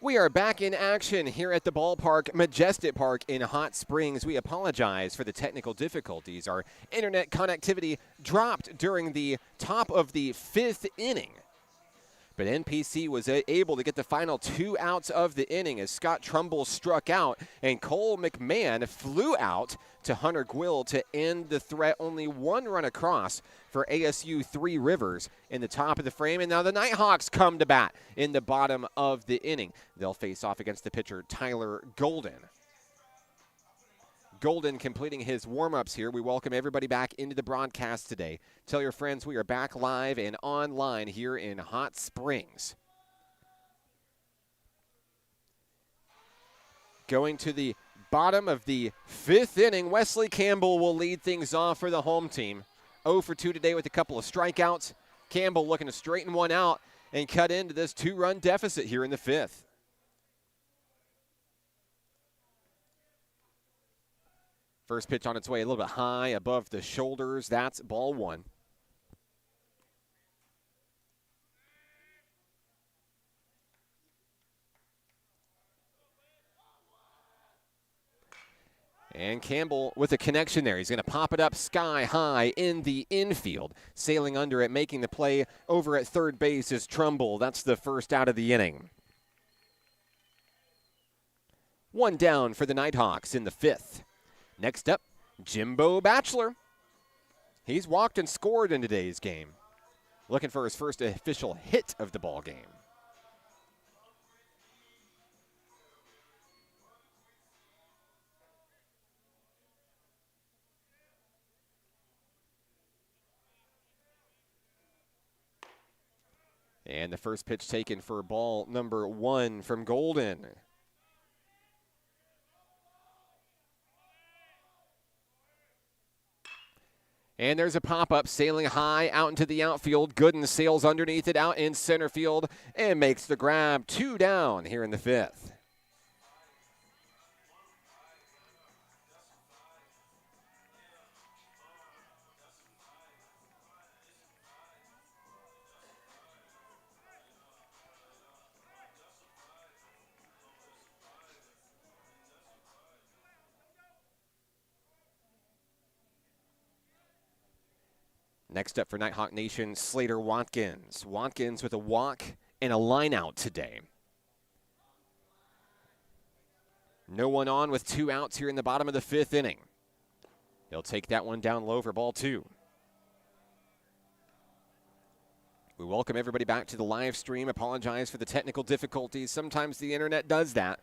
We are back in action here at the ballpark, Majestic Park in Hot Springs. We apologize for the technical difficulties. Our internet connectivity dropped during the top of the 5th inning. But NPC was able to get the final 2 outs of the inning as Scott Trumbull struck out and Cole McMahon flew out to Hunter Gwill to end the threat. Only 1 run across for ASU Three Rivers in the top of the frame. And now the Nighthawks come to bat in the bottom of the inning. They'll face off against the pitcher Tyler Golden. Golden completing his warm-ups here. We welcome everybody back into the broadcast today. Tell your friends we are back live and online here in Hot Springs. Going to the bottom of the 5th inning, Wesley Campbell will lead things off for the home team. 0 for 2 today with a couple of strikeouts. Campbell looking to straighten one out and cut into this 2-run deficit here in the 5th. First pitch on its way a little bit high above the shoulders. That's ball 1. And Campbell with a connection there. He's going to pop it up sky high in the infield. Sailing under it, making the play over at third base is Trumbull. That's the first out of the inning. 1 down for the Nighthawks in the 5th. Next up, Jimbo Batchelor. He's walked and scored in today's game. Looking for his first official hit of the ball game. And the first pitch taken for ball number 1 from Golden. And there's a pop-up sailing high out into the outfield. Gooden sails underneath it out in center field and makes the grab. 2 down here in the 5th. Next up for Nighthawk Nation, Slater Watkins. Watkins with a walk and a line out today. No one on with 2 outs here in the bottom of the 5th inning. He'll take that one down low for ball 2. We welcome everybody back to the live stream. Apologize for the technical difficulties. Sometimes the internet does that.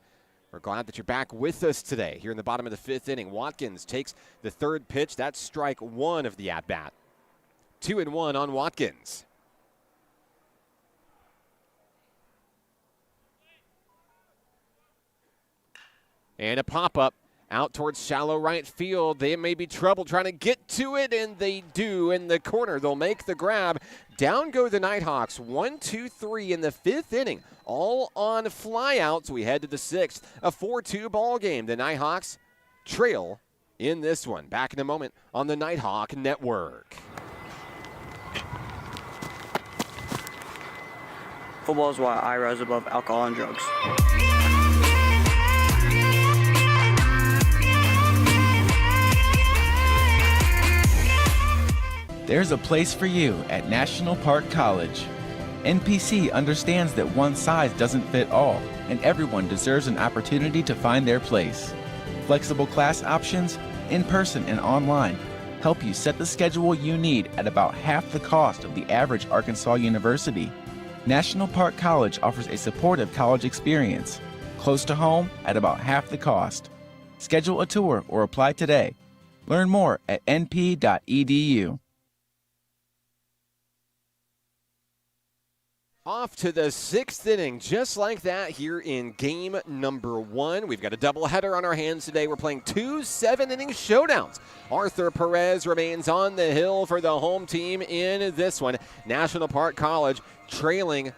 We're glad that you're back with us today here in the bottom of the 5th inning. Watkins takes the 3rd pitch. That's strike 1 of the at-bat. 2-1 on Watkins. And a pop-up out towards shallow right field. They may be trouble trying to get to it, and they do in the corner. They'll make the grab. Down go the Nighthawks. 1, 2, 3 in the 5th inning. All on flyouts. We head to the 6th. A 4-2 ball game. The Nighthawks trail in this one. Back in a moment on the Nighthawk Network. Football is why I rise above alcohol and drugs. There's a place for you at National Park College. NPC understands that one size doesn't fit all, and everyone deserves an opportunity to find their place. Flexible class options, in-person and online, help you set the schedule you need at about half the cost of the average Arkansas university. National Park College offers a supportive college experience, close to home at about half the cost. Schedule a tour or apply today. Learn more at np.edu. Off to the 6th inning, just like that here in game number 1. We've got a doubleheader on our hands today. We're playing 2 7-inning showdowns. Arthur Perez remains on the hill for the home team in this one. National Park College trailing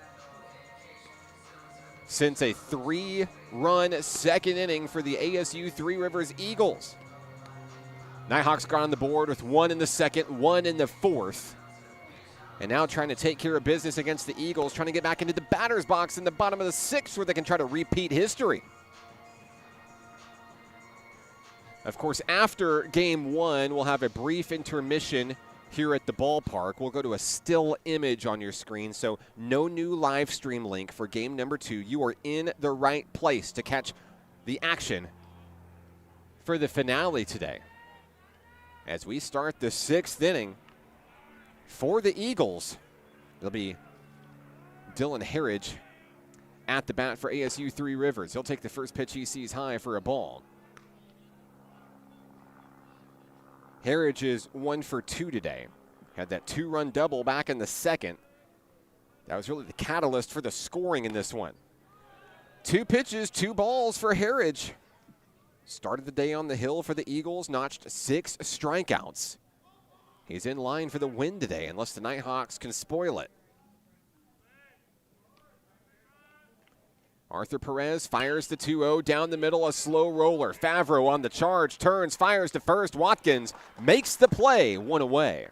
since a 3-run 2nd inning for the ASU Three Rivers Eagles. Nighthawks got on the board with 1 in the 2nd, 1 in the 4th. And now trying to take care of business against the Eagles, trying to get back into the batter's box in the bottom of the 6th where they can try to repeat history. Of course, after game 1, we'll have a brief intermission here at the ballpark. We'll go to a still image on your screen, so no new live stream link for game number 2. You are in the right place to catch the action for the finale today. As we start the 6th inning for the Eagles, it'll be Dylan Harridge at the bat for ASU Three Rivers. He'll take the first pitch he sees high for a ball. Harridge is 1 for 2 today. Had that 2-run double back in the 2nd. That was really the catalyst for the scoring in this one. 2 pitches, 2 balls for Harridge. Started the day on the hill for the Eagles, notched 6 strikeouts. He's in line for the win today unless the Nighthawks can spoil it. Arthur Perez fires the 2-0 down the middle, a slow roller. Favreau on the charge, turns, fires to first. Watkins makes the play, 1 away.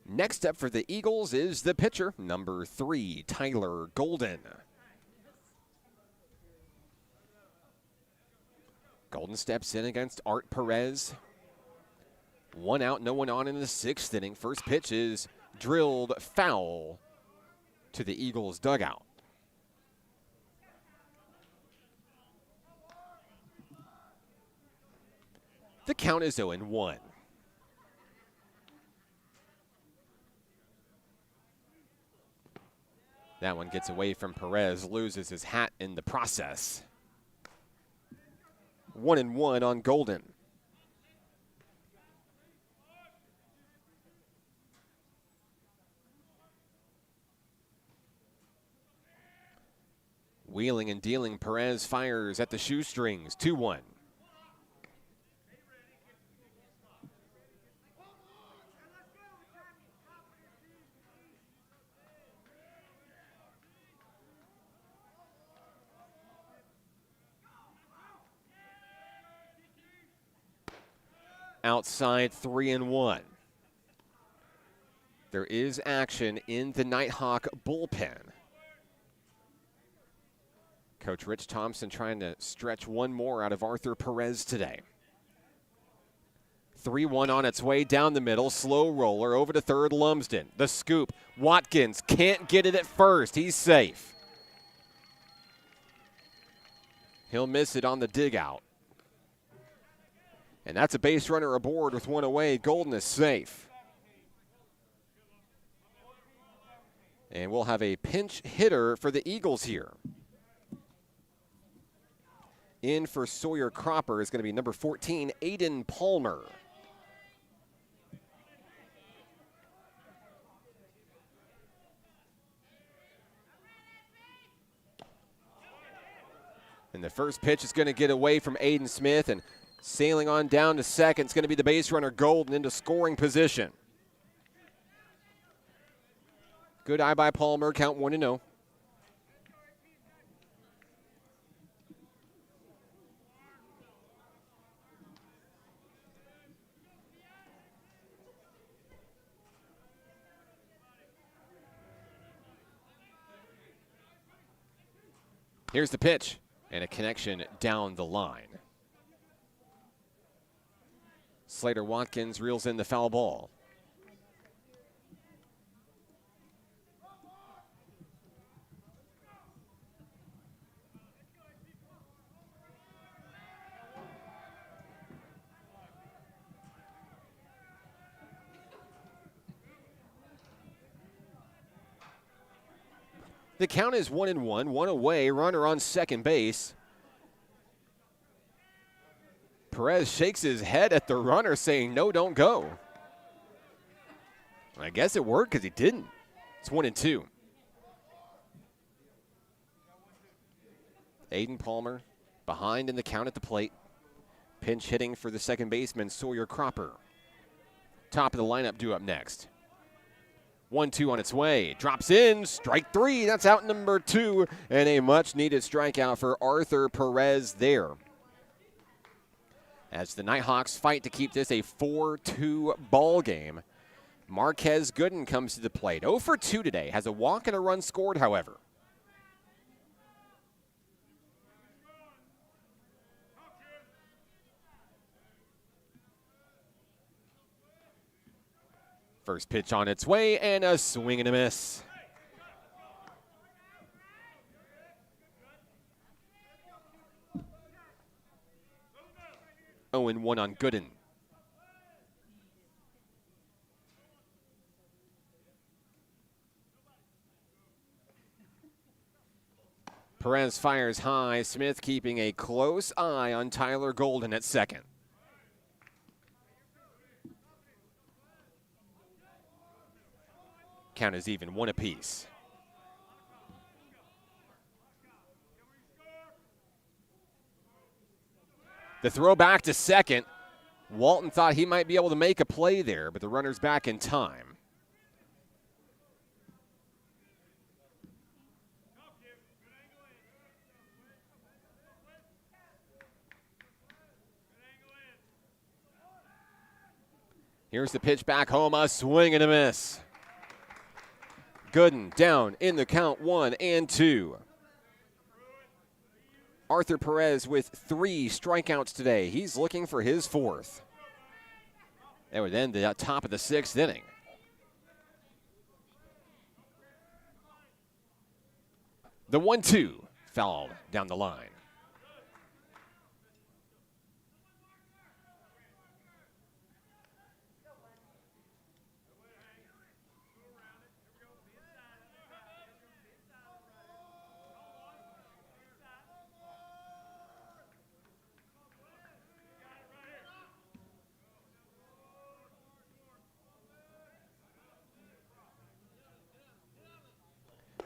Next up for the Eagles is the pitcher, number 3, Tyler Golden. Golden steps in against Art Perez. 1 out, no one on in the 6th inning. First pitch is drilled foul to the Eagles' dugout. The count is 0-1. That one gets away from Perez, loses his hat in the process. 1-1 on Golden. Wheeling and dealing, Perez fires at the shoestrings, 2-1. Outside, 3-1. There is action in the Nighthawk bullpen. Coach Rich Thompson trying to stretch one more out of Arthur Perez today. 3-1 on its way down the middle. Slow roller over to third, Lumsden. The scoop. Watkins can't get it at first. He's safe. He'll miss it on the dig out. And that's a base runner aboard with 1 away. Golden is safe. And we'll have a pinch hitter for the Eagles here. In for Sawyer Cropper is going to be number 14, Aiden Palmer. And the first pitch is going to get away from Aiden Smith, and sailing on down to second is going to be the base runner Golden into scoring position. Good eye by Palmer, count 1-0. Here's the pitch, and a connection down the line. Slater Watkins reels in the foul ball. The count is 1-1, 1 away, runner on second base. Perez shakes his head at the runner saying, no, don't go. I guess it worked because he didn't. It's 1-2. Aiden Palmer behind in the count at the plate. Pinch hitting for the second baseman, Sawyer Cropper. Top of the lineup due up next. 1-2 on its way. Drops in, strike 3. That's out number 2. And a much-needed strikeout for Arthur Perez there. As the Nighthawks fight to keep this a 4-2 ball game. Marquez Gooden comes to the plate. 0 for 2 today. Has a walk and a run scored, however. First pitch on its way, and a swing and a miss. Oh, and 1 on Gooden. Perez fires high. Smith keeping a close eye on Tyler Golden at second. Count is even, 1 apiece. The throw back to second. Walton thought he might be able to make a play there, but the runner's back in time. Here's the pitch back home, a swing and a miss. Gooden down in the count, 1 and 2. Arthur Perez with 3 strikeouts today. He's looking for his 4th. That would end the top of the 6th inning. The 1-2 fouled down the line.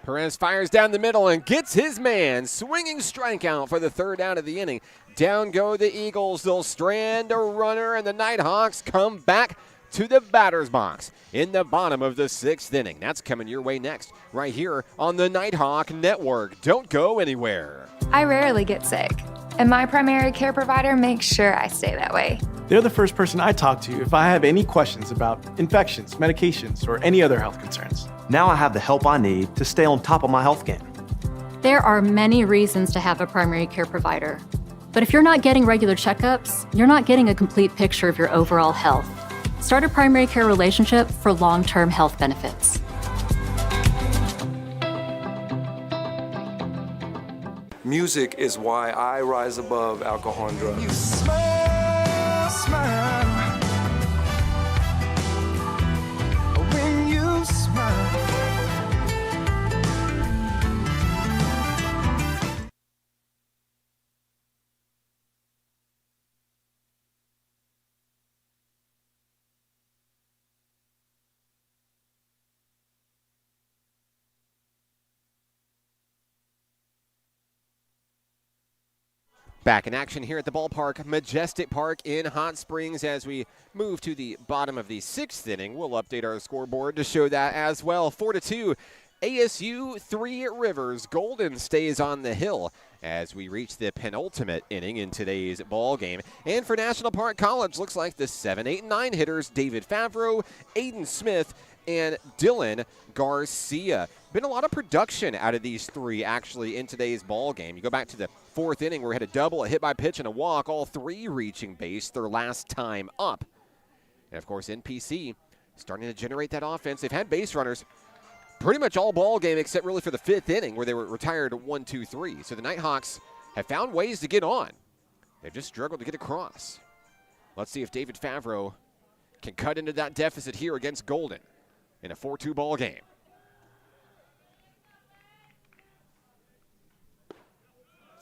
Perez fires down the middle and gets his man. Swinging strikeout for the 3rd out of the inning. Down go the Eagles. They'll strand a runner, and the Nighthawks come back to the batter's box in the bottom of the 6th inning. That's coming your way next, right here on the Nighthawk Network. Don't go anywhere. I rarely get sick, and my primary care provider makes sure I stay that way. They're the first person I talk to if I have any questions about infections, medications, or any other health concerns. Now I have the help I need to stay on top of my health game. There are many reasons to have a primary care provider. But if you're not getting regular checkups, you're not getting a complete picture of your overall health. Start a primary care relationship for long-term health benefits. Music is why I rise above alcohol and drugs. You smile, smile. When you smile. Back in action here at the ballpark, Majestic Park in Hot Springs. As we move to the bottom of the 6th inning, we'll update our scoreboard to show that as well. 4-2, ASU, 3 Rivers. Golden stays on the hill as we reach the penultimate inning in today's ball game. And for National Park College, looks like the 7, 8, and 9 hitters, David Favreau, Aiden Smith, and Dylan Garcia. Been a lot of production out of these 3 actually in today's ball game. You go back to the 4th inning where we had a double, a hit by pitch, and a walk, all 3 reaching base their last time up. And of course, NPC starting to generate that offense. They've had base runners pretty much all ball game except really for the 5th inning where they were retired 1-2-3. So the Nighthawks have found ways to get on. They've just struggled to get across. Let's see if David Favreau can cut into that deficit here against Golden in a 4-2 ball game.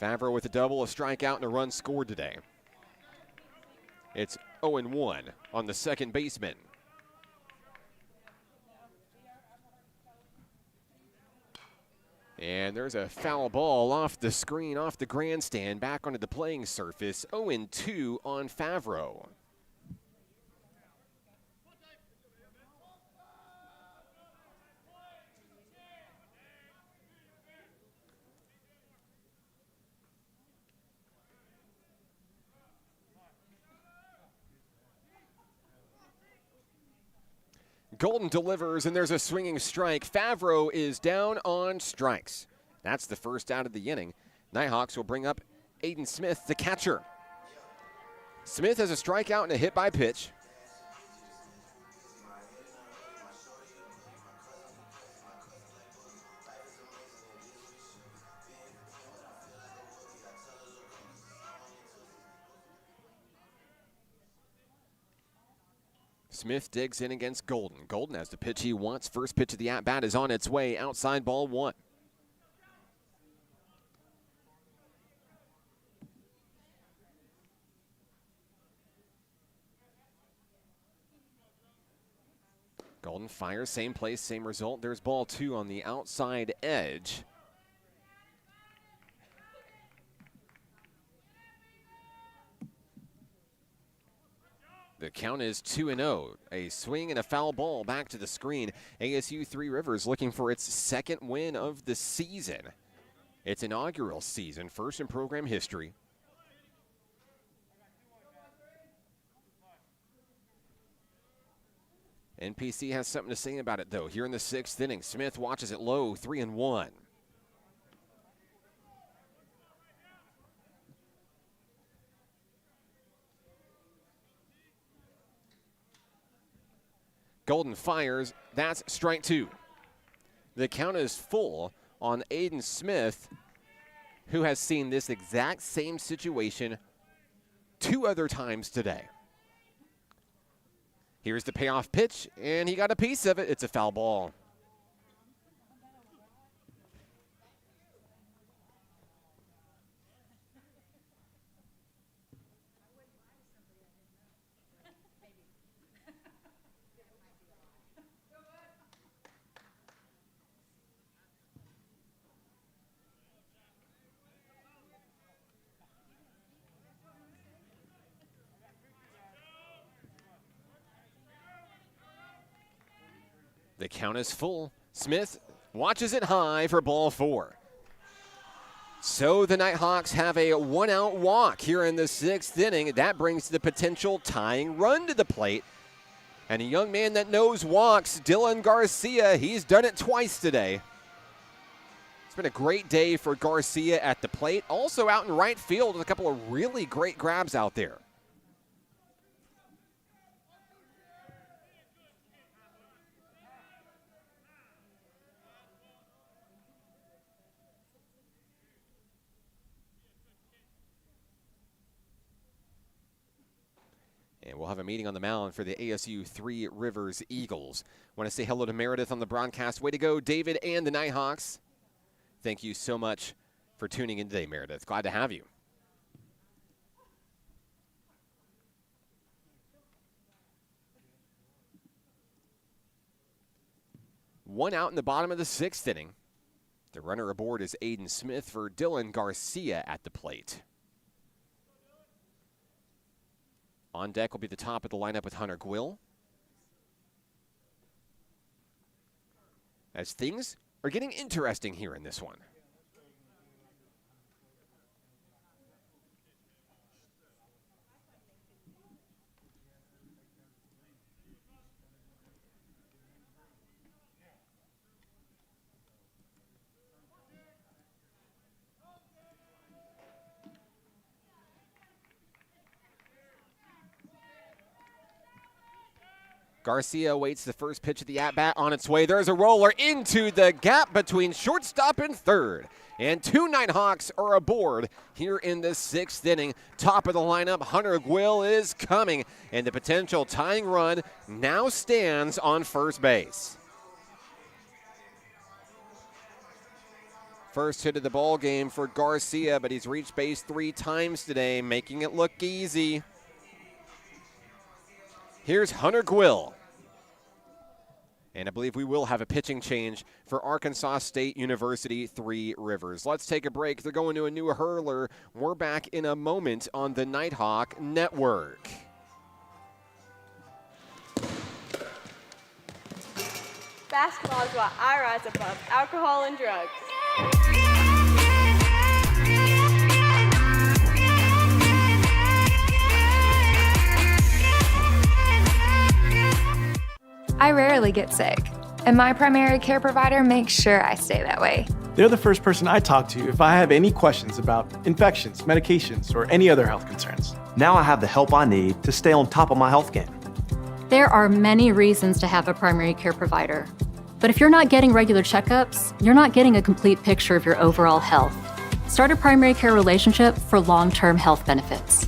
Favreau with a double, a strikeout, and a run scored today. It's 0-1 on the second baseman. And there's a foul ball off the screen, off the grandstand, back onto the playing surface. 0-2 on Favreau. Golden delivers, and there's a swinging strike. Favreau is down on strikes. That's the first out of the inning. Nighthawks will bring up Aiden Smith, the catcher. Smith has a strikeout and a hit by pitch. Smith digs in against Golden. Golden has the pitch he wants. First pitch of the at-bat is on its way. Outside ball 1. Golden fires, same place, same result. There's ball 2 on the outside edge. The count is 2-0. A swing and a foul ball back to the screen. ASU Three Rivers looking for its second win of the season. Its inaugural season, first in program history. NPC has something to say about it, though. Here in the 6th inning, Smith watches it low, 3-1. Golden fires. That's strike 2. The count is full on Aiden Smith, who has seen this exact same situation 2 other times today. Here's the payoff pitch, and he got a piece of it. It's a foul ball. The count is full. Smith watches it high for ball 4. So the Nighthawks have a 1-out walk here in the 6th inning. That brings the potential tying run to the plate. And a young man that knows walks, Dylan Garcia, he's done it twice today. It's been a great day for Garcia at the plate. Also out in right field with a couple of really great grabs out there. And we'll have a meeting on the mound for the ASU Three Rivers Eagles. Want to say hello to Meredith on the broadcast. Way to go, David and the Nighthawks. Thank you so much for tuning in today, Meredith. Glad to have you. One out in the bottom of the 6th inning. The runner aboard is Aiden Smith for Dylan Garcia at the plate. On deck will be the top of the lineup with Hunter Gwill. As things are getting interesting here in this one. Garcia waits the first pitch of the at-bat on its way. There's a roller into the gap between shortstop and third. And 2 Nighthawks are aboard here in the 6th inning. Top of the lineup, Hunter Gwill is coming. And the potential tying run now stands on first base. First hit of the ball game for Garcia, but he's reached base 3 times today, making it look easy. Here's Hunter Gwill. And I believe we will have a pitching change for Arkansas State University Three Rivers. Let's take a break. They're going to a new hurler. We're back in a moment on the Nighthawk Network. Basketball is why I rise above alcohol and drugs. I rarely rarely get sick, and my primary care provider makes sure I stay that way. They're the first person I talk to if I have any questions about infections, medications, or any other health concerns. Now I have the help I need to stay on top of my health game. There are many reasons to have a primary care provider. But if you're not getting regular checkups, you're not getting a complete picture of your overall health. Start a primary care relationship for long-term health benefits.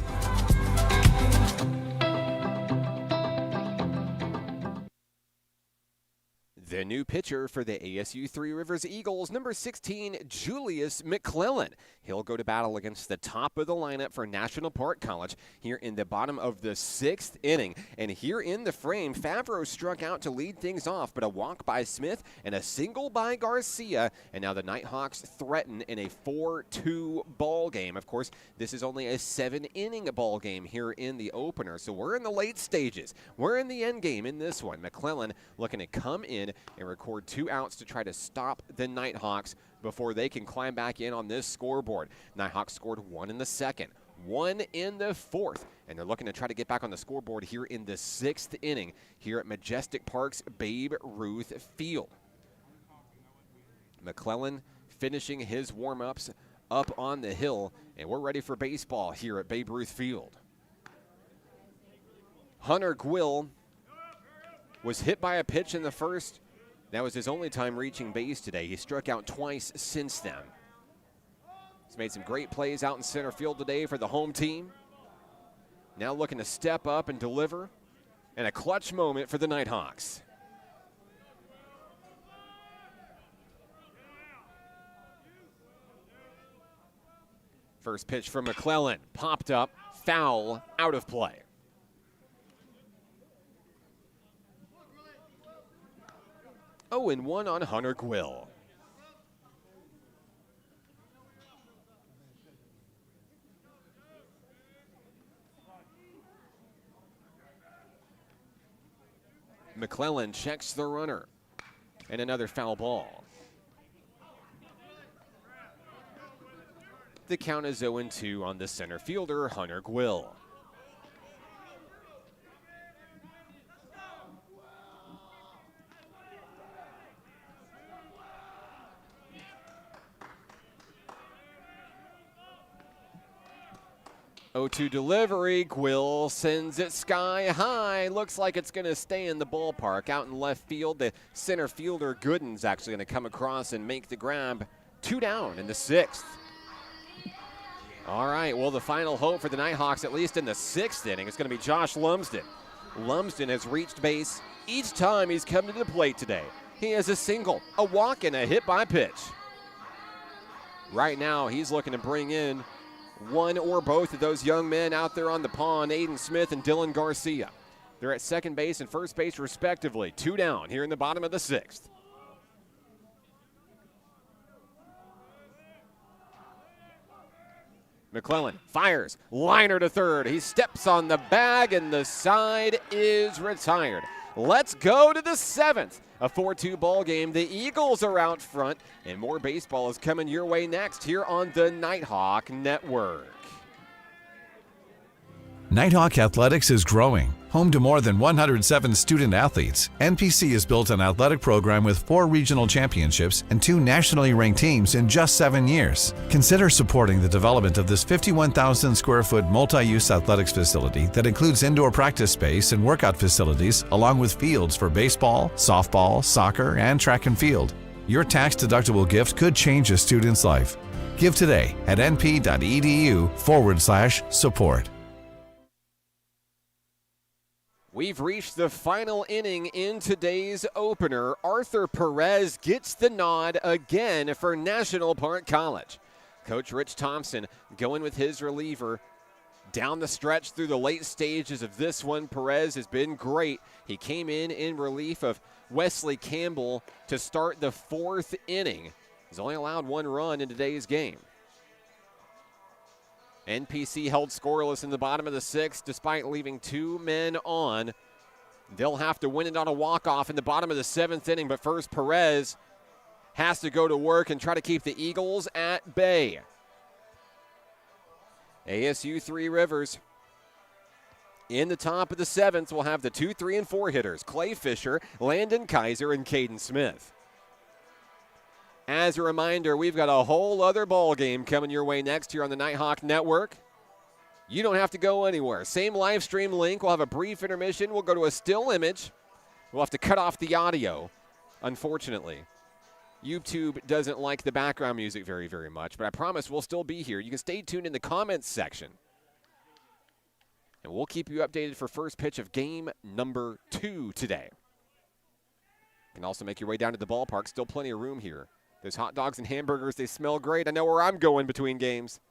The new pitcher for the ASU Three Rivers Eagles, number 16, Julius McClellan. He'll go to battle against the top of the lineup for National Park College here in the bottom of the 6th inning. And here in the frame, Favreau struck out to lead things off, but a walk by Smith and a single by Garcia. And now the Nighthawks threaten in a 4-2 ball game. Of course, this is only a 7-inning ball game here in the opener. So we're in the late stages. We're in the end game in this one. McClellan looking to come in and record 2 outs to try to stop the Nighthawks before they can climb back in on this scoreboard. Nighthawks scored 1 in the 2nd, 1 in the 4th, and they're looking to try to get back on the scoreboard here in the 6th inning here at Majestic Park's Babe Ruth Field. McClellan finishing his warm-ups up on the hill, and we're ready for baseball here at Babe Ruth Field. Hunter Gwill was hit by a pitch in the first. That was his only time reaching base today. He struck out twice since then. He's made some great plays out in center field today for the home team. Now looking to step up and deliver. And a clutch moment for the Nighthawks. First pitch from McClellan. Popped up, foul, out of play. Oh, and 1 on Hunter Gwill. McClellan checks the runner. And another foul ball. The count is 0-2 on the center fielder, Hunter Gwill. Oh, 0-2 delivery. Gwill sends it sky high. Looks like it's going to stay in the ballpark. Out in left field, the center fielder Gooden's actually going to come across and make the grab. 2 down in the 6th. All right, well, the final hope for the Nighthawks, at least in the 6th inning, is going to be Josh Lumsden. Lumsden has reached base each time he's come to the plate today. He has a single, a walk, and a hit by pitch. Right now, he's looking to bring in one or both of those young men out there on the pond, Aiden Smith and Dylan Garcia. They're at second base and first base respectively. 2 down here in the bottom of the 6th. McClellan fires, liner to third. He steps on the bag and the side is retired. Let's go to the 7th. A 4-2 ball game. The Eagles are out front, and more baseball is coming your way next here on the Nighthawk Network. Nighthawk Athletics is growing. Home to more than 107 student athletes, NPC has built an athletic program with 4 regional championships and 2 nationally ranked teams in just 7 years. Consider supporting the development of this 51,000 square foot multi-use athletics facility that includes indoor practice space and workout facilities, along with fields for baseball, softball, soccer, and track and field. Your tax-deductible gift could change a student's life. Give today at np.edu/support. We've reached the final inning in today's opener. Arthur Perez gets the nod again for National Park College. Coach Rich Thompson going with his reliever down the stretch through the late stages of this one. Perez has been great. He came in relief of Wesley Campbell to start the 4th inning. He's only allowed 1 run in today's game. NPC held scoreless in the bottom of the 6th despite leaving 2 men on. They'll have to win it on a walk-off in the bottom of the 7th inning, but first Perez has to go to work and try to keep the Eagles at bay. ASU Three Rivers In the top of the 7th, we'll have the 2, 3, and 4 hitters, Clay Fisher, Landon Kaiser, and Caden Smith. As a reminder, we've got a whole other ball game coming your way next here on the Nighthawk Network. You don't have to go anywhere. Same live stream link. We'll have a brief intermission. We'll go to a still image. We'll have to cut off the audio, unfortunately. YouTube doesn't like the background music very, very much, but I promise we'll still be here. You can stay tuned in the comments section. And we'll keep you updated for first pitch of game number 2 today. You can also make your way down to the ballpark. Still plenty of room here. Those hot dogs and hamburgers, they smell great. I know where I'm going between games.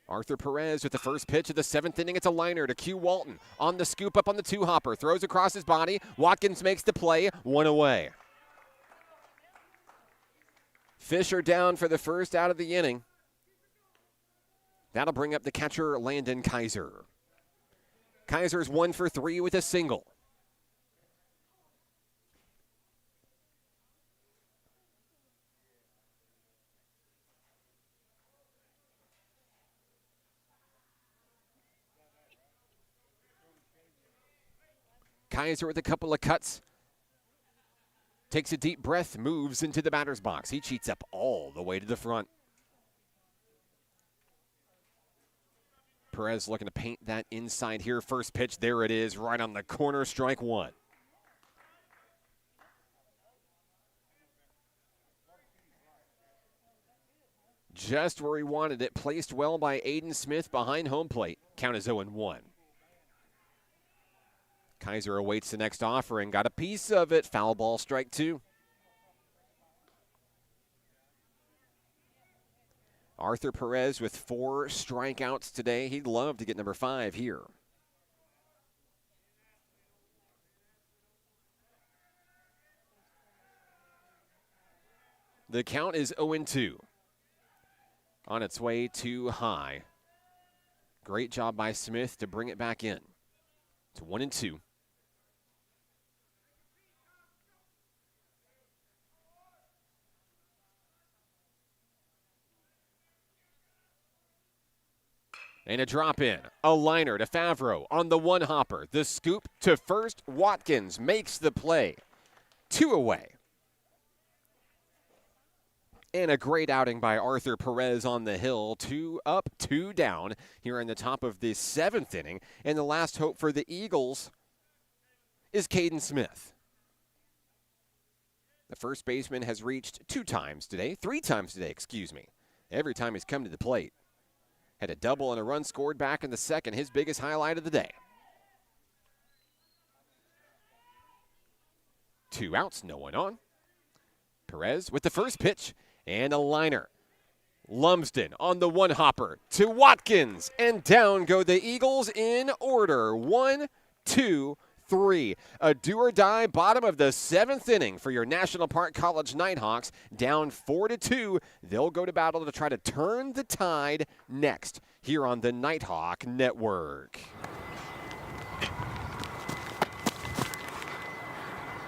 Arthur Perez with the first pitch of the 7th inning. It's a liner to Q Walton. On the scoop up on the 2-hopper. Throws across his body. Watkins makes the play. 1 away. Fisher down for the first out of the inning. That'll bring up the catcher, Landon Kaiser. Kaiser's 1 for 3 with a single. Kaiser with a couple of cuts. Takes a deep breath, moves into the batter's box. He cheats up all the way to the front. Perez looking to paint that inside here. First pitch, there it is, right on the corner, strike 1. Just where he wanted it, placed well by Aiden Smith behind home plate. Count is 0-1. Kaiser awaits the next offering. Got a piece of it. Foul ball, strike 2. Arthur Perez with 4 strikeouts today. He'd love to get number 5 here. The count is 0-2. On its way too high. Great job by Smith to bring it back in. It's 1-2. And a drop in. A liner to Favreau on the 1-hopper. The scoop to first. Watkins makes the play. 2 away. And a great outing by Arthur Perez on the hill. 2 up, 2 down here in the top of the 7th inning. And the last hope for the Eagles is Caden Smith. The first baseman has reached 3 times today, excuse me. Every time he's come to the plate. Had a double and a run scored back in the second, his biggest highlight of the day. 2 outs, no one on. Perez with the first pitch and a liner. Lumsden on the 1-hopper to Watkins, and down go the Eagles in order. 1, 2, 3. A do-or-die bottom of the 7th inning for your National Park College Nighthawks. Down 4-2. They'll go to battle to try to turn the tide next here on the Nighthawk Network.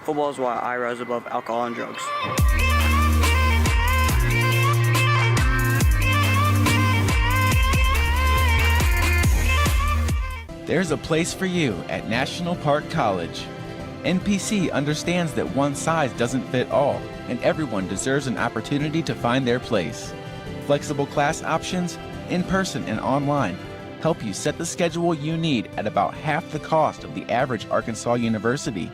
Football is why I rise above alcohol and drugs. There's a place for you at National Park College. NPC understands that one size doesn't fit all, and everyone deserves an opportunity to find their place. Flexible class options, in-person and online, help you set the schedule you need at about half the cost of the average Arkansas university.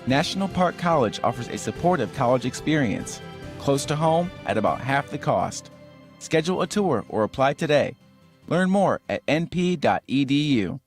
National Park College offers a supportive college experience, close to home at about half the cost. Schedule a tour or apply today. Learn more at np.edu.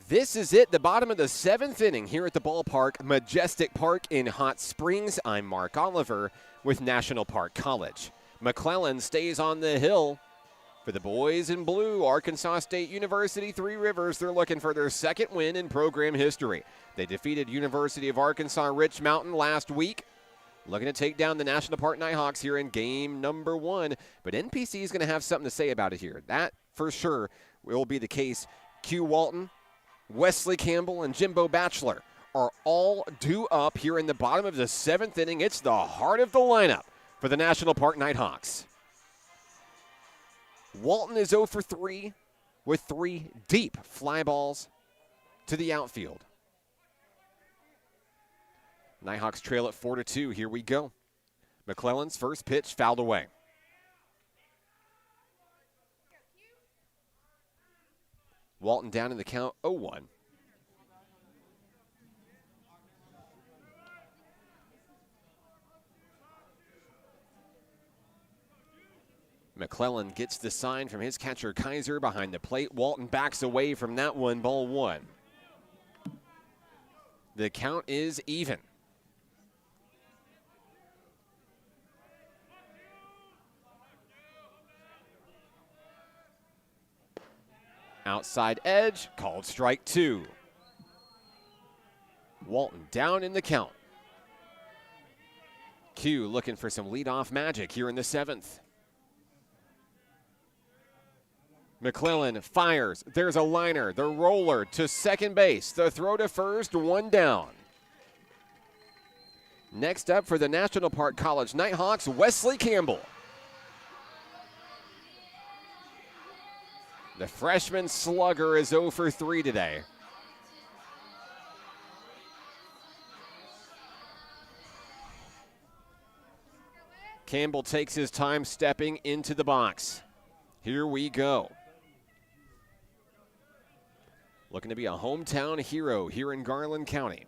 This is it, the bottom of the 7th inning here at the ballpark, Majestic Park in Hot Springs. I'm Mark Oliver with National Park College. McClellan stays on the hill for the boys in blue. Arkansas State University, Three Rivers. They're looking for their 2nd win in program history. They defeated University of Arkansas Rich Mountain last week looking to take down the National Park Nighthawks here in game number 1. But NPC is going to have something to say about it here. That, for sure, will be the case. Q Walton, Wesley Campbell, and Jimbo Batchelor are all due up here in the bottom of the 7th inning. It's the heart of the lineup for the National Park Nighthawks. Walton is 0 for 3 with 3 deep fly balls to the outfield. Nighthawks trail at 4-2. Here we go. McClellan's first pitch fouled away. Walton down in the count 0-1. McClellan gets the sign from his catcher Kaiser behind the plate. Walton backs away from that one, ball 1. The count is even. Outside edge, called strike 2. Walton down in the count. Q looking for some leadoff magic here in the 7th. McClellan fires. There's a liner. The roller to second base. The throw to first, 1 down. Next up for the National Park College Nighthawks, Wesley Campbell. The freshman slugger is 0 for 3 today. Campbell takes his time stepping into the box. Here we go. Looking to be a hometown hero here in Garland County.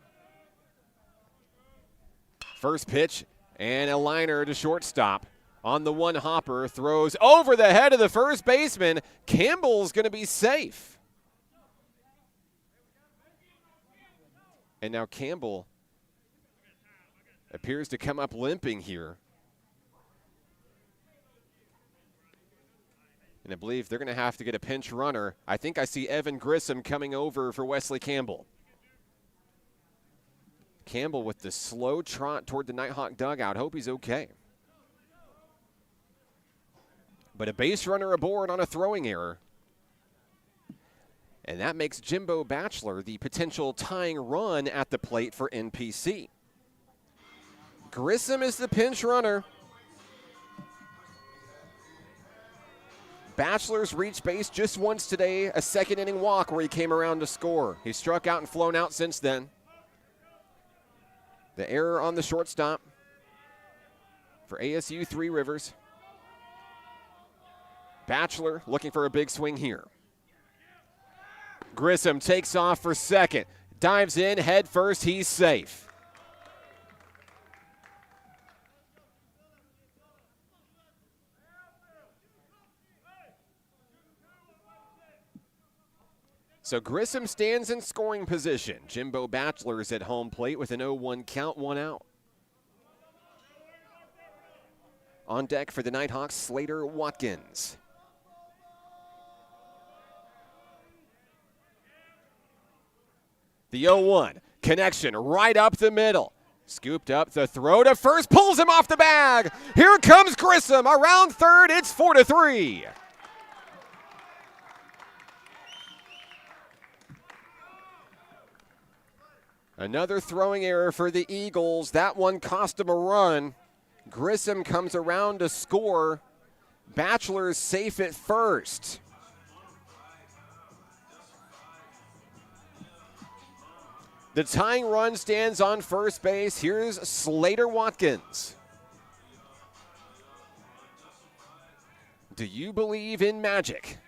First pitch and a liner to shortstop. On the one hopper, throws over the head of the first baseman. Campbell's going to be safe. And now Campbell appears to come up limping here. And I believe they're going to have to get a pinch runner. I think I see Evan Grissom coming over for Wesley Campbell. Campbell with the slow trot toward the Nighthawk dugout. Hope he's okay. But a base runner aboard on a throwing error. And that makes Jimbo Batchelor the potential tying run at the plate for NPC. Grissom is the pinch runner. Batchelor's reached base just once today, a second inning walk where he came around to score. He's struck out and flown out since then. The error on the shortstop for ASU Three Rivers. Batchelor looking for a big swing here. Grissom takes off for second. Dives in head first. He's safe. So Grissom stands in scoring position. Jimbo Batchelor is at home plate with an 0-1 count, 1 out. On deck for the Nighthawks, Slater Watkins. The 0-1, connection right up the middle. Scooped up, the throw to first, pulls him off the bag. Here comes Grissom, around third, it's 4-3. Another throwing error for the Eagles. That one cost him a run. Grissom comes around to score. Batchelor's safe at first. The tying run stands on first base. Here's Slater Watkins. Do you believe in magic?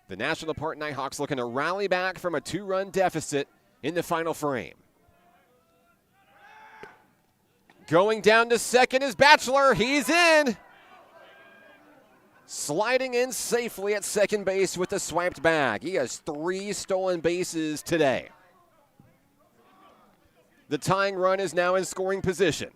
The National Park Nighthawks looking to rally back from a 2-run deficit in the final frame. Going down to second is Batchelor. He's in. Sliding in safely at second base with the swiped bag. He has 3 stolen bases today. The tying run is now in scoring position.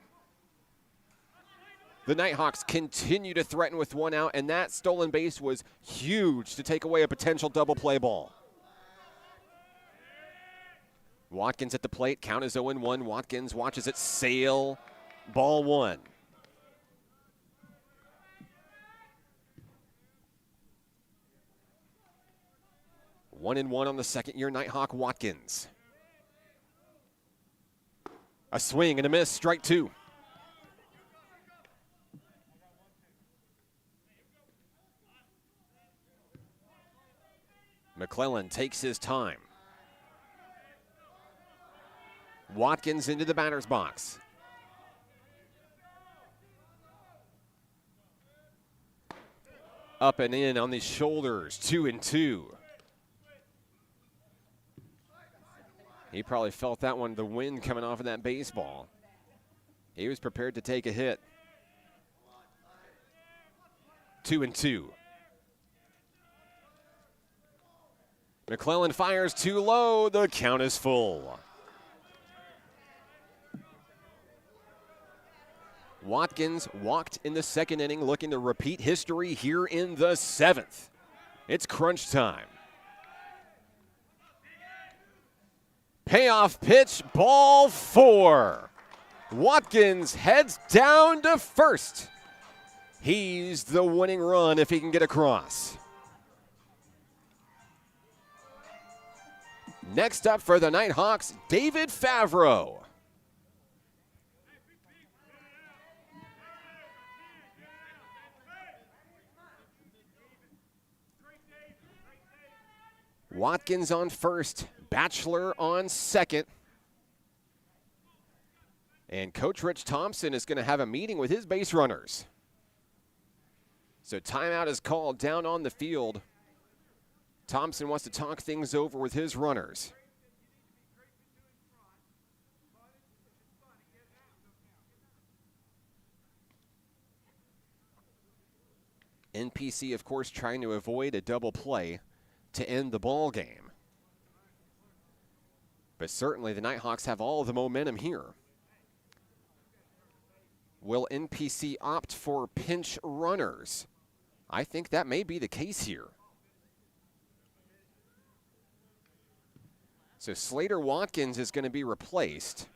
The Nighthawks continue to threaten with 1 out, and that stolen base was huge to take away a potential double play ball. Watkins at the plate. Count is 0-1. Watkins watches it sail Ball one. One and one on the second-year Nighthawk Watkins. A swing and a miss, strike two. McClellan takes his time. Watkins into the batter's box. Up and in on the shoulders, 2-2. He probably felt that one, the wind coming off of that baseball. He was prepared to take a hit. 2-2. McClellan fires too low. The count is full. Watkins walked in the second inning, looking to repeat history here in the seventh. It's crunch time. Payoff pitch, ball four. Watkins heads down to first. He's the winning run if he can get across. Next up for the Nighthawks, David Favreau. Watkins on first, Batchelor on second. And Coach Rich Thompson is going to have a meeting with his base runners. So timeout is called down on the field. Thompson wants to talk things over with his runners. NPC, of course, trying to avoid a double play to end the ball game. But certainly the Nighthawks have all the momentum here. Will NPC opt for pinch runners? I think that may be the case here. So Slater Watkins is going to be replaced.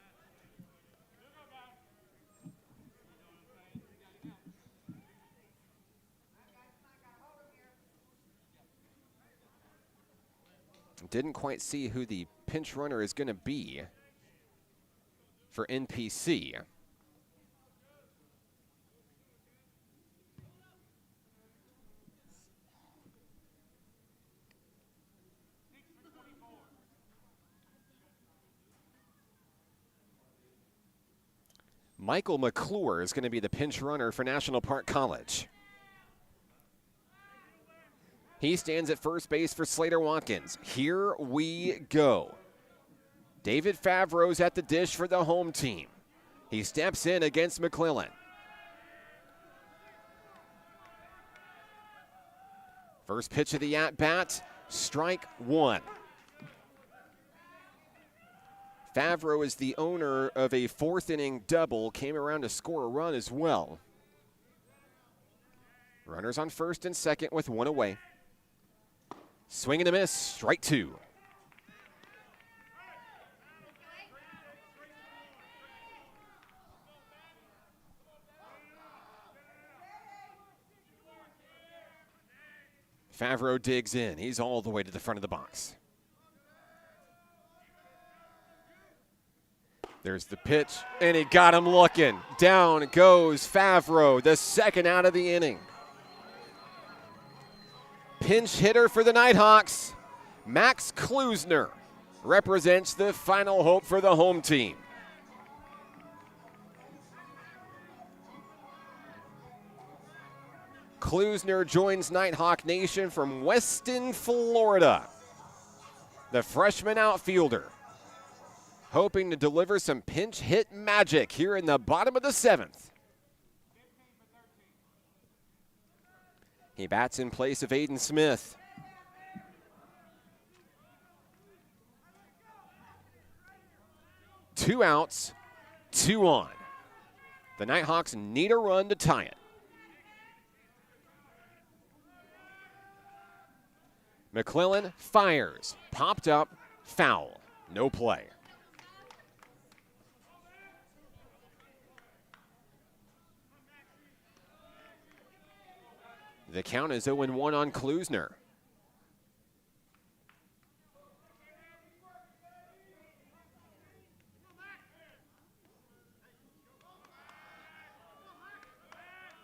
Didn't quite see who the pinch runner is going to be for NPC. Michael McClure is going to be the pinch runner for National Park College. He stands at first base for Slater Watkins. Here we go. David Favreau's at the dish for the home team. He steps in against McClellan. First pitch of the at-bat, strike one. Favreau is the owner of a fourth inning double, came around to score a run as well. Runners on first and second with one away. Swing and a miss, strike two. Favreau digs in. He's all the way to the front of the box. There's the pitch, and he got him looking. Down goes Favreau, the second out of the inning. Pinch hitter for the Nighthawks, Max Klusner, represents the final hope for the home team. Klusner joins Nighthawk Nation from Weston, Florida. The freshman outfielder, hoping to deliver some pinch hit magic here in the bottom of the seventh. He bats in place of Aiden Smith. Two outs, two on. The Nighthawks need a run to tie it. McClellan fires, popped up, foul, no play. The count is 0-1 on Klusner.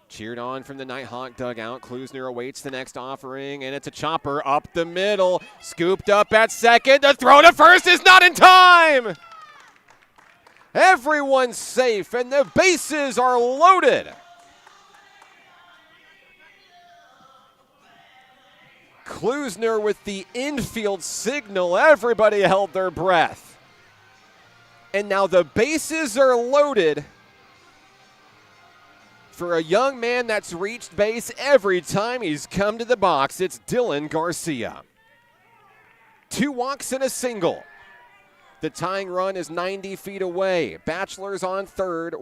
Cheered on from the Nighthawk dugout. Klusner awaits the next offering, and it's a chopper up the middle. Scooped up at second. The throw to first is not in time. Everyone's safe, and the bases are loaded. Klusner with the infield signal. Everybody held their breath. And now the bases are loaded for a young man that's reached base every time he's come to the box. It's Dylan Garcia. 2 walks and a single. The tying run is 90 feet away. Bachelor's on third.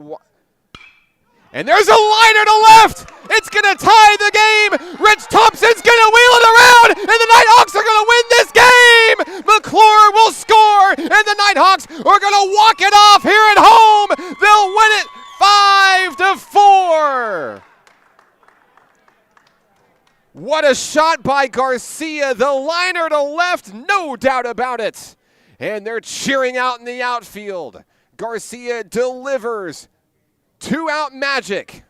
And there's a liner to left. It's going to tie the game. Rich Thompson's going to wheel it around, and the Nighthawks are going to win this game. McClure will score, and the Nighthawks are going to walk it off here at home. They'll win it 5-4. What a shot by Garcia. The liner to left, no doubt about it. And they're cheering out in the outfield. Garcia delivers. 2-out magic.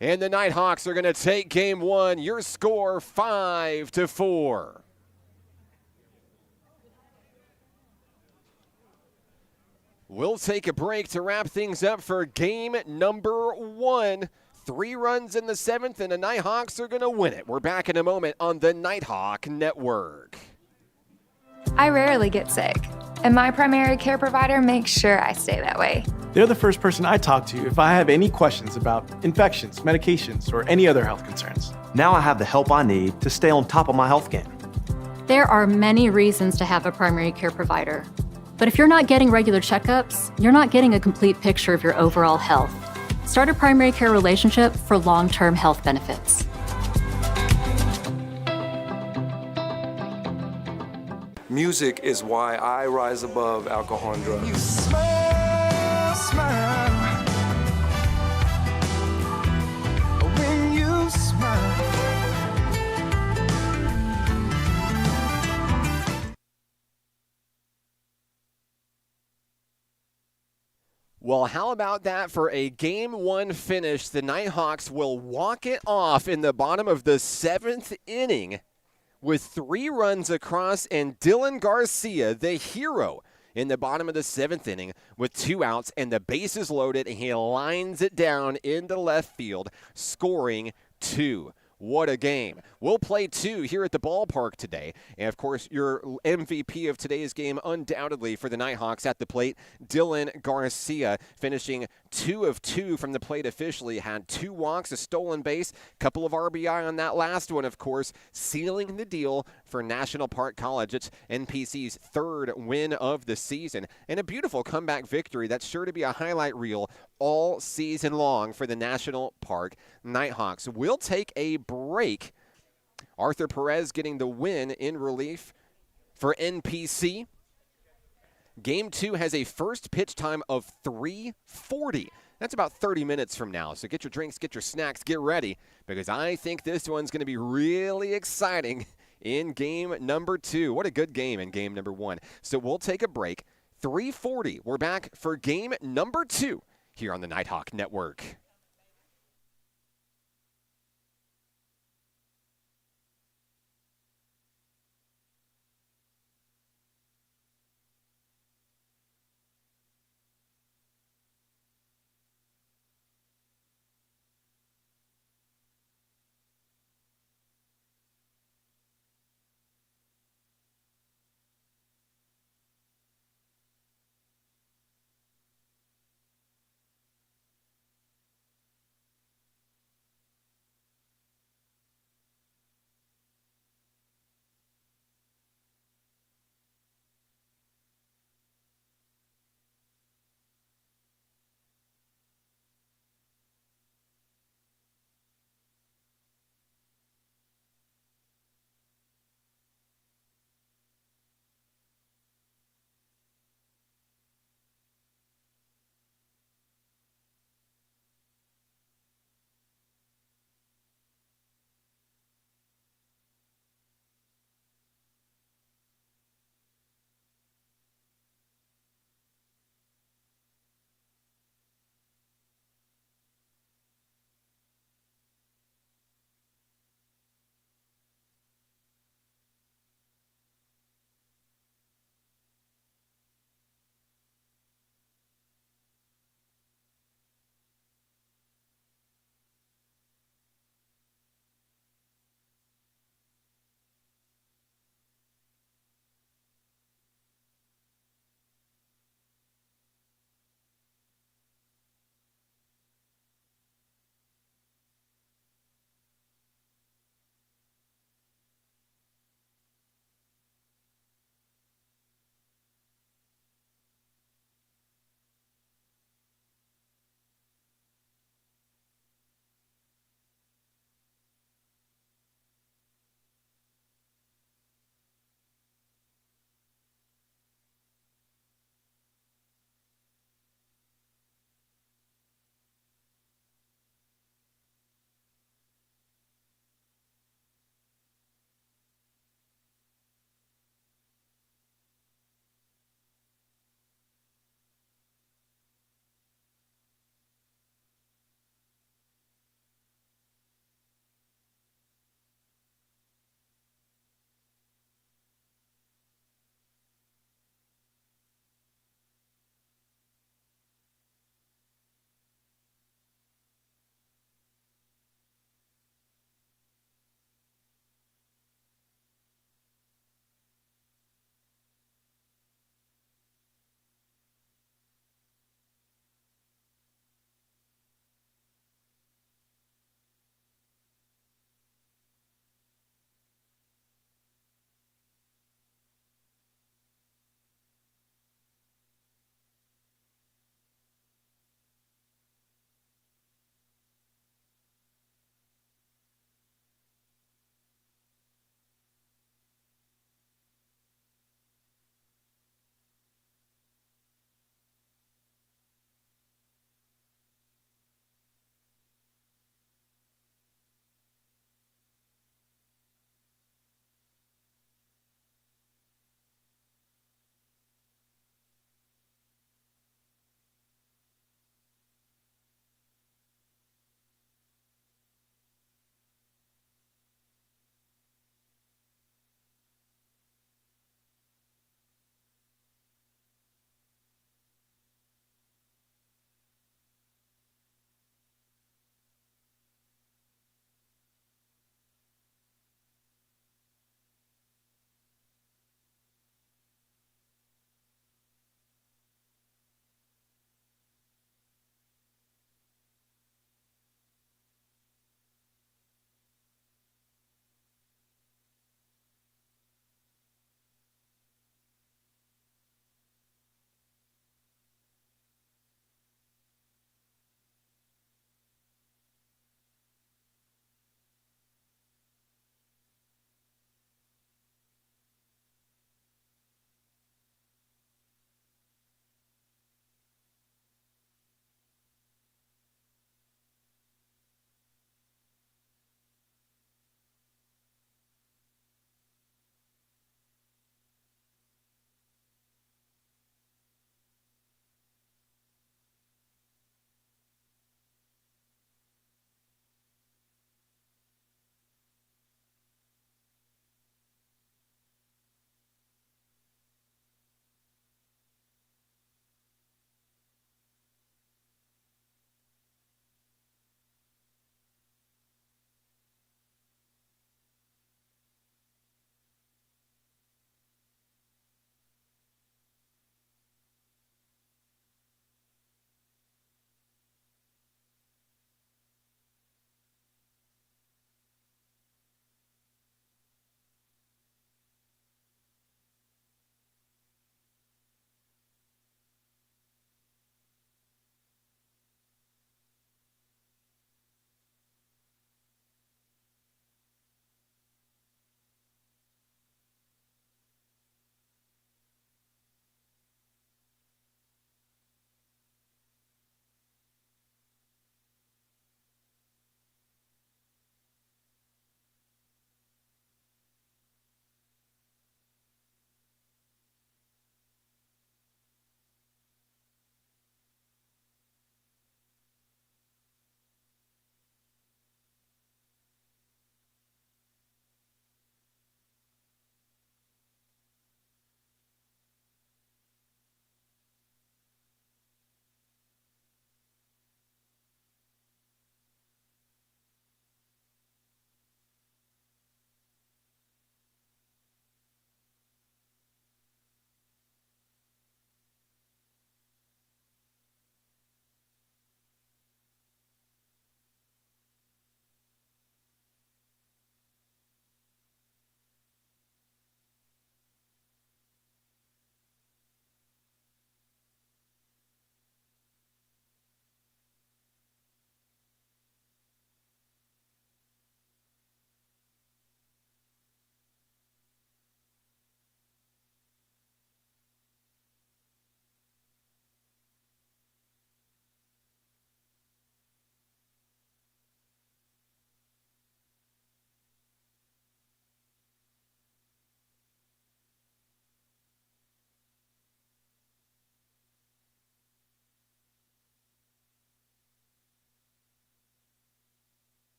And the Nighthawks are going to take game 1. Your score 5-4. We'll take a break to wrap things up for game number 1. 3 runs in the 7th, and the Nighthawks are going to win it. We're back in a moment on the Nighthawk Network. I rarely get sick, and my primary care provider makes sure I stay that way. They're the first person I talk to if I have any questions about infections, medications, or any other health concerns. Now I have the help I need to stay on top of my health game. There are many reasons to have a primary care provider. But if you're not getting regular checkups, you're not getting a complete picture of your overall health. Start a primary care relationship for long-term health benefits. Music is why I rise above alcohol and drugs. You smile, smile. When you smile. Well, how about that for a Game 1 finish? The Nighthawks will walk it off in the bottom of the 7th inning with 3 runs across, and Dylan Garcia, the hero, in the bottom of the 7th inning with 2 outs and the bases loaded, and he lines it down into left field, scoring 2. What a game. We'll play 2 here at the ballpark today. And, of course, your MVP of today's game, undoubtedly, for the Nighthawks at the plate, Dylan Garcia, finishing 2 of 2 from the plate officially. Had 2 walks, a stolen base, couple of RBI on that last one, of course, sealing the deal for National Park College. It's NPC's 3rd win of the season, and a beautiful comeback victory that's sure to be a highlight reel all season long for the National Park Nighthawks. We'll take a break. Arthur Perez getting the win in relief for NPC. Game 2 has a first pitch time of 3:40. That's about 30 minutes from now. So get your drinks, get your snacks, get ready, because I think this one's going to be really exciting in game number 2. What a good game in game number 1. So we'll take a break. 3:40. We're back for game number 2 here on the Nighthawk Network.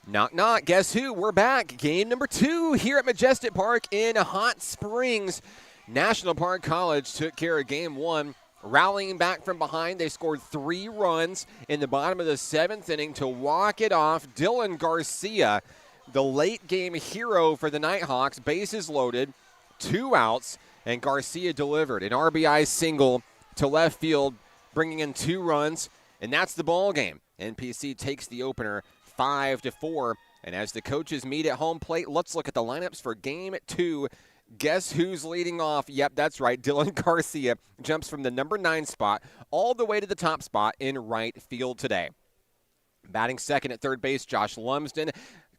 Knock, knock. Guess who? We're back. Game number 2 here at Majestic Park in Hot Springs. National Park College took care of game 1. Rallying back from behind, they scored 3 runs in the bottom of the 7th inning to walk it off. Dylan Garcia, the late game hero for the Nighthawks, bases loaded, 2 outs, and Garcia delivered an RBI single to left field, bringing in 2 runs, and that's the ball game. NPC takes the opener 5-4, and as the coaches meet at home plate, let's look at the lineups for game 2. Guess who's leading off? Yep, that's right. Dylan Garcia jumps from the number 9 spot all the way to the top spot in right field today. Batting second at third base, Josh Lumsden.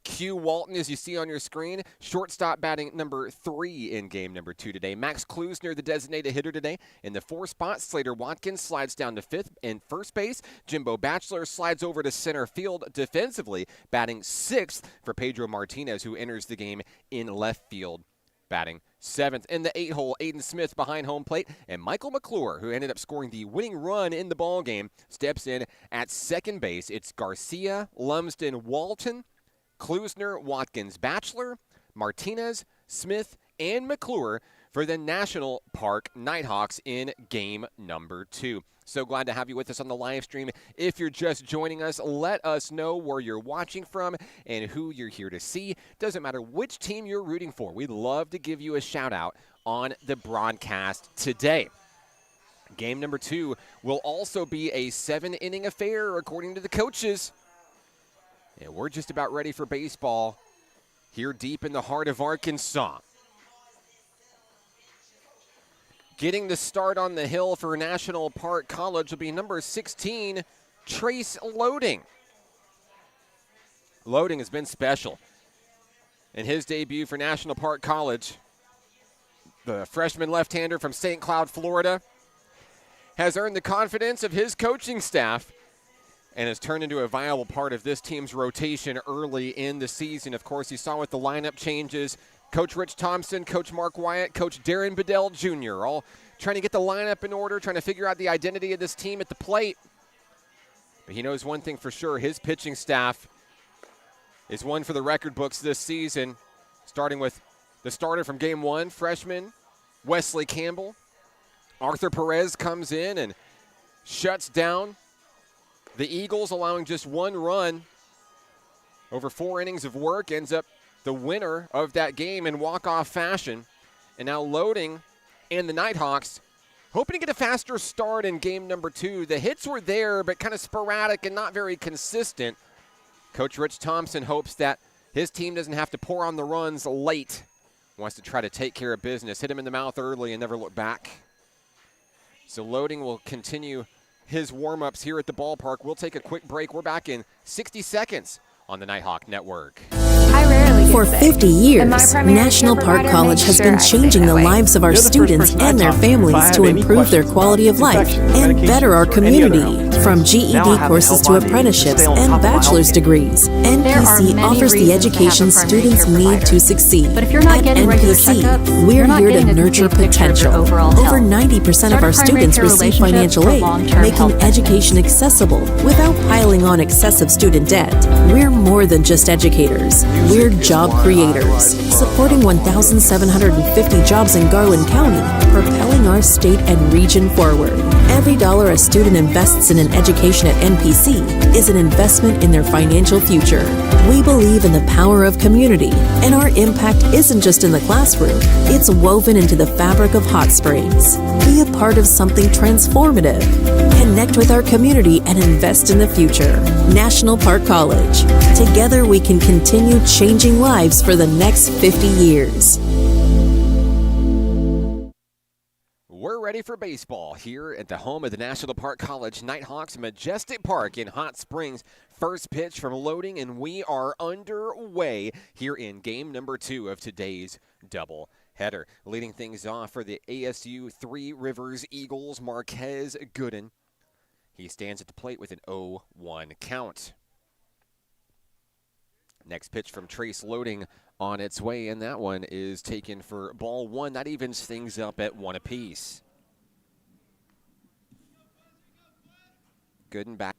Q Walton, as you see on your screen, shortstop batting number 3 in game number 2 today. Max Klusner, the designated hitter today. In the 4 spot, Slater Watkins slides down to 5th in first base. Jimbo Batchelor slides over to center field defensively, batting 6th for Pedro Martinez, who enters the game in left field, batting 7th. In the 8-hole, Aiden Smith behind home plate, and Michael McClure, who ended up scoring the winning run in the ball game, steps in at second base. It's Garcia, Lumsden, Walton, Klusner, Watkins, Batchelor, Martinez, Smith, and McClure for the National Park Nighthawks in game number 2. So glad to have you with us on the live stream. If you're just joining us, let us know where you're watching from and who you're here to see. Doesn't matter which team you're rooting for. We'd love to give you a shout out on the broadcast today. Game number 2 will also be a 7-inning affair, according to the coaches. And we're just about ready for baseball here deep in the heart of Arkansas. Getting the start on the hill for National Park College will be number 16, Trace Loading. Loading has been special in his debut for National Park College. The freshman left-hander from St. Cloud, Florida, has earned the confidence of his coaching staff and has turned into a viable part of this team's rotation early in the season. Of course, you saw with the lineup changes, Coach Rich Thompson, Coach Mark Wyatt, Coach Darren Bedell Jr., all trying to get the lineup in order, trying to figure out the identity of this team at the plate. But he knows one thing for sure, his pitching staff is one for the record books this season, starting with the starter from game 1, freshman Wesley Campbell. Arthur Perez comes in and shuts down the Eagles, allowing just 1 run over 4 innings of work, ends up the winner of that game in walk-off fashion. And now Loading and the Nighthawks hoping to get a faster start in game number 2. The hits were there, but kind of sporadic and not very consistent. Coach Rich Thompson hopes that his team doesn't have to pour on the runs late. Wants to try to take care of business, hit him in the mouth early and never look back. So Loading will continue his warm-ups here at the ballpark. We'll take a quick break. We're back in 60 seconds on the Nighthawk Network. For 50 years, National Park College has been changing the lives of our students and their families to improve their quality of life and better our community. From GED courses to apprenticeships and bachelor's degrees, NPC offers the education students need to succeed. But if you're not getting regular checkups, we're here to nurture potential. Over 90% of our students receive financial aid, making education accessible without piling on excessive student debt. We're more than just educators. We're job creators, supporting 1,750 jobs in Garland County, propelling our state and region forward. Every dollar a student invests in an education at NPC is an investment in their financial future. We believe in the power of community, and our impact isn't just in the classroom, it's woven into the fabric of Hot Springs. Be a part of something transformative. Connect with our community and invest in the future. National Park College. Together we can continue changing lives for the next 50 years. We're ready for baseball here at the home of the National Park College Nighthawks, Majestic Park in Hot Springs. First pitch from Loading, and we are underway here in game number 2 of today's double header. Leading things off for the ASU Three Rivers Eagles, Marquez Gooden. He stands at the plate with an 0-1 count. Next pitch from Trace Loading on its way, and that one is taken for ball 1. That evens things up at 1 apiece. Gooden back.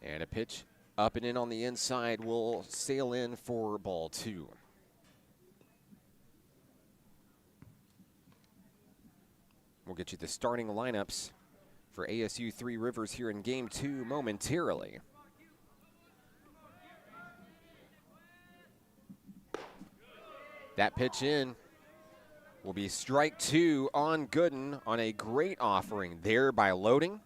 And a pitch Up and in on the inside will sail in for ball 2. We'll get you the starting lineups for ASU Three Rivers here in game 2 momentarily. That pitch in will be strike 2 on Gooden on a great offering there by Loading.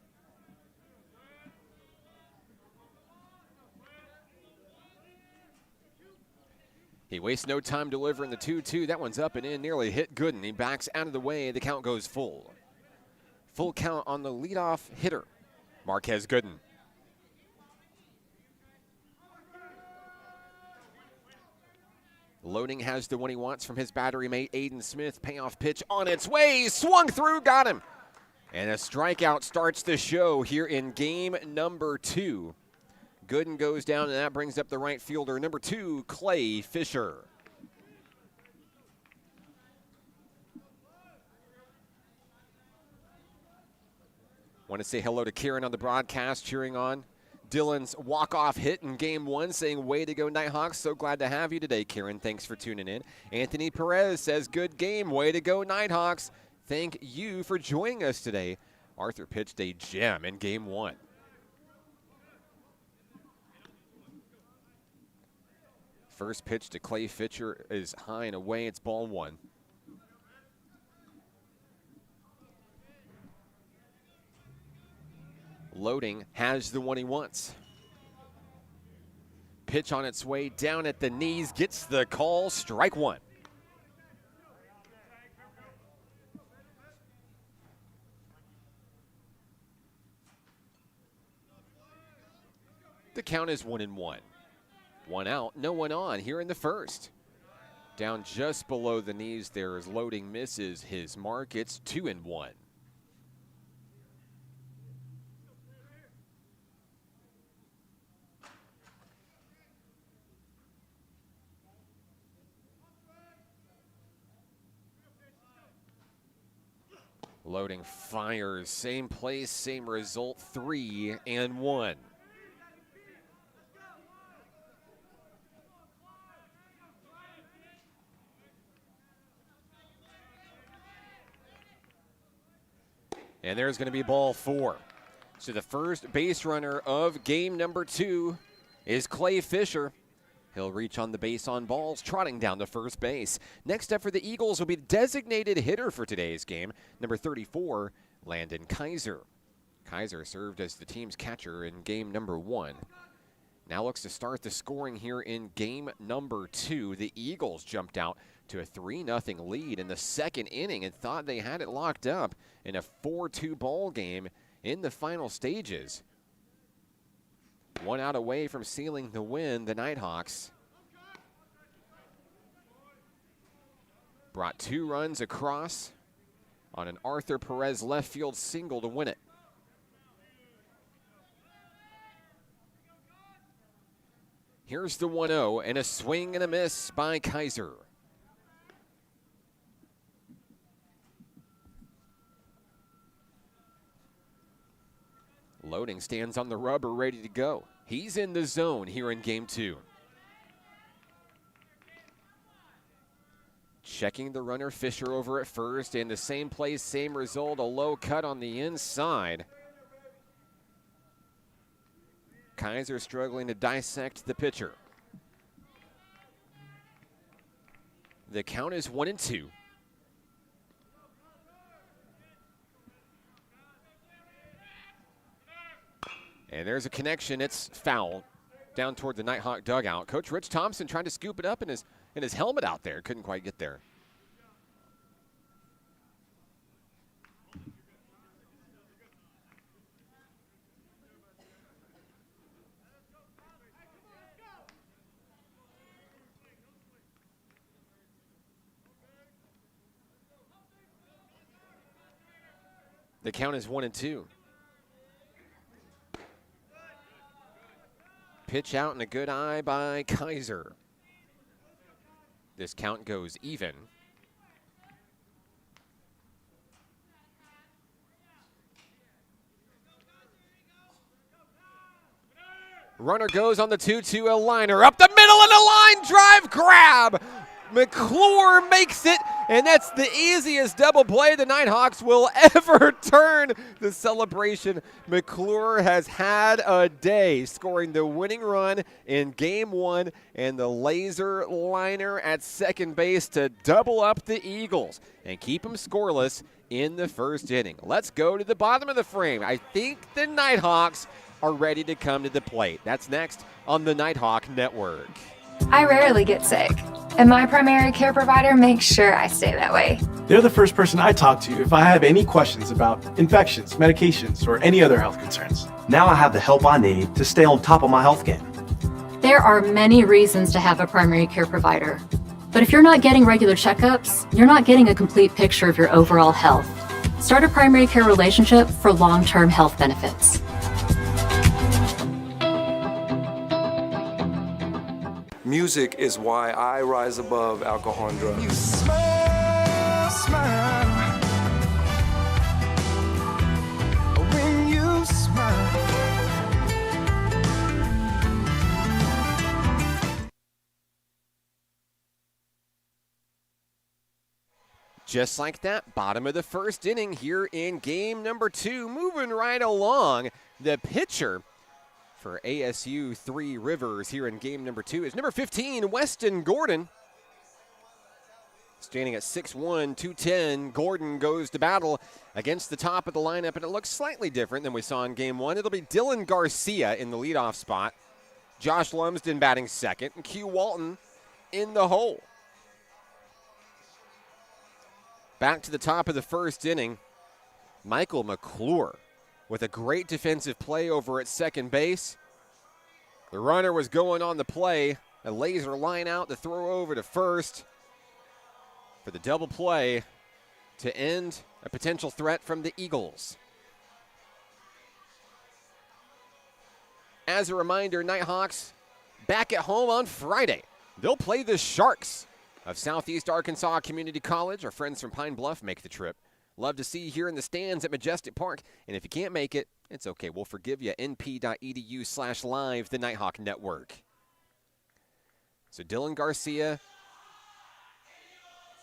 He wastes no time delivering the 2-2. That one's up and in, nearly hit Gooden. He backs out of the way. The count goes full. Full count on the leadoff hitter, Marquez Gooden. Loading has the one he wants from his battery mate, Aiden Smith. Payoff pitch on its way. Swung through, got him. And a strikeout starts the show here in game number 2. Gooden goes down, and that brings up the right fielder, number 2, Clay Fisher. Want to say hello to Karen on the broadcast, cheering on Dylan's walk-off hit in game 1, saying, way to go, Nighthawks. So glad to have you today, Karen. Thanks for tuning in. Anthony Perez says, good game. Way to go, Nighthawks. Thank you for joining us today. Arthur pitched a gem in game 1. First pitch to Clay Fisher is high and away. It's ball 1. Loading has the one he wants. Pitch on its way down at the knees, gets the call, strike 1. The count is 1-1. 1 out, no one on here in the first. Down just below the knees there as Loading misses his mark. It's 2-1. Loading fires, same place, same result, 3-1. And there's going to be ball 4. So the first base runner of game number 2 is Clay Fisher. He'll reach on the base on balls, trotting down to first base. Next up for the Eagles will be the designated hitter for today's game, number 34, Landon Kaiser. Kaiser served as the team's catcher in game number 1. Now looks to start the scoring here in game number 2. The Eagles jumped out to a 3-0 lead in the second inning and thought they had it locked up in a 4-2 ball game in the final stages. 1 out away from sealing the win, the Nighthawks brought 2 runs across on an Arthur Perez left field single to win it. Here's the 1-0 and a swing and a miss by Kaiser. Loading stands on the rubber ready to go. He's in the zone here in game 2. Checking the runner, Fisher over at first. In the same place, same result, a low cut on the inside. Kaiser struggling to dissect the pitcher. The count is 1-2. And there's a connection. It's foul down toward the Nighthawk dugout. Coach Rich Thompson trying to scoop it up in his helmet out there. Couldn't quite get there. The count is 1-2. Pitch out and a good eye by Kaiser. This count goes even. Runner goes on the 2-2, a liner up the middle and a line drive grab. McClure makes it, and that's the easiest double play the Nighthawks will ever turn the celebration. McClure has had a day, scoring the winning run in Game 1 and the laser liner at second base to double up the Eagles and keep them scoreless in the first inning. Let's go to the bottom of the frame. I think the Nighthawks are ready to come to the plate. That's next on the Nighthawk Network. I rarely get sick, and my primary care provider makes sure I stay that way. They're the first person I talk to if I have any questions about infections, medications, or any other health concerns. Now I have the help I need to stay on top of my health game. There are many reasons to have a primary care provider. But if you're not getting regular checkups, you're not getting a complete picture of your overall health. Start a primary care relationship for long-term health benefits. Music is why I rise above alcohol and drugs. You smile, smile. When you smile. Just like that, bottom of the first inning here in game number 2. Moving right along, the pitcher for ASU Three Rivers here in game number 2 is number 15, Weston Gordon. Standing at 6'1", 210, Gordon goes to battle against the top of the lineup, and it looks slightly different than we saw in game 1. It'll be Dylan Garcia in the leadoff spot, Josh Lumsden batting second, and Q Walton in the hole. Back to the top of the first inning, Michael McClure with a great defensive play over at second base. The runner was going on the play, a laser line out to throw over to first for the double play to end a potential threat from the Eagles. As a reminder, Nighthawks back at home on Friday. They'll play the Sharks of Southeast Arkansas Community College. Our friends from Pine Bluff make the trip. Love to see you here in the stands at Majestic Park. And if you can't make it, it's okay. We'll forgive you. np.edu/live, the Nighthawk Network. So Dylan Garcia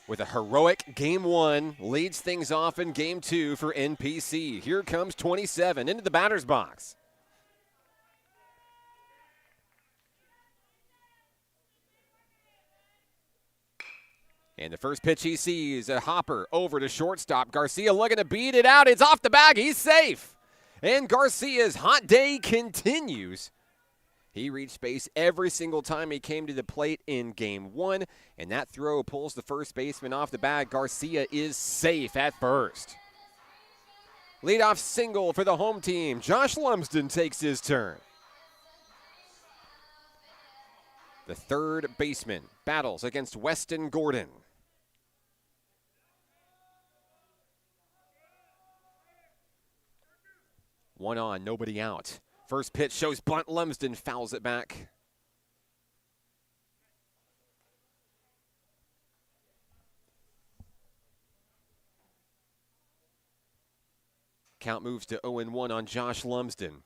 with a heroic game 1 leads things off in game 2 for NPC. Here comes 27 into the batter's box. And the first pitch he sees, a hopper over to shortstop. Garcia looking to beat it out. It's off the bag. He's safe. And Garcia's hot day continues. He reached base every single time he came to the plate in game 1. And that throw pulls the first baseman off the bag. Garcia is safe at first. Leadoff single for the home team. Josh Lumsden takes his turn. The third baseman battles against Weston Gordon. One on, nobody out. First pitch shows bunt. Lumsden fouls it back. Count moves to 0-1 on Josh Lumsden.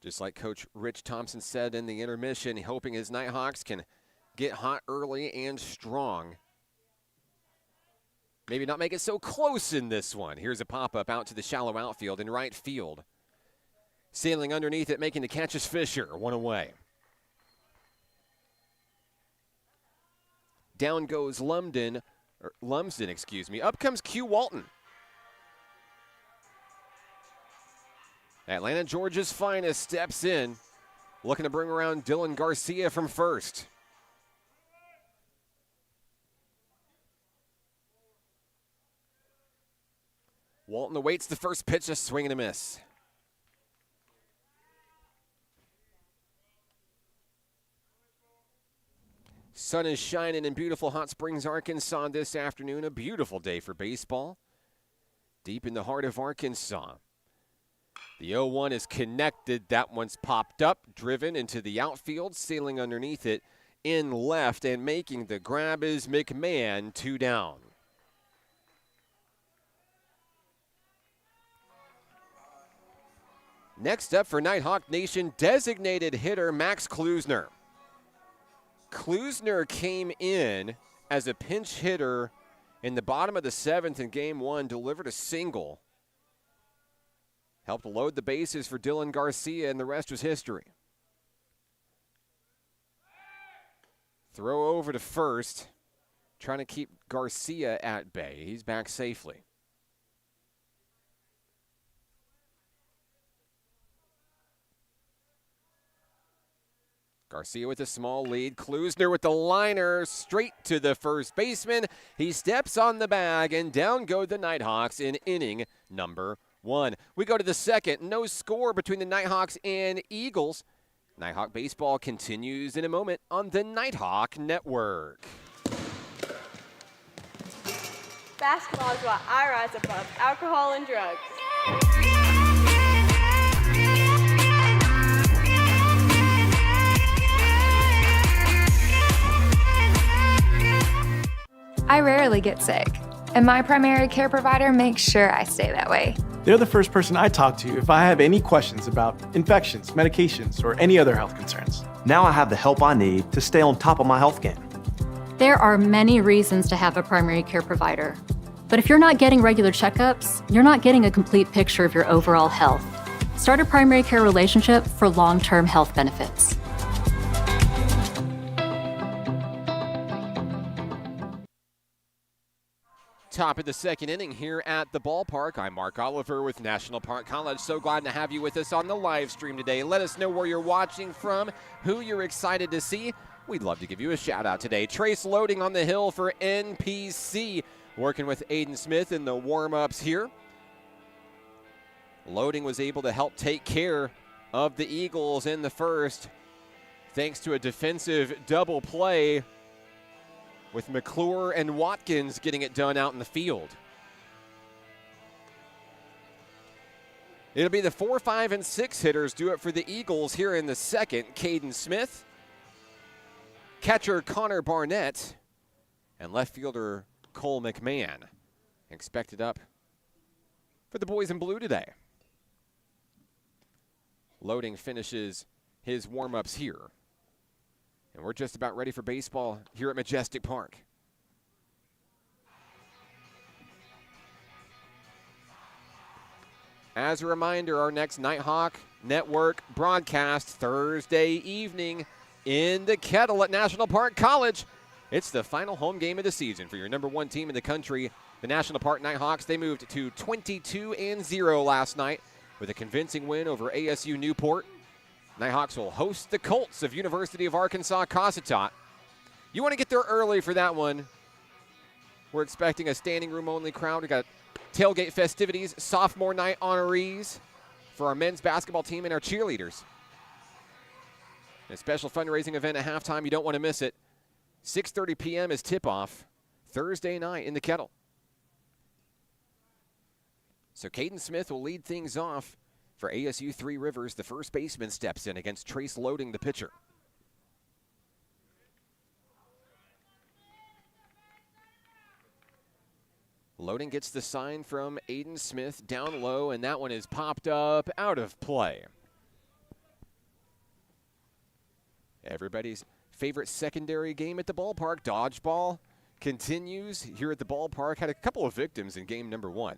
Just like Coach Rich Thompson said in the intermission, hoping his Nighthawks can get hot early and strong. Maybe not make it so close in this one. Here's a pop-up out to the shallow outfield in right field. Sailing underneath it, making the catch is Fisher, one away. Down goes Lumsden. Up comes Q Walton. Atlanta, Georgia's finest steps in, looking to bring around Dylan Garcia from first. Walton awaits the first pitch, a swing and a miss. Sun is shining in beautiful Hot Springs, Arkansas this afternoon. A beautiful day for baseball. Deep in the heart of Arkansas. The 0-1 is connected. That one's popped up, driven into the outfield, sailing underneath it in left, and making the grab is McMahon, 2 down. Next up for Nighthawk Nation, designated hitter Max Klusner. Klusner came in as a pinch hitter in the bottom of the 7th in Game 1, delivered a single. Helped load the bases for Dylan Garcia, and the rest was history. Throw over to first, trying to keep Garcia at bay. He's back safely. Garcia with a small lead. Klusner with the liner straight to the first baseman. He steps on the bag, and down go the Nighthawks in inning number 1. We go to the second. No score between the Nighthawks and Eagles. Nighthawk baseball continues in a moment on the Nighthawk Network. Basketball is why I rise above alcohol and drugs. I rarely get sick, and my primary care provider makes sure I stay that way. They're the first person I talk to if I have any questions about infections, medications, or any other health concerns. Now I have the help I need to stay on top of my health game. There are many reasons to have a primary care provider. But if you're not getting regular checkups, you're not getting a complete picture of your overall health. Start a primary care relationship for long-term health benefits. Top of the second inning here at the ballpark. I'm Mark Oliver with National Park College. So glad to have you with us on the live stream today. Let us know where you're watching from, who you're excited to see. We'd love to give you a shout out today. Trace Loading on the hill for NPC, working with Aiden Smith in the warm-ups here. Loading was able to help take care of the Eagles in the first, thanks to a defensive double play with McClure and Watkins getting it done out in the field. It'll be the 4, 5, and 6 hitters do it for the Eagles here in the second. Caden Smith, catcher Connor Barnett, and left fielder Cole McMahon expected up for the boys in blue today. Loading finishes his warm-ups here. And we're just about ready for baseball here at Majestic Park. As a reminder, our next Nighthawk Network broadcast Thursday evening in the Kettle at National Park College. It's the final home game of the season for your number 1 team in the country, the National Park Nighthawks. They moved to 22-0 last night with a convincing win over ASU Newport. Nighthawks will host the Colts of University of Arkansas Cossatot. You want to get there early for that one. We're expecting a standing room only crowd. We got tailgate festivities, sophomore night honorees for our men's basketball team and our cheerleaders. A special fundraising event at halftime. You don't want to miss it. 6:30 p.m. is tip-off Thursday night in the Kettle. So Caden Smith will lead things off for ASU Three Rivers. The first baseman steps in against Trace Loading, the pitcher. Loading gets the sign from Aiden Smith down low, and that one is popped up out of play. Everybody's favorite secondary game at the ballpark, dodgeball, continues here at the ballpark. Had a couple of victims in game number 1.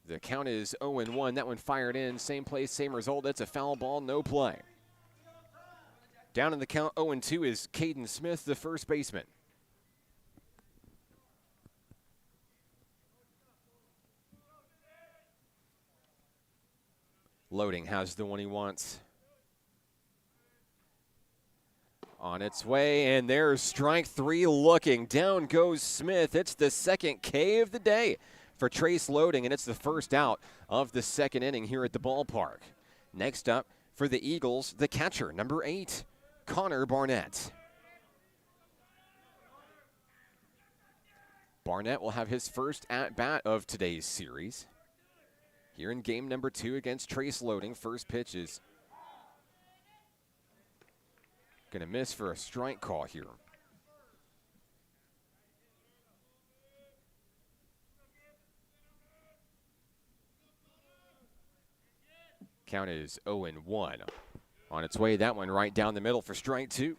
The count is 0-1. That one fired in. Same place, same result. That's a foul ball, no play. Down in the count, 0-2 is Caden Smith, the first baseman. Loading has the one he wants. On its way, and there's strike 3 looking. Down goes Smith. It's the second K of the day for Trace Loading, and it's the first out of the second inning here at the ballpark. Next up for the Eagles, the catcher, number 8, Connor Barnett. Barnett will have his first at-bat of today's series. Here in game number 2 against Trace Loading, first pitch is going to miss for a strike call here. Count is 0-1. On its way, that one right down the middle for strike 2.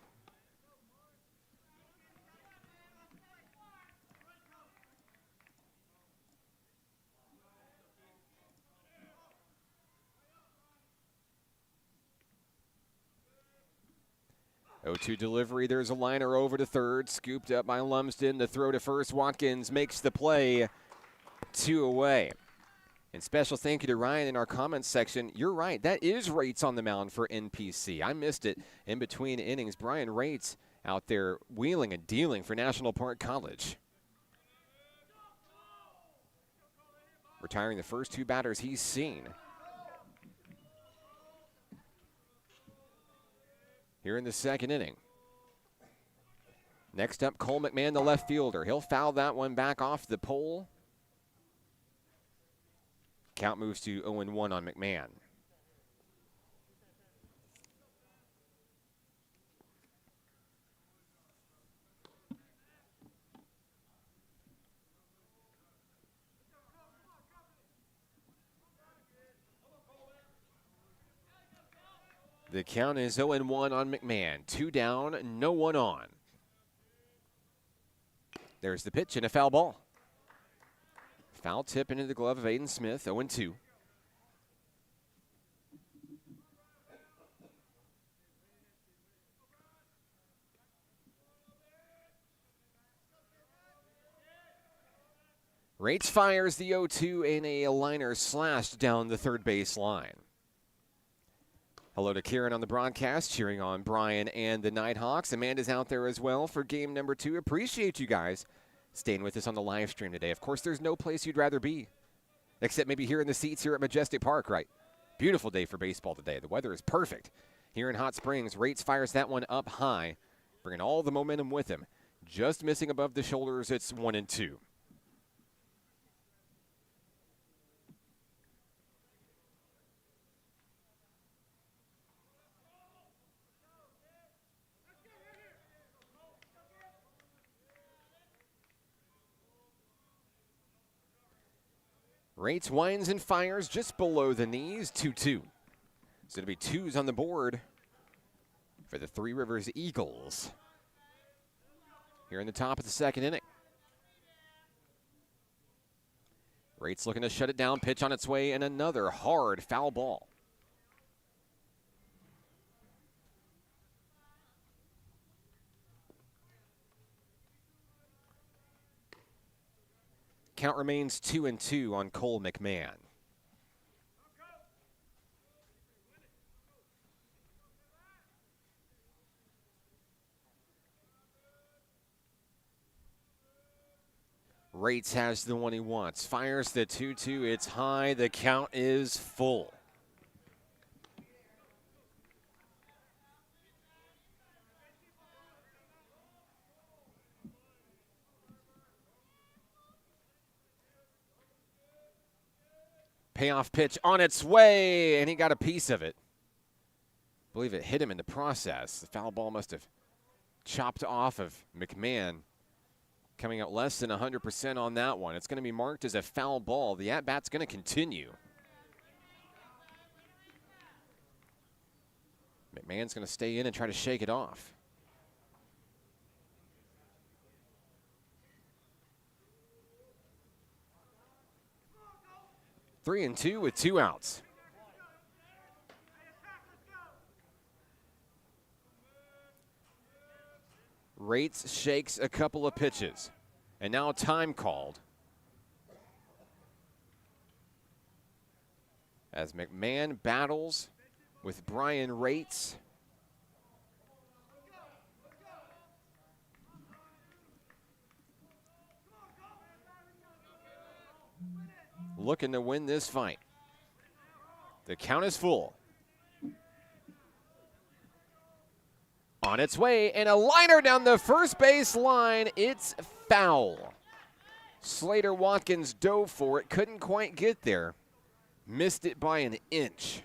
O2 delivery, there's a liner over to third, scooped up by Lumsden. The throw to first, Watkins makes the play, 2 away. And special thank you to Ryan in our comments section. You're right, that is Rates on the mound for NPC. I missed it in between innings. Brian Rates out there wheeling and dealing for National Park College. Retiring the first 2 batters he's seen. Here in the second inning. Next up, Cole McMahon, the left fielder. He'll foul that one back off the pole. Count moves to 0-1 on McMahon. The count is 0-1 on McMahon. 2 down, no one on. There's the pitch and a foul ball. Foul tip into the glove of Aiden Smith, 0-2. Rates fires the 0-2 and a liner slashed down the third base line. Hello to Kieran on the broadcast, cheering on Brian and the Nighthawks. Amanda's out there as well for game number 2. Appreciate you guys staying with us on the live stream today. Of course, there's no place you'd rather be, except maybe here in the seats here at Majestic Park, right? Beautiful day for baseball today. The weather is perfect here in Hot Springs. Rates fires that one up high, bringing all the momentum with him. Just missing above the shoulders, it's 1-2. Rates winds and fires just below the knees, 2-2. So it'll be 2s on the board for the Three Rivers Eagles here in the top of the second inning. Rates looking to shut it down, pitch on its way, and another hard foul ball. Count remains 2-2 on Cole McMahon. Rates has the one he wants. Fires the 2-2. It's high. The count is full. Payoff pitch on its way, and he got a piece of it. I believe it hit him in the process. The foul ball must have chopped off of McMahon, coming out less than 100% on that one. It's going to be marked as a foul ball. The at-bat's going to continue. McMahon's going to stay in and try to shake it off. Three and two with 2 outs. Rates shakes a couple of pitches. And now time called. As McMahon battles with Brian Rates. Looking to win this fight. The count is full. On its way, and a liner down the first base line. It's foul. Slater Watkins dove for it, couldn't quite get there. Missed it by an inch.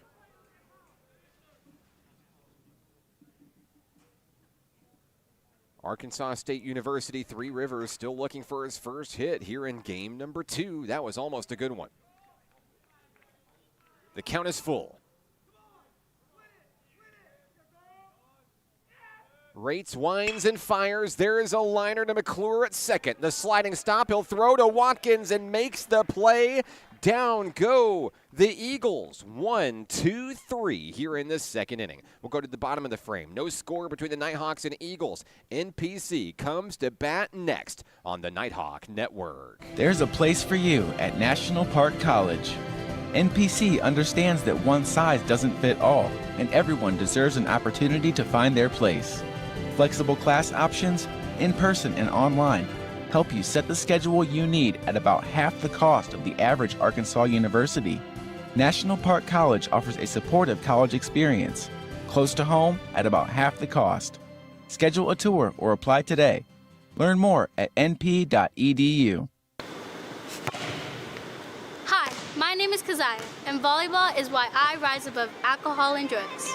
Arkansas State University, Three Rivers, still looking for his first hit here in game number 2. That was almost a good one. The count is full. Rates, winds, and fires. There is a liner to McClure at second. The sliding stop, he'll throw to Watkins and makes the play. Down go the Eagles. 1, 2, 3 here in the second inning. We'll go to the bottom of the frame. No score between the Nighthawks and Eagles. NPC comes to bat next on the Nighthawk Network. There's a place for you at National Park College. NPC understands that one size doesn't fit all, and everyone deserves an opportunity to find their place. Flexible class options, in person and online, help you set the schedule you need at about half the cost of the average Arkansas university. National Park College offers a supportive college experience, close to home at about half the cost. Schedule a tour or apply today. Learn more at np.edu. Hi, my name is Keziah, and volleyball is why I rise above alcohol and drugs.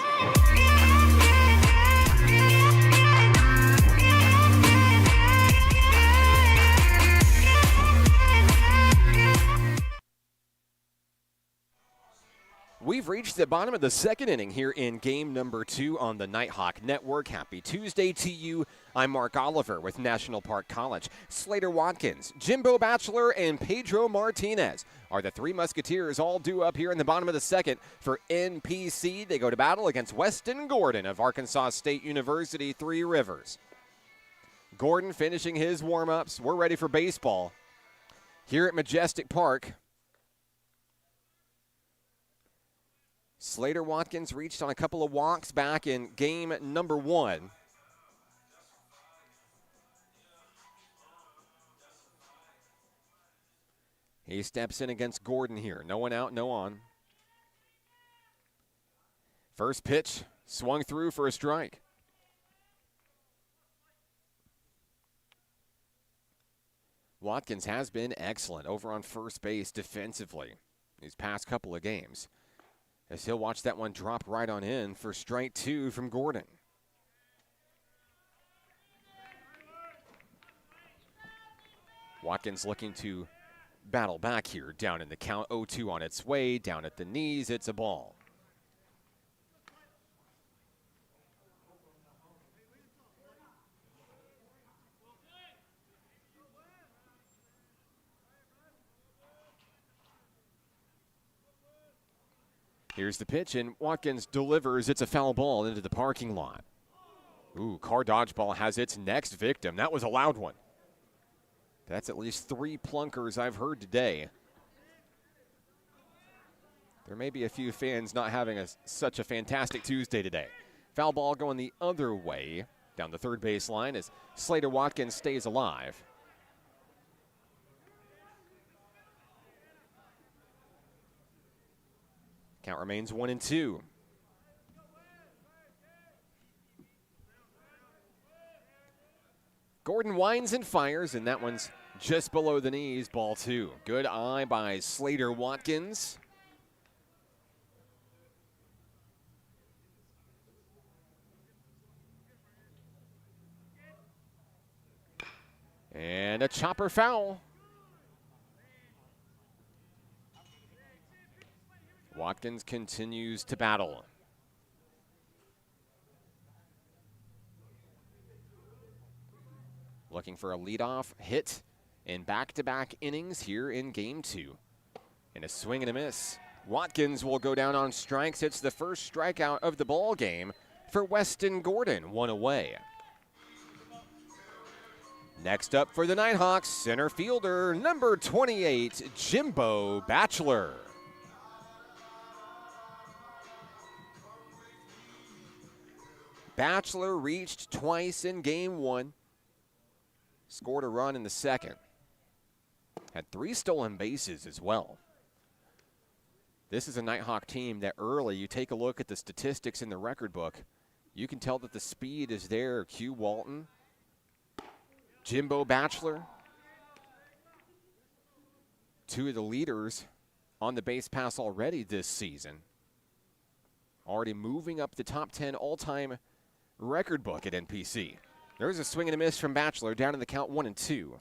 We've reached the bottom of the second inning here in game number 2 on the Nighthawk Network. Happy Tuesday to you. I'm Mark Oliver with National Park College. Slater Watkins, Jimbo Batchelor, and Pedro Martinez are the three Musketeers all due up here in the bottom of the second for NPC. They go to battle against Weston Gordon of Arkansas State University, Three Rivers. Gordon finishing his warm-ups. We're ready for baseball here at Majestic Park. Slater Watkins reached on a couple of walks back in game number 1. He steps in against Gordon here. No one out, no on. First pitch swung through for a strike. Watkins has been excellent over on first base defensively these past couple of games, as he'll watch that one drop right on in for strike 2 from Gordon. Watkins looking to battle back here, down in the count. 0-2 on its way, down at the knees, it's a ball. Here's the pitch, and Watkins delivers. It's a foul ball into the parking lot. Ooh, car dodgeball has its next victim. That was a loud one. That's at least 3 plunkers I've heard today. There may be a few fans not having such a fantastic Tuesday today. Foul ball going the other way down the third base line as Slater Watkins stays alive. Count remains 1-2. Gordon winds and fires, and that one's just below the knees, ball 2. Good eye by Slater Watkins. And a chopper foul. Watkins continues to battle. Looking for a leadoff hit in back-to-back innings here in game 2. And a swing and a miss. Watkins will go down on strikes. It's the first strikeout of the ball game for Weston Gordon, 1 away. Next up for the Nighthawks, center fielder number 28, Jimbo Batchelor. Batchelor reached twice in game 1. Scored a run in the second. Had 3 stolen bases as well. This is a Nighthawk team that early, you take a look at the statistics in the record book, you can tell that the speed is there. Q Walton, Jimbo Batchelor, 2 of the leaders on the base pass already this season. Already moving up the top 10 all-time record book at NPC. There's a swing and a miss from Batchelor, down in the count 1-2.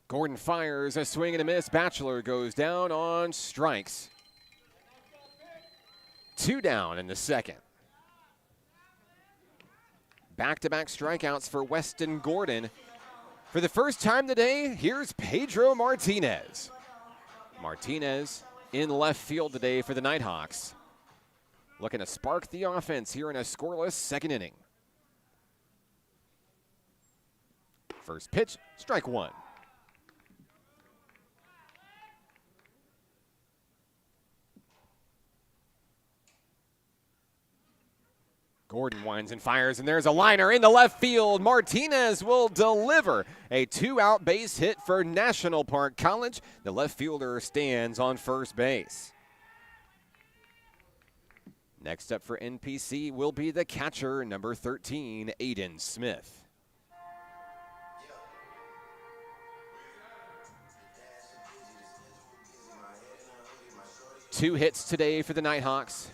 Gordon fires a swing and a miss. Bachelor goes down on strikes. 2 down in the second. Back-to-back strikeouts for Weston Gordon. For the first time today, here's Pedro Martinez. Martinez in left field today for the Nighthawks. Looking to spark the offense here in a scoreless second inning. First pitch, strike one. Gordon winds and fires, and there's a liner in the left field. Martinez will deliver a 2-out base hit for National Park College. The left fielder stands on first base. Next up for NPC will be the catcher, number 13, Aiden Smith. Two hits today for the Nighthawks.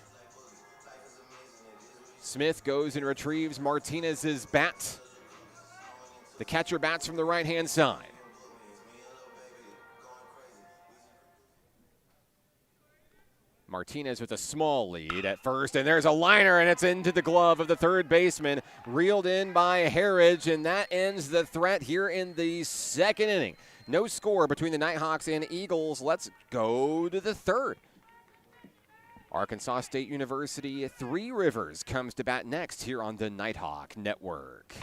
Smith goes and retrieves Martinez's bat. The catcher bats from the right-hand side. Martinez with a small lead at first, and there's a liner, and it's into the glove of the third baseman, reeled in by Harridge, and that ends the threat here in the second inning. No score between the Nighthawks and Eagles. Let's go to the third. Arkansas State University, Three Rivers comes to bat next here on the Nighthawk Network.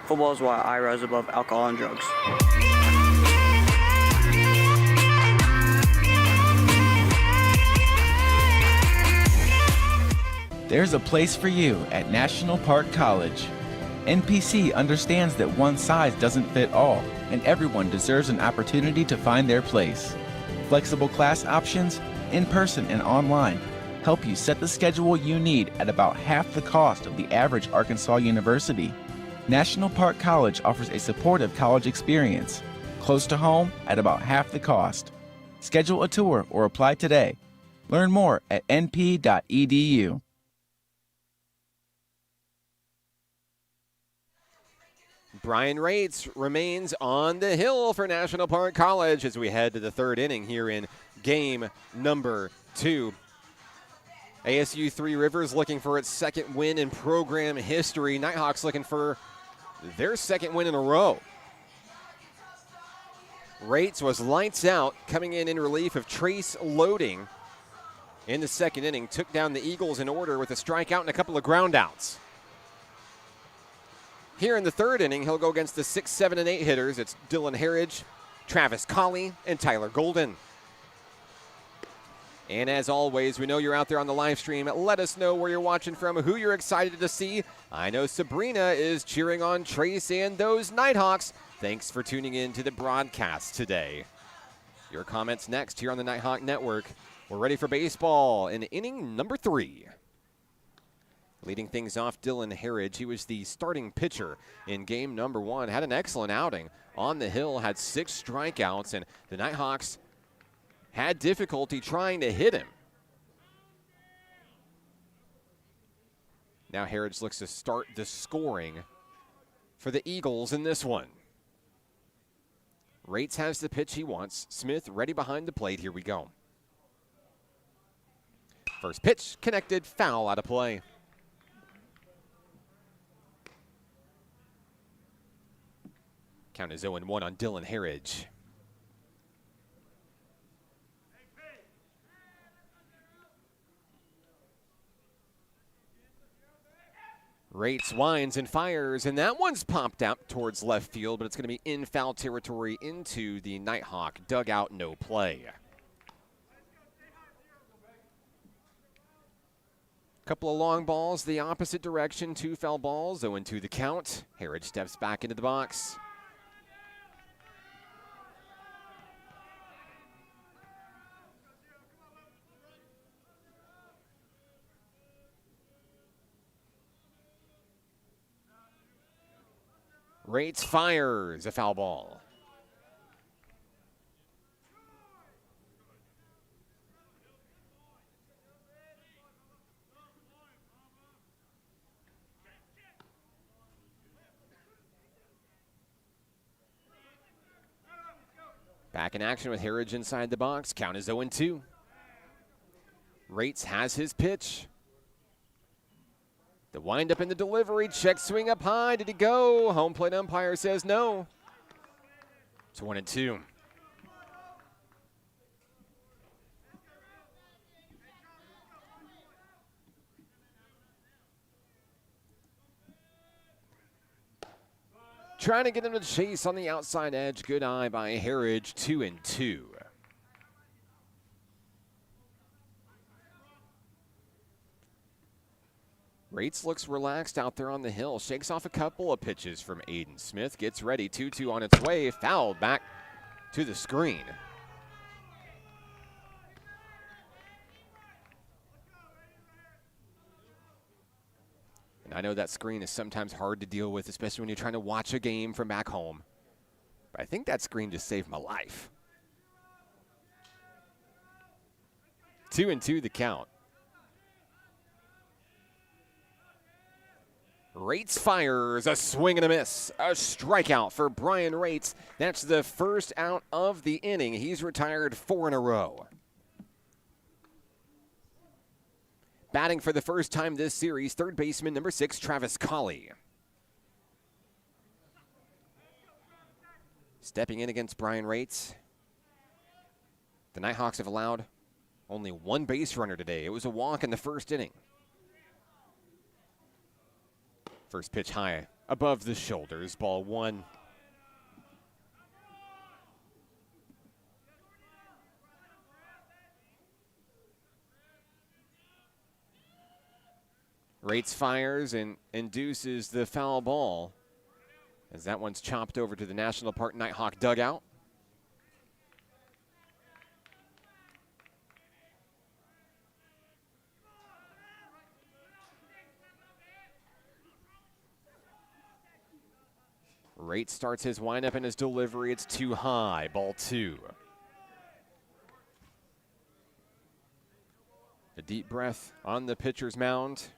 Football is why I rise above alcohol and drugs. There's a place for you at National Park College. NPC understands that one size doesn't fit all, and everyone deserves an opportunity to find their place. Flexible class options, in person and online, help you set the schedule you need at about half the cost of the average Arkansas university. National Park College offers a supportive college experience, close to home at about half the cost. Schedule a tour or apply today. Learn more at np.edu. Brian Rates remains on the hill for National Park College as we head to the third inning here in game number 2. ASU Three Rivers looking for its second win in program history. Nighthawks looking for their second win in a row. Rates was lights out, coming in relief of Trace Loading in the second inning. Took down the Eagles in order with a strikeout and a couple of groundouts. Here in the third inning, he'll go against the 6, 7, and 8 hitters. It's Dylan Harridge, Travis Colley, and Tyler Golden. And as always, we know you're out there on the live stream. Let us know where you're watching from, who you're excited to see. I know Sabrina is cheering on Trace and those Nighthawks. Thanks for tuning in to the broadcast today. Your comments next here on the Nighthawk Network. We're ready for baseball in inning number 3. Leading things off, Dylan Harridge. He was the starting pitcher in game number 1. Had an excellent outing on the hill, had 6 strikeouts, and the Nighthawks had difficulty trying to hit him. Now Harridge looks to start the scoring for the Eagles in this one. Rates has the pitch he wants. Smith ready behind the plate. Here we go. First pitch connected, foul out of play. Count is 0-1 on Dylan Harridge. Rates winds and fires, and that one's popped out towards left field, but it's going to be in foul territory into the Nighthawk dugout, no play. Couple of long balls the opposite direction, 2 foul balls, 0-2 the count. Harridge steps back into the box. Rates fires a foul ball. Back in action with Harridge inside the box. Count is 0-2. Rates has his pitch. The windup in the delivery. Check swing up high. Did he go? Home plate umpire says no. It's 1-2. Trying to get him to chase on the outside edge. Good eye by Harridge. 2-2. Rates looks relaxed out there on the hill. Shakes off a couple of pitches from Aiden Smith. Gets ready. 2-2 on its way. Fouled back to the screen. And I know that screen is sometimes hard to deal with, especially when you're trying to watch a game from back home. But I think that screen just saved my life. 2-2 the count. Rates fires, a swing and a miss. A strikeout for Brian Rates. That's the first out of the inning. He's retired 4 in a row. Batting for the first time this series, third baseman number 6, Travis Colley. Stepping in against Brian Rates. The Nighthawks have allowed only one base runner today. It was a walk in the first inning. First pitch high above the shoulders, ball 1. Rates fires and induces the foul ball as that one's chopped over to the National Park Nighthawk dugout. Rates starts his windup and his delivery. It's too high, ball 2. A deep breath on the pitcher's mound.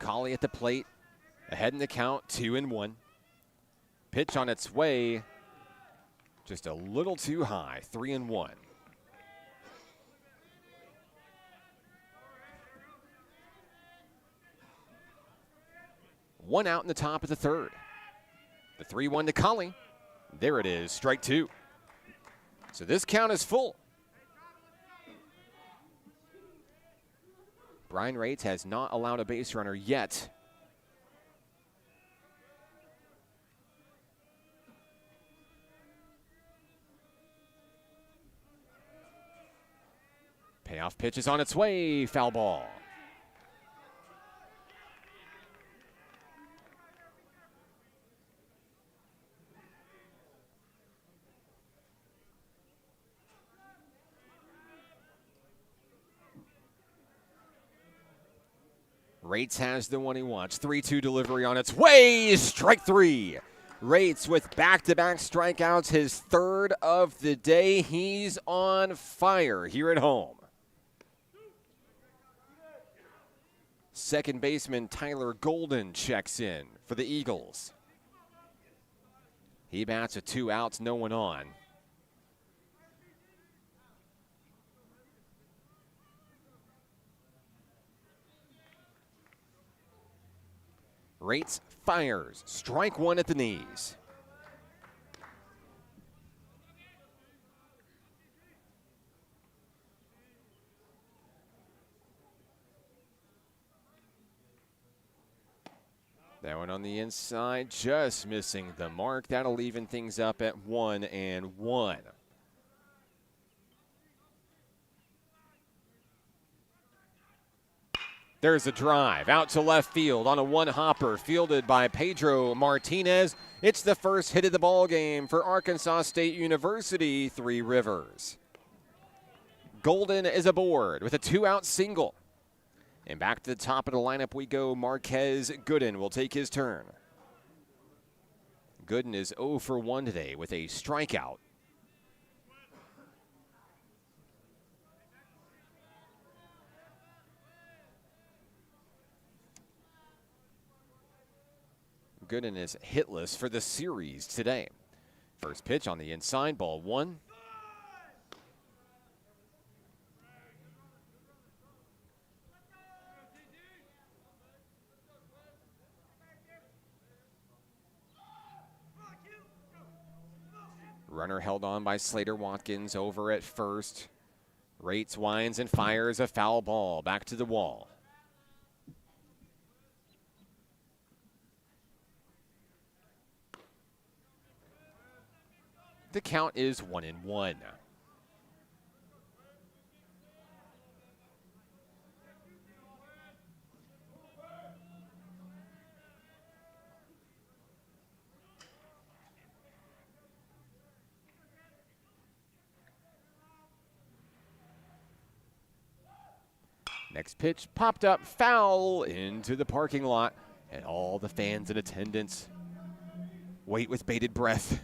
Colley at the plate, ahead in the count, 2-1. Pitch on its way, just a little too high, 3-1. One out in the top of the third. The 3-1 to Colley. There it is, strike 2. So this count is full. Brian Rates has not allowed a base runner yet. Payoff pitch is on its way, foul ball. Rates has the one he wants. 3-2 delivery on its way. Strike 3. Rates with back-to-back strikeouts, his third of the day. He's on fire here at home. Second baseman Tyler Golden checks in for the Eagles. He bats with 2 outs, no one on. Rates fires. Strike 1 at the knees. That one on the inside, just missing the mark. That'll even things up at 1-1. There's a drive out to left field on a one-hopper fielded by Pedro Martinez. It's the first hit of the ball game for Arkansas State University, Three Rivers. Golden is aboard with a 2-out single. And back to the top of the lineup we go. Marquez Gooden will take his turn. Gooden is 0 for 1 today with a strikeout. Gooden is hitless for the series today. First pitch on the inside, ball 1. Runner held on by Slater Watkins over at first. Rates, winds, and fires a foul ball back to the wall. The count is 1-1. Next pitch popped up, foul into the parking lot, and all the fans in attendance wait with bated breath,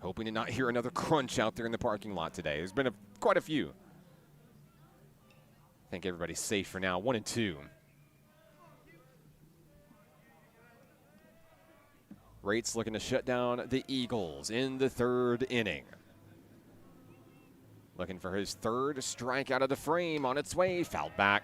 hoping to not hear another crunch out there in the parking lot today. There's been quite a few. I think everybody's safe for now. 1-2. Rates looking to shut down the Eagles in the 3rd inning. Looking for his 3rd strike out of the frame, on its way, fouled back.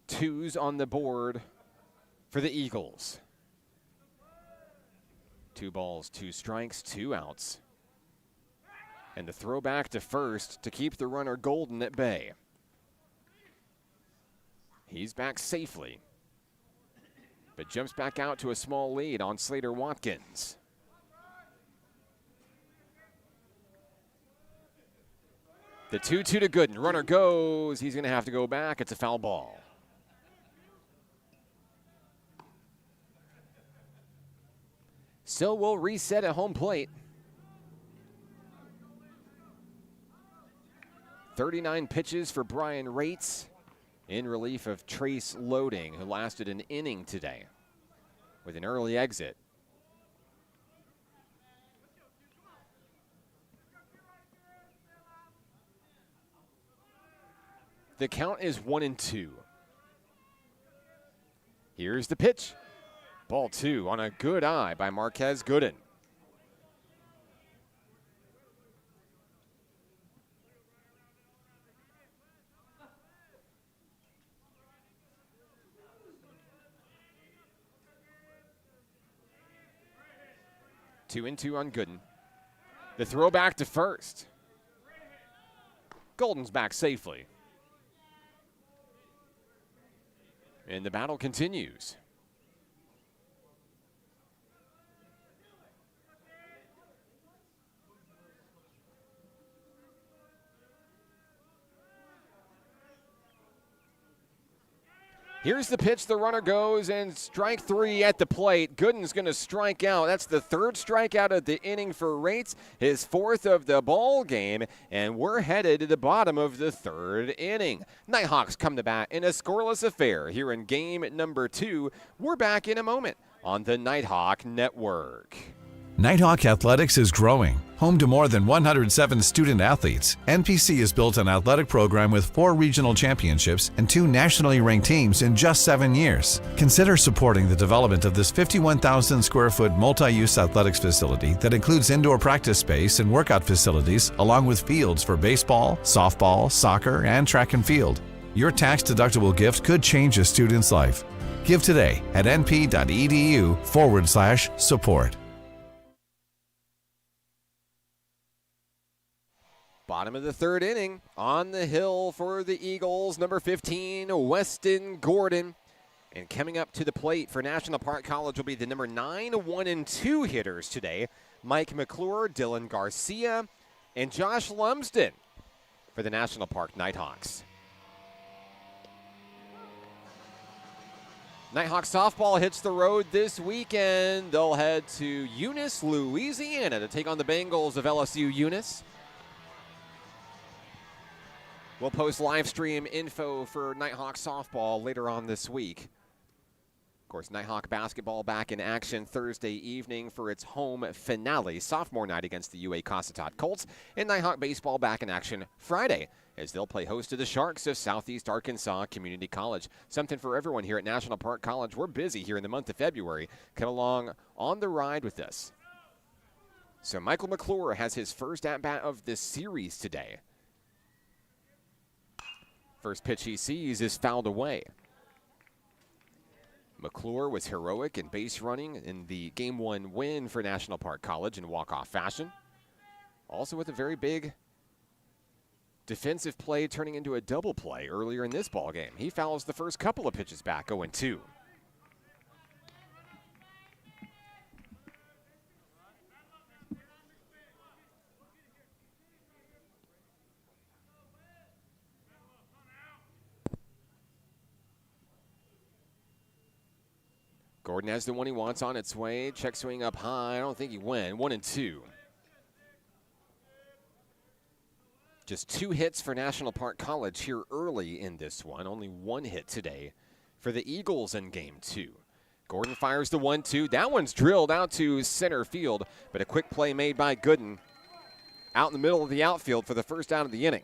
Twos on the board for the Eagles. 2 balls, 2 strikes, 2 outs. And the throw back to first to keep the runner Golden at bay. He's back safely, but jumps back out to a small lead on Slater Watkins. The 2-2 to Gooden. Runner goes. He's going to have to go back. It's a foul ball. So we'll reset at home plate. 39 pitches for Brian Rates in relief of Trace Loading, who lasted an inning today with an early exit. The count is 1-2. Here's the pitch. Ball 2 on a good eye by Marquez Gooden. Two and two on Gooden. The throw back to first. Golden's back safely. And the battle continues. Here's the pitch, the runner goes, and strike 3 at the plate. Gooden's going to strike out. That's the 3rd strikeout of the inning for Rates, his 4th of the ball game, and we're headed to the bottom of the 3rd inning. Nighthawks come to bat in a scoreless affair here in game number 2. We're back in a moment on the Nighthawk Network. Nighthawk Athletics is growing. Home to more than 107 student athletes, NPC has built an athletic program with 4 regional championships and 2 nationally ranked teams in just 7 years. Consider supporting the development of this 51,000 square foot multi-use athletics facility that includes indoor practice space and workout facilities, along with fields for baseball, softball, soccer, and track and field. Your tax-deductible gift could change a student's life. Give today at np.edu/support. Bottom of the 3rd inning, on the hill for the Eagles, number 15, Weston Gordon. And coming up to the plate for National Park College will be the number 9, 1 and 2 hitters today, Mike McClure, Dylan Garcia, and Josh Lumsden for the National Park Nighthawks. Nighthawk softball hits the road this weekend. They'll head to Eunice, Louisiana to take on the Bengals of LSU Eunice. We'll post live stream info for Nighthawk softball later on this week. Of course, Nighthawk basketball back in action Thursday evening for its home finale, sophomore night against the UA Cossatot Colts, and Nighthawk baseball back in action Friday as they'll play host to the Sharks of Southeast Arkansas Community College. Something for everyone here at National Park College. We're busy here in the month of February. Come along on the ride with us. So Michael McClure has his first at-bat of this series today. First pitch he sees is fouled away. McClure was heroic in base running in the Game 1 win for National Park College in walk-off fashion. Also with a very big defensive play turning into a double play earlier in this ball game. He fouls the first couple of pitches back, 0-2. Gordon has the one he wants on its way. Check swing up high. I don't think he went. 1-2. Just 2 hits for National Park College here early in this one. Only 1 hit today for the Eagles in Game 2. Gordon fires the 1-2. That one's drilled out to center field, but a quick play made by Gooden out in the middle of the outfield for the first out of the inning.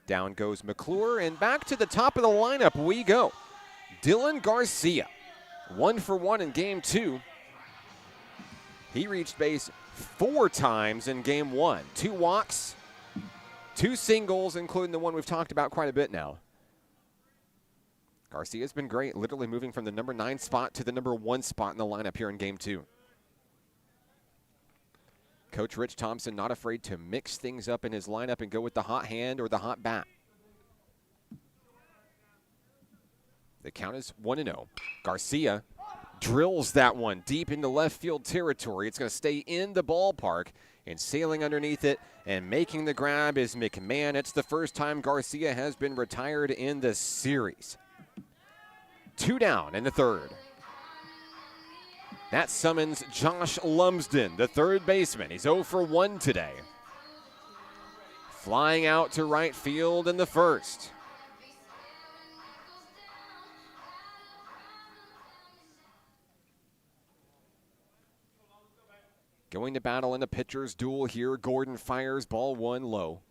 Down goes McClure, and back to the top of the lineup we go. Dylan Garcia. 1 for 1 in Game 2. He reached base 4 times in Game 1. 2 walks, 2 singles, including the one we've talked about quite a bit now. Garcia's been great, literally moving from the number 9 spot to the number 1 spot in the lineup here in Game 2. Coach Rich Thompson not afraid to mix things up in his lineup and go with the hot hand or the hot bat. The count is 1-0. Garcia drills that one deep into left field territory. It's going to stay in the ballpark, and sailing underneath it and making the grab is McMahon. It's the first time Garcia has been retired in the series. 2 down in the third. That summons Josh Lumsden, the third baseman. He's 0 for 1 today. Flying out to right field in the first. Going to battle in a pitcher's duel here. Gordon fires ball 1 low.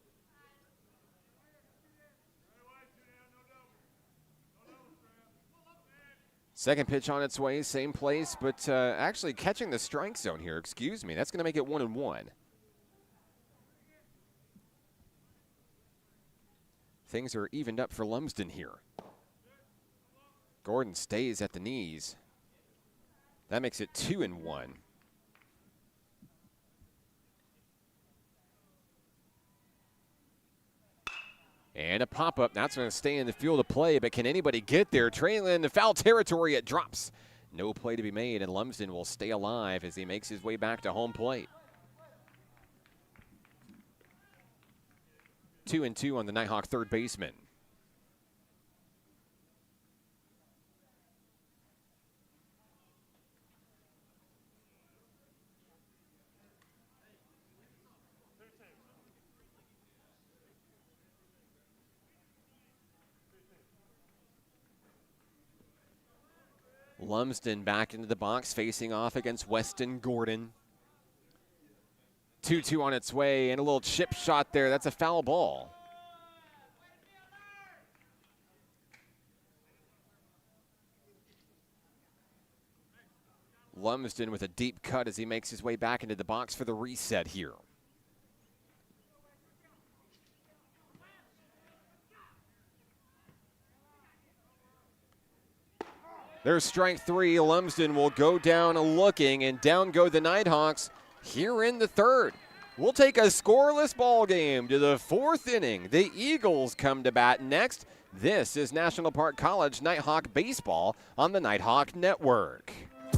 Second pitch on its way, same place, but actually catching the strike zone here. Excuse me. That's going to make it 1-1. Things are evened up for Lumsden here. Gordon stays at the knees. That makes it 2-1. And a pop-up, that's going to stay in the field of play, but can anybody get there? Trailing the foul territory, it drops. No play to be made, and Lumsden will stay alive as he makes his way back to home plate. 2-2 on the Nighthawk third baseman. Lumsden back into the box, facing off against Weston Gordon. 2-2 on its way, and a little chip shot there. That's a foul ball. Lumsden with a deep cut as he makes his way back into the box for the reset here. There's strike 3. Lumsden will go down looking, and down go the Nighthawks here in the third. We'll take a scoreless ball game to the 4th inning. The Eagles come to bat next. This is National Park College Nighthawk baseball on the Nighthawk Network.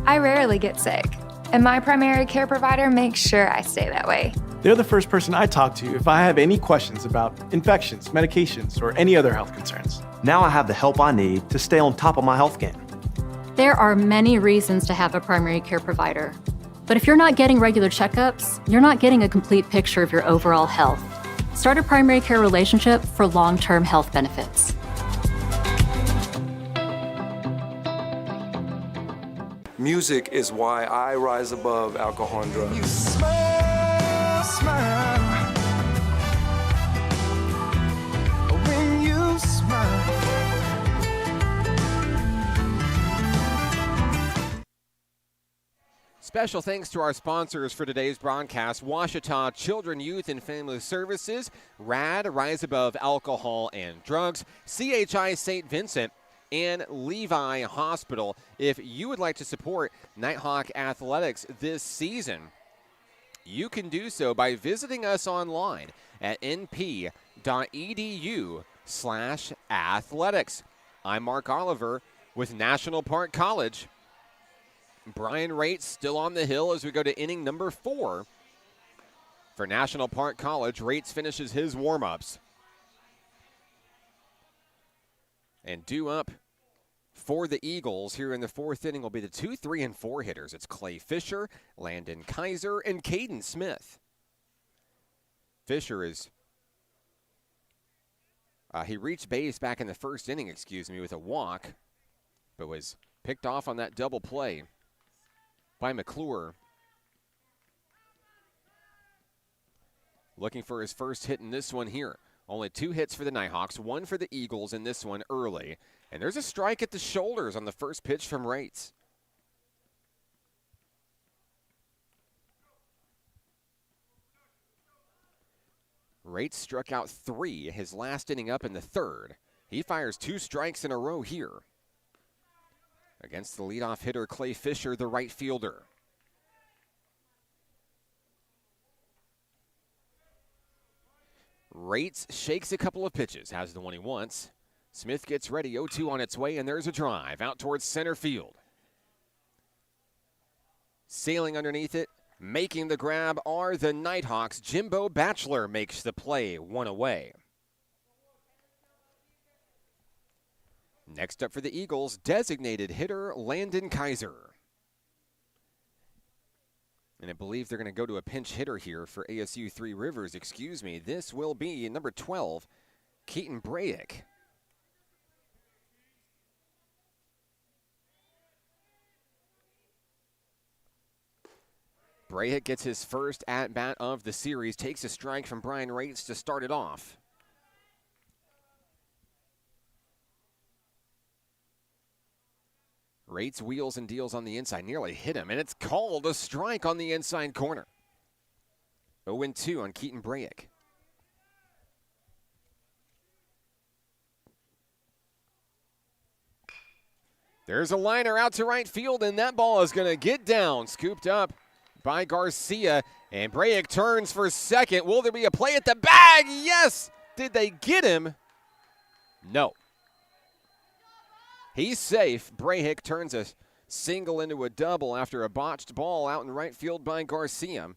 I rarely get sick, and my primary care provider makes sure I stay that way. They're the first person I talk to if I have any questions about infections, medications, or any other health concerns. Now I have the help I need to stay on top of my health game. There are many reasons to have a primary care provider. But if you're not getting regular checkups, you're not getting a complete picture of your overall health. Start a primary care relationship for long-term health benefits. Music is why I rise above alcohol and drugs. You smile, smile. When you smile. Special thanks to our sponsors for today's broadcast: Washita Children, Youth, and Family Services, RAD, Rise Above Alcohol and Drugs, CHI St. Vincent, and Levi Hospital. If you would like to support Nighthawk athletics this season, you can do so by visiting us online at np.edu/athletics. I'm Mark Oliver with National Park College. Brian Rates still on the hill as we go to inning number 4. For National Park College, Rates finishes his warm-ups. And due up for the Eagles here in the 4th inning will be the 2, 3, and 4 hitters. It's Clay Fisher, Landon Kaiser, and Caden Smith. Fisher is he reached base back in the 1st inning, with a walk, but was picked off on that double play by McClure. Looking for his first hit in this one here. Only 2 hits for the Nighthawks, 1 for the Eagles in this one early. And there's a strike at the shoulders on the first pitch from Rates. Rates struck out 3 his last inning up in the 3rd. He fires 2 strikes in a row here against the leadoff hitter Clay Fisher, the right fielder. Rates shakes a couple of pitches, has the one he wants. Smith gets ready, 0-2 on its way, and there's a drive out towards center field. Sailing underneath it, making the grab are the Nighthawks. Jimbo Batchelor makes the play, 1 away. Next up for the Eagles, designated hitter Landon Kaiser. And I believe they're going to go to a pinch hitter here for ASU Three Rivers. This will be number 12, Keaton Brayek. Brayek gets his first at-bat of the series, takes a strike from Brian Rates to start it off. Rates wheels and deals on the inside, nearly hit him, and it's called a strike on the inside corner. 0-2 on Keaton Brayek. There's a liner out to right field, and that ball is going to get down, scooped up by Garcia, and Brayek turns for second. Will there be a play at the bag? Yes! Did they get him? No. He's safe. Brayek turns a single into a double after a botched ball out in right field by Garcia.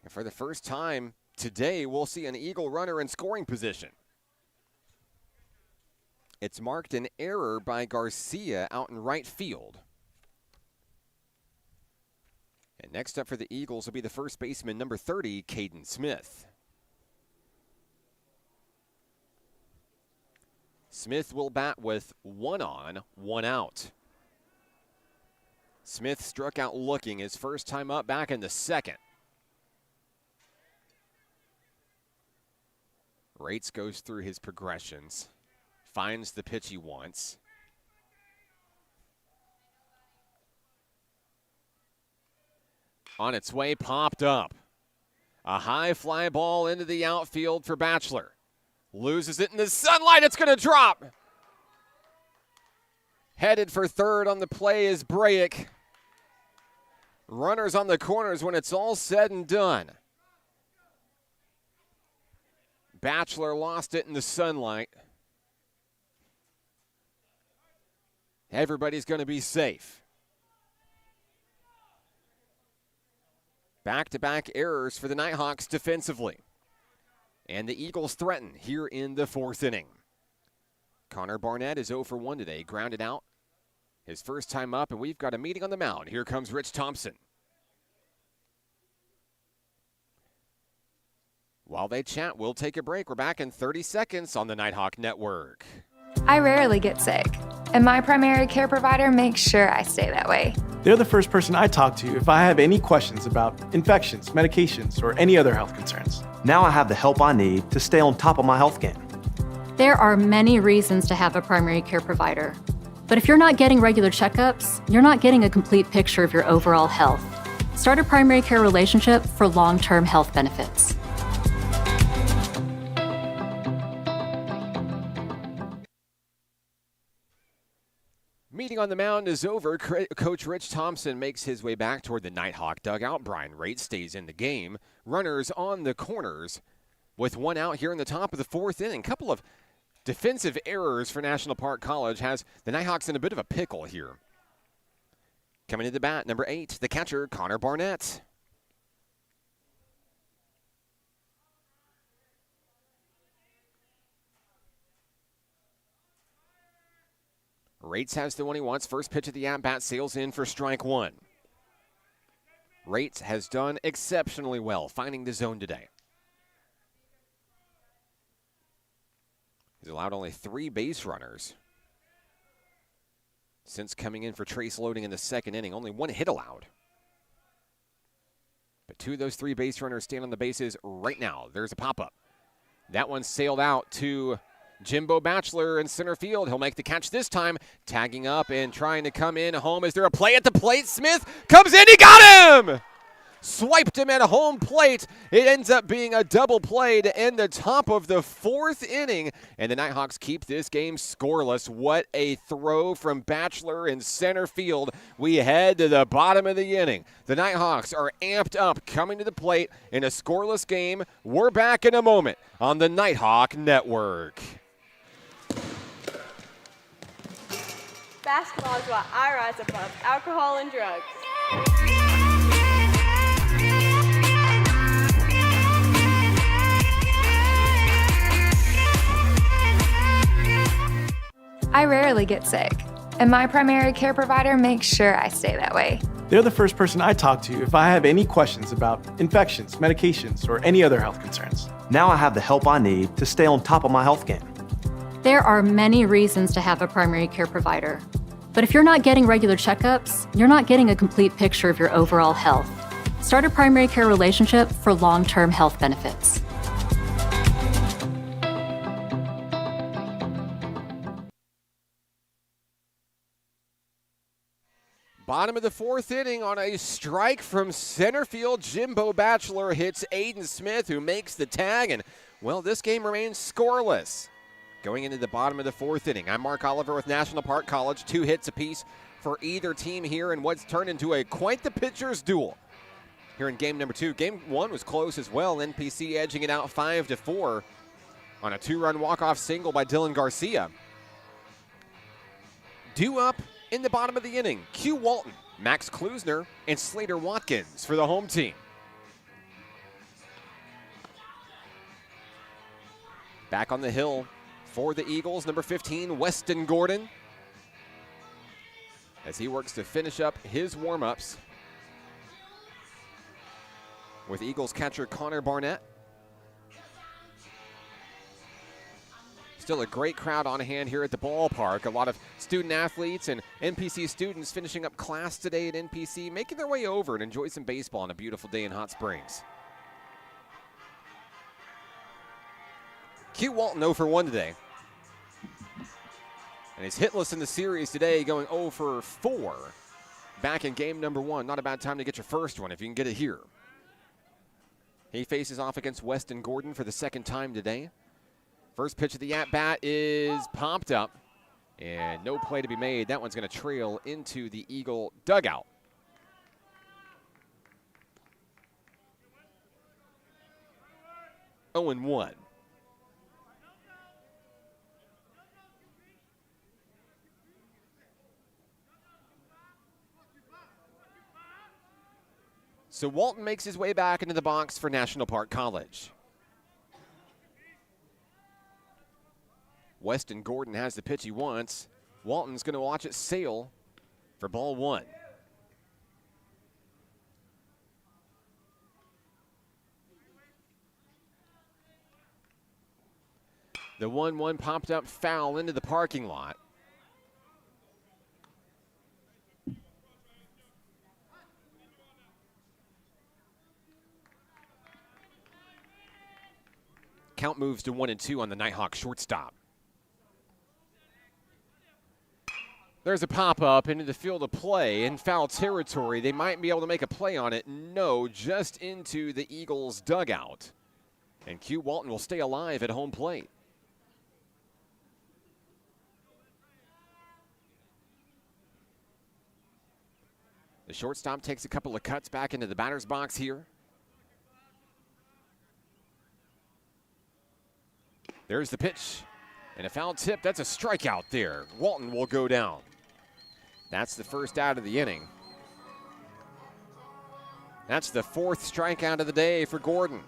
And for the first time today, we'll see an Eagle runner in scoring position. It's marked an error by Garcia out in right field. And next up for the Eagles will be the first baseman, number 30, Caden Smith. Smith will bat with 1 on, 1 out. Smith struck out looking his first time up back in the 2nd. Rates goes through his progressions, finds the pitch he wants. On its way, popped up. A high fly ball into the outfield for Batchelor. Loses it in the sunlight. It's going to drop. Headed for third on the play is Brayek. Runners on the corners when it's all said and done. Batchelor lost it in the sunlight. Everybody's going to be safe. Back-to-back errors for the Nighthawks defensively. And the Eagles threaten here in the 4th inning. Connor Barnett is 0 for 1 today, grounded out. His first time up, and we've got a meeting on the mound. Here comes Rich Thompson. While they chat, we'll take a break. We're back in 30 seconds on the Nighthawk Network. I rarely get sick. and my primary care provider makes sure I stay that way. They're the first person I talk to if I have any questions about infections, medications, or any other health concerns. Now I have the help I need to stay on top of my health game. There are many reasons to have a primary care provider. But if you're not getting regular checkups, you're not getting a complete picture of your overall health. Start a primary care relationship for long-term health benefits. Meeting on the mound is over. Coach Rich Thompson makes his way back toward the Nighthawk dugout. Brian Raitt stays in the game. Runners on the corners with one out here in the top of the fourth inning. Couple of defensive errors for National Park College has the Nighthawks in a bit of a pickle here. Coming to the bat, number 8, the catcher, Connor Barnett. Raitt has the one he wants. First pitch of the at-bat sails in for strike one. Raitt has done exceptionally well finding the zone today. He's allowed only 3 base runners since coming in for Trace Loading in the second inning. Only 1 hit allowed. But 2 of those 3 base runners stand on the bases right now. There's a pop-up. That one sailed out to Jimbo Batchelor in center field. He'll make the catch this time, tagging up and trying to come in home. Is there a play at the plate? Smith comes in. He got him! Swiped him at home plate. It ends up being a double play to end the top of the fourth inning, and the Nighthawks keep this game scoreless. What a throw from Batchelor in center field. We head to the bottom of the inning. The Nighthawks are amped up, coming to the plate in a scoreless game. We're back in a moment on the Nighthawk Network. Basketball is why I rise above alcohol and drugs. I rarely get sick, and my primary care provider makes sure I stay that way. They're the first person I talk to if I have any questions about infections, medications, or any other health concerns. Now I have the help I need to stay on top of my health game. There are many reasons to have a primary care provider. But if you're not getting regular checkups, you're not getting a complete picture of your overall health. Start a primary care relationship for long-term health benefits. Bottom of the fourth inning on a strike from center field. Jimbo Batchelor hits Aiden Smith, who makes the tag, and, well, this game remains scoreless. Going into the bottom of the fourth inning, I'm Mark Oliver with National Park College. 2 hits apiece for either team here in what's turned into a quite the pitcher's duel here in game number 2. Game 1 was close as well. NPC edging it out 5-4 on a 2-run walk-off single by Dylan Garcia. Due up in the bottom of the inning, Q Walton, Max Klusner, and Slater Watkins for the home team. Back on the hill for the Eagles, number 15, Weston Gordon, as he works to finish up his warm-ups with Eagles catcher Connor Barnett. Still a great crowd on hand here at the ballpark. A lot of student athletes and NPC students finishing up class today at NPC, making their way over and enjoy some baseball on a beautiful day in Hot Springs. Q Walton 0 for 1 today. And he's hitless in the series today, going 0 for 4 back in game number 1. Not a bad time to get your first one if you can get it here. He faces off against Weston Gordon for the second time today. First pitch of the at-bat is popped up, and no play to be made. That one's going to trail into the Eagle dugout. Oh and 1. So Walton makes his way back into the box for National Park College. Weston Gordon has the pitch he wants. Walton's going to watch it sail for ball 1. The 1-1 popped up foul into the parking lot. Count moves to 1-2 on the Nighthawk shortstop. There's a pop-up into the field of play in foul territory. They might be able to make a play on it. No, just into the Eagles' dugout. And Q Walton will stay alive at home plate. The shortstop takes a couple of cuts back into the batter's box here. There's the pitch. And a foul tip. That's a strikeout there. Walton will go down. That's the first out of the inning. That's the 4th strikeout of the day for Gordon.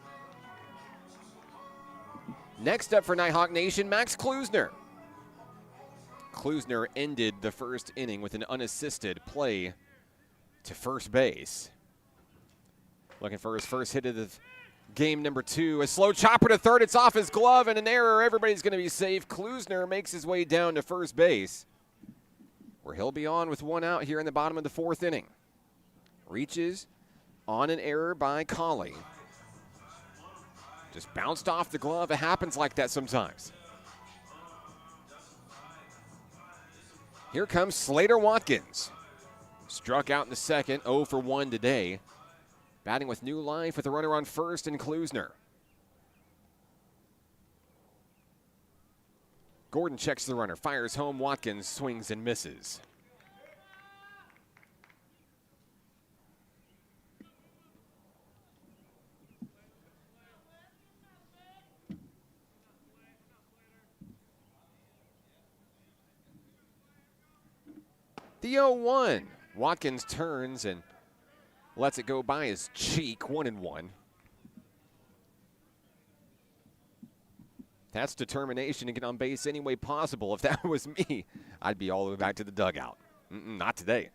Next up for Nighthawk Nation, Max Klusner. Klusner ended the first inning with an unassisted play to first base. Looking for his first hit of the game, number 2. A slow chopper to third. It's off his glove and an error. Everybody's going to be safe. Klusner makes his way down to first base, where he'll be on with 1 out here in the bottom of the 4th inning. Reaches on an error by Colley. Just bounced off the glove. It happens like that sometimes. Here comes Slater Watkins. Struck out in the second, 0 for 1 today. Batting with new life with a runner on first and Klusner. Gordon checks the runner, fires home. Watkins swings and misses. The 0-1. Watkins turns and lets it go by his cheek, 1-1. That's determination to get on base any way possible. If that was me, I'd be all the way back to the dugout. Not today.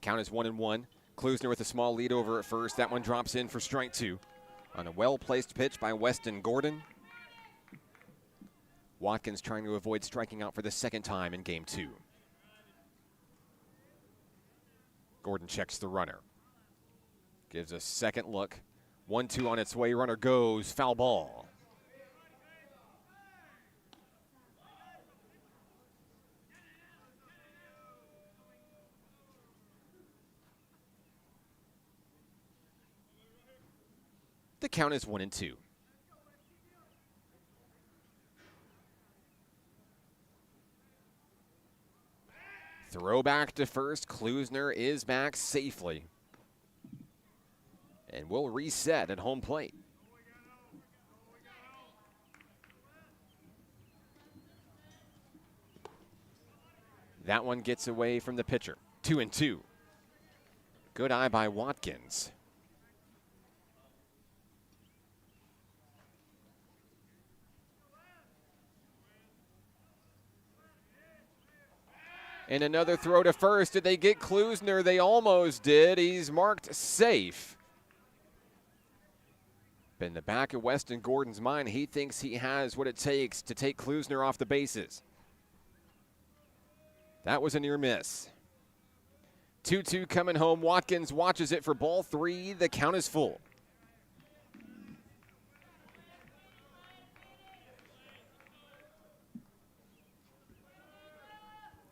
Count is 1-1. Klusner with a small lead over at first. That one drops in for strike 2 on a well-placed pitch by Weston Gordon. Watkins trying to avoid striking out for the second time in game 2. Gordon checks the runner. Gives a second look. 1-2 on its way. Runner goes. Foul ball. The count is 1-2. Throw back to first. Klusner is back safely. And will reset at home plate. That one gets away from the pitcher. 2-2. Good eye by Watkins. And another throw to first. Did they get Klusner? They almost did. He's marked safe. But in the back of Weston Gordon's mind, he thinks he has what it takes to take Klusner off the bases. That was a near miss. 2-2 coming home. Watkins watches it for ball 3. The count is full.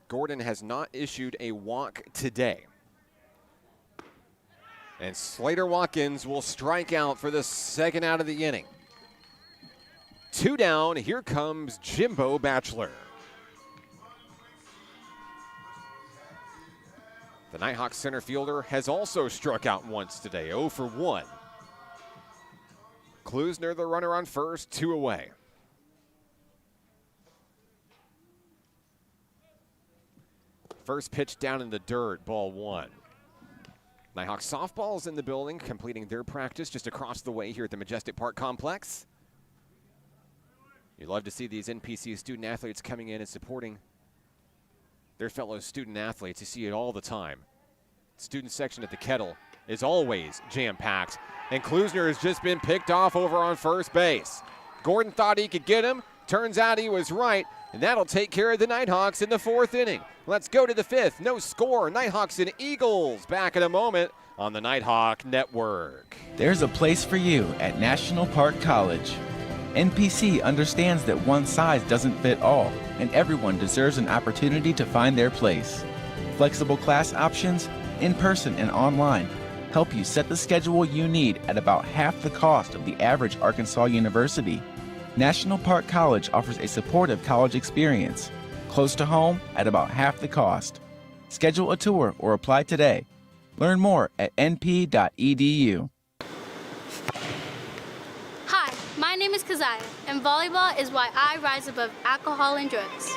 Gordon has not issued a walk today. And Slater Watkins will strike out for the second out of the inning. 2 down. Here comes Jimbo Batchelor. The Nighthawks center fielder has also struck out once today, 0 for 1. Klusner, the runner on first, 2 away. First pitch down in the dirt, ball 1. Nighthawks softball's in the building, completing their practice just across the way here at the Majestic Park Complex. You love to see these NPC student athletes coming in and supporting their fellow student athletes. You see it all the time. Student section at the Kettle is always jam-packed. And Klusner has just been picked off over on first base. Gordon thought he could get him. Turns out he was right. And that'll take care of the Nighthawks in the 4th inning. Let's go to the 5th. No score. Nighthawks and Eagles back in a moment on the Nighthawk Network. There's a place for you at National Park College. NPC understands that one size doesn't fit all, and everyone deserves an opportunity to find their place. Flexible class options, in person and online, help you set the schedule you need at about half the cost of the average Arkansas university. National Park College offers a supportive college experience, close to home at about half the cost. Schedule a tour or apply today. Learn more at np.edu. Hi, my name is Keziah, and volleyball is why I rise above alcohol and drugs.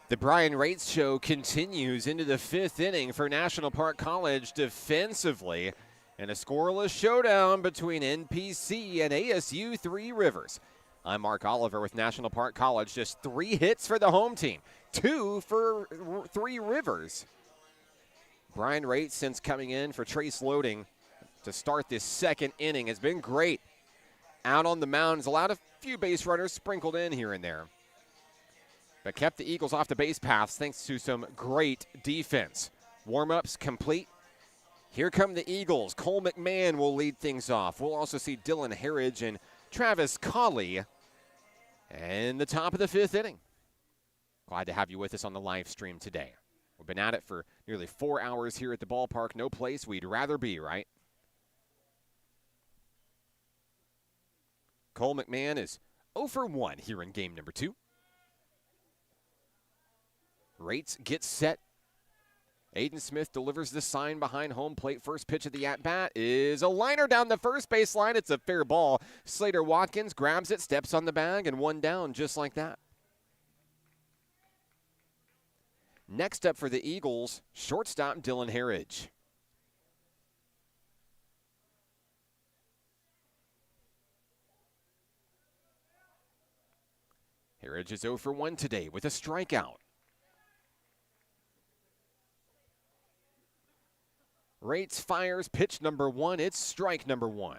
The Brian Rates Show continues into the 5th inning for National Park College defensively, and a scoreless showdown between NPC and ASU Three Rivers. I'm Mark Oliver with National Park College. Just 3 hits for the home team, 2 for Three Rivers. Brian Rates, since coming in for Trace Loading to start this 2nd inning, has been great. Out on the mound, has allowed a few base runners sprinkled in here and there, but kept the Eagles off the base paths thanks to some great defense. Warm-ups complete. Here come the Eagles. Cole McMahon will lead things off. We'll also see Dylan Harridge and Travis Colley in the top of the 5th inning. Glad to have you with us on the live stream today. We've been at it for nearly 4 hours here at the ballpark. No place we'd rather be, right? Cole McMahon is 0 for 1 here in game number 2. Rates gets set. Aiden Smith delivers the sign behind home plate. First pitch of the at-bat is a liner down the first base line. It's a fair ball. Slater Watkins grabs it, steps on the bag, and 1 down just like that. Next up for the Eagles, shortstop Dylan Harridge. Harridge is 0 for 1 today with a strikeout. Rates fires pitch number 1. It's strike number 1.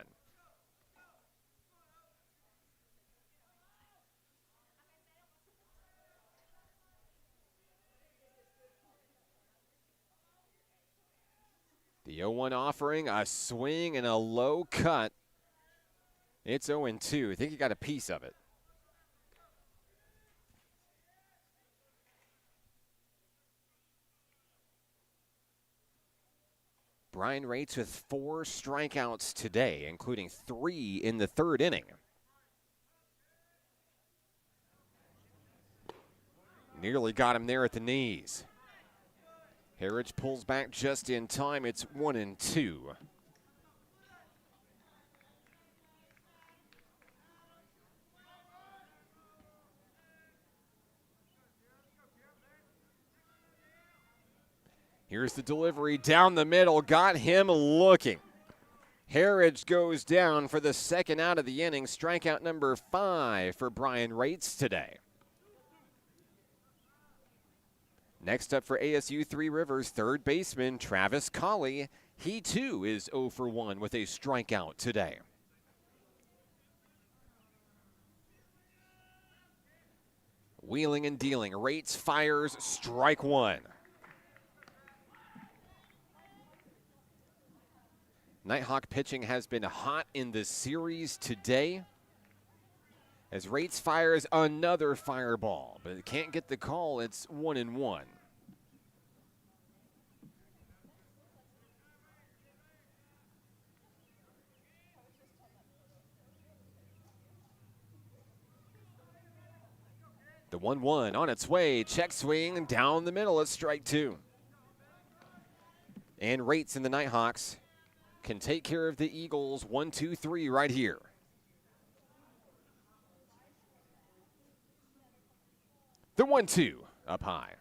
The 0-1 offering, a swing and a low cut. It's 0-2. I think he got a piece of it. Brian Rates with 4 strikeouts today, including 3 in the 3rd inning. Nearly got him there at the knees. Harridge pulls back just in time. It's 1-2. Here's the delivery down the middle, got him looking. Harridge goes down for the 2nd out of the inning. Strikeout number 5 for Brian Rates today. Next up for ASU Three Rivers, 3rd baseman Travis Colley. He too is 0 for 1 with a strikeout today. Wheeling and dealing, Rates fires strike 1. Nighthawk pitching has been hot in the series today, as Rates fires another fireball, but it can't get the call. It's 1-1. The 1-1 on its way. Check swing down the middle. It's strike 2. And Rates and the Nighthawks can take care of the Eagles 1-2-3 right here. The 1-2 up high.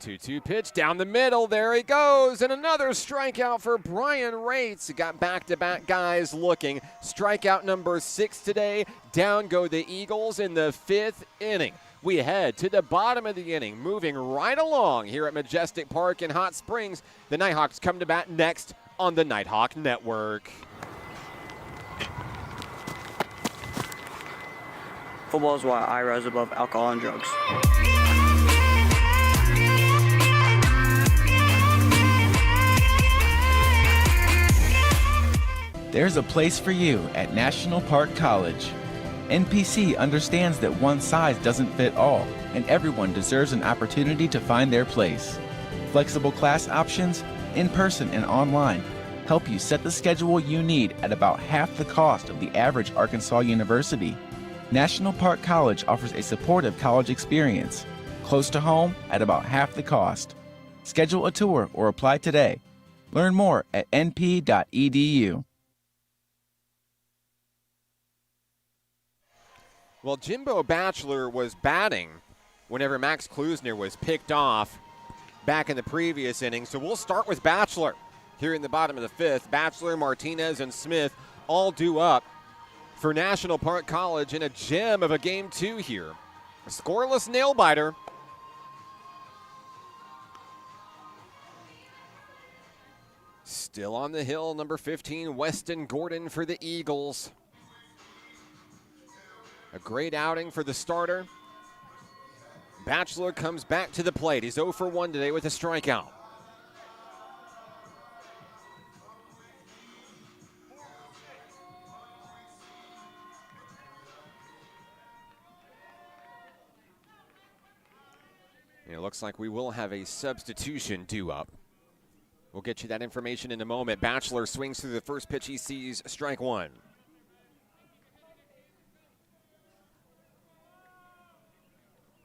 Two-two pitch down the middle. There he goes. And another strikeout for Brian Rates. He got back-to-back guys looking. Strikeout number 6 today. Down go the Eagles in the 5th inning. we head to the bottom of the inning, moving right along here at Majestic Park in Hot Springs. The Nighthawks come to bat next on the Nighthawk Network. Football is why I rise above alcohol and drugs. There's a place for you at National Park College. NPC understands that one size doesn't fit all, and everyone deserves an opportunity to find their place. Flexible class options, in-person and online, help you set the schedule you need at about half the cost of the average Arkansas university. National Park College offers a supportive college experience, close to home at about half the cost. Schedule a tour or apply today. Learn more at np.edu. Well, Jimbo Batchelor was batting whenever Max Klusner was picked off back in the previous inning. So we'll start with Batchelor here in the bottom of the fifth. Batchelor, Martinez, and Smith all due up for National Park College in a gem of a game 2 here. A scoreless nail-biter. Still on the hill, number 15, Weston Gordon for the Eagles. A great outing for the starter. Batchelor comes back to the plate. He's 0 for 1 today with a strikeout. And it looks like we will have a substitution due up. We'll get you that information in a moment. Batchelor swings through the first pitch he sees, strike 1.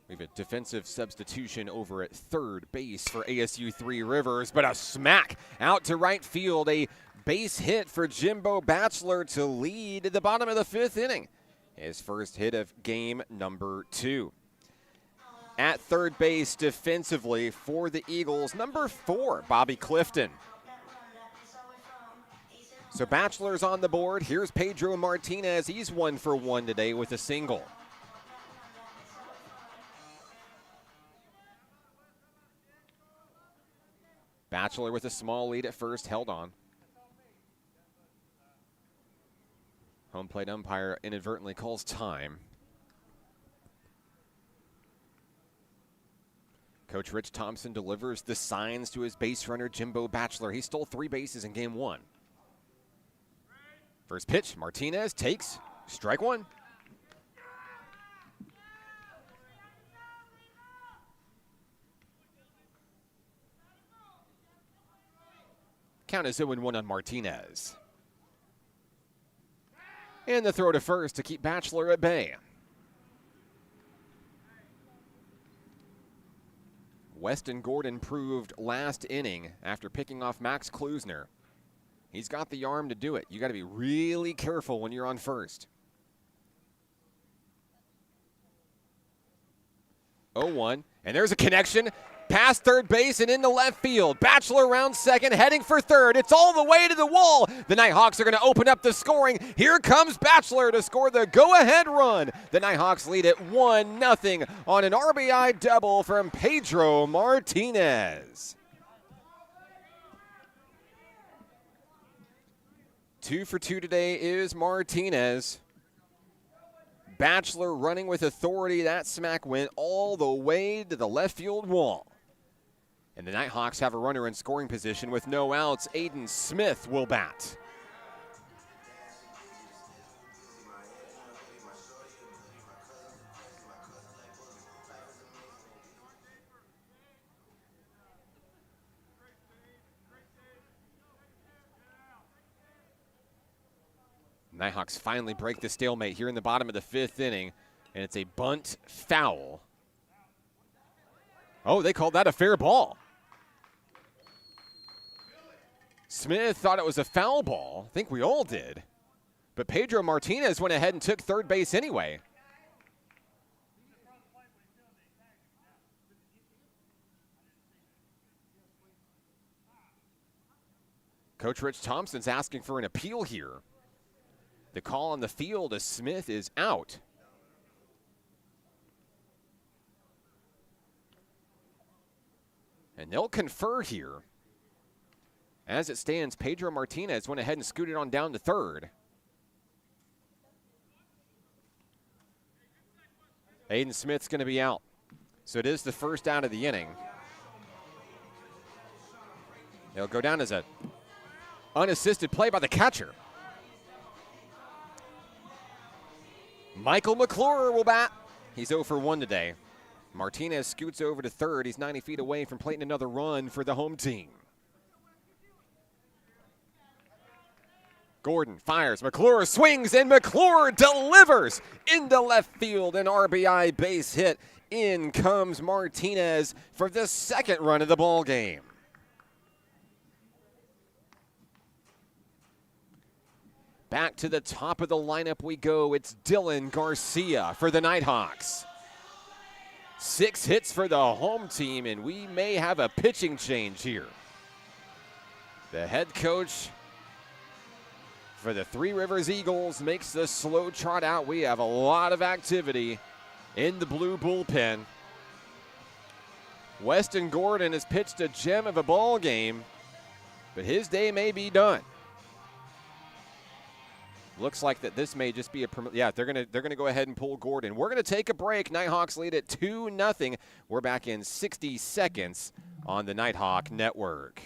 We have a defensive substitution over at third base for ASU 3 Rivers, but a smack out to right field. A base hit for Jimbo Batchelor to lead the bottom of the fifth inning. His first hit of game number 2. At third base defensively for the Eagles, number 4, Bobby Clifton. So Batchelor's on the board. Here's Pedro Martinez. He's 1 for 1 today with a single. Batchelor with a small lead at first, held on. Home plate umpire inadvertently calls time. Coach Rich Thompson delivers the signs to his base runner, Jimbo Batchelor. He stole 3 bases in game 1. First pitch, Martinez takes strike 1. Count is 0-1 on Martinez. And the throw to first to keep Batchelor at bay. Weston Gordon proved last inning after picking off Max Klusner. He's got the arm to do it. You got to be really careful when you're on first. 0-1, and there's a connection. Past third base and into left field. Batchelor around second, heading for third. It's all the way to the wall. The Nighthawks are going to open up the scoring. Here comes Batchelor to score the go-ahead run. The Nighthawks lead it 1-0 on an RBI double from Pedro Martinez. 2 for 2 today is Martinez. Batchelor running with authority. That smack went all the way to the left field wall. And the Nighthawks have a runner in scoring position with no outs. Aiden Smith will bat. Nighthawks finally break the stalemate here in the bottom of the fifth inning, and it's a bunt foul. Oh, they called that a fair ball. Smith thought it was a foul ball. I think we all did. But Pedro Martinez went ahead and took third base anyway. Coach Rich Thompson's asking for an appeal here. The call on the field as Smith is out. And they'll confer here. As it stands, Pedro Martinez went ahead and scooted on down to third. Aiden Smith's going to be out. So it is the first out of the inning. It'll go down as a unassisted play by the catcher. Michael McClure will bat. He's 0 for 1 today. Martinez scoots over to third. He's 90 feet away from plating another run for the home team. Gordon fires. McClure swings, and McClure delivers into left field. An RBI base hit. In comes Martinez for the second run of the ball game. Back to the top of the lineup we go. It's Dylan Garcia for the Nighthawks. 6 hits for the home team, and we may have a pitching change here. The head coach for the Three Rivers Eagles makes the slow trot out. We have a lot of activity in the blue bullpen. Weston Gordon has pitched a gem of a ball game, but his day may be done. Looks like that this may just be a they're gonna go ahead and pull Gordon. We're gonna take a break. Nighthawks lead at 2-0. We're back in 60 seconds on the Nighthawk Network.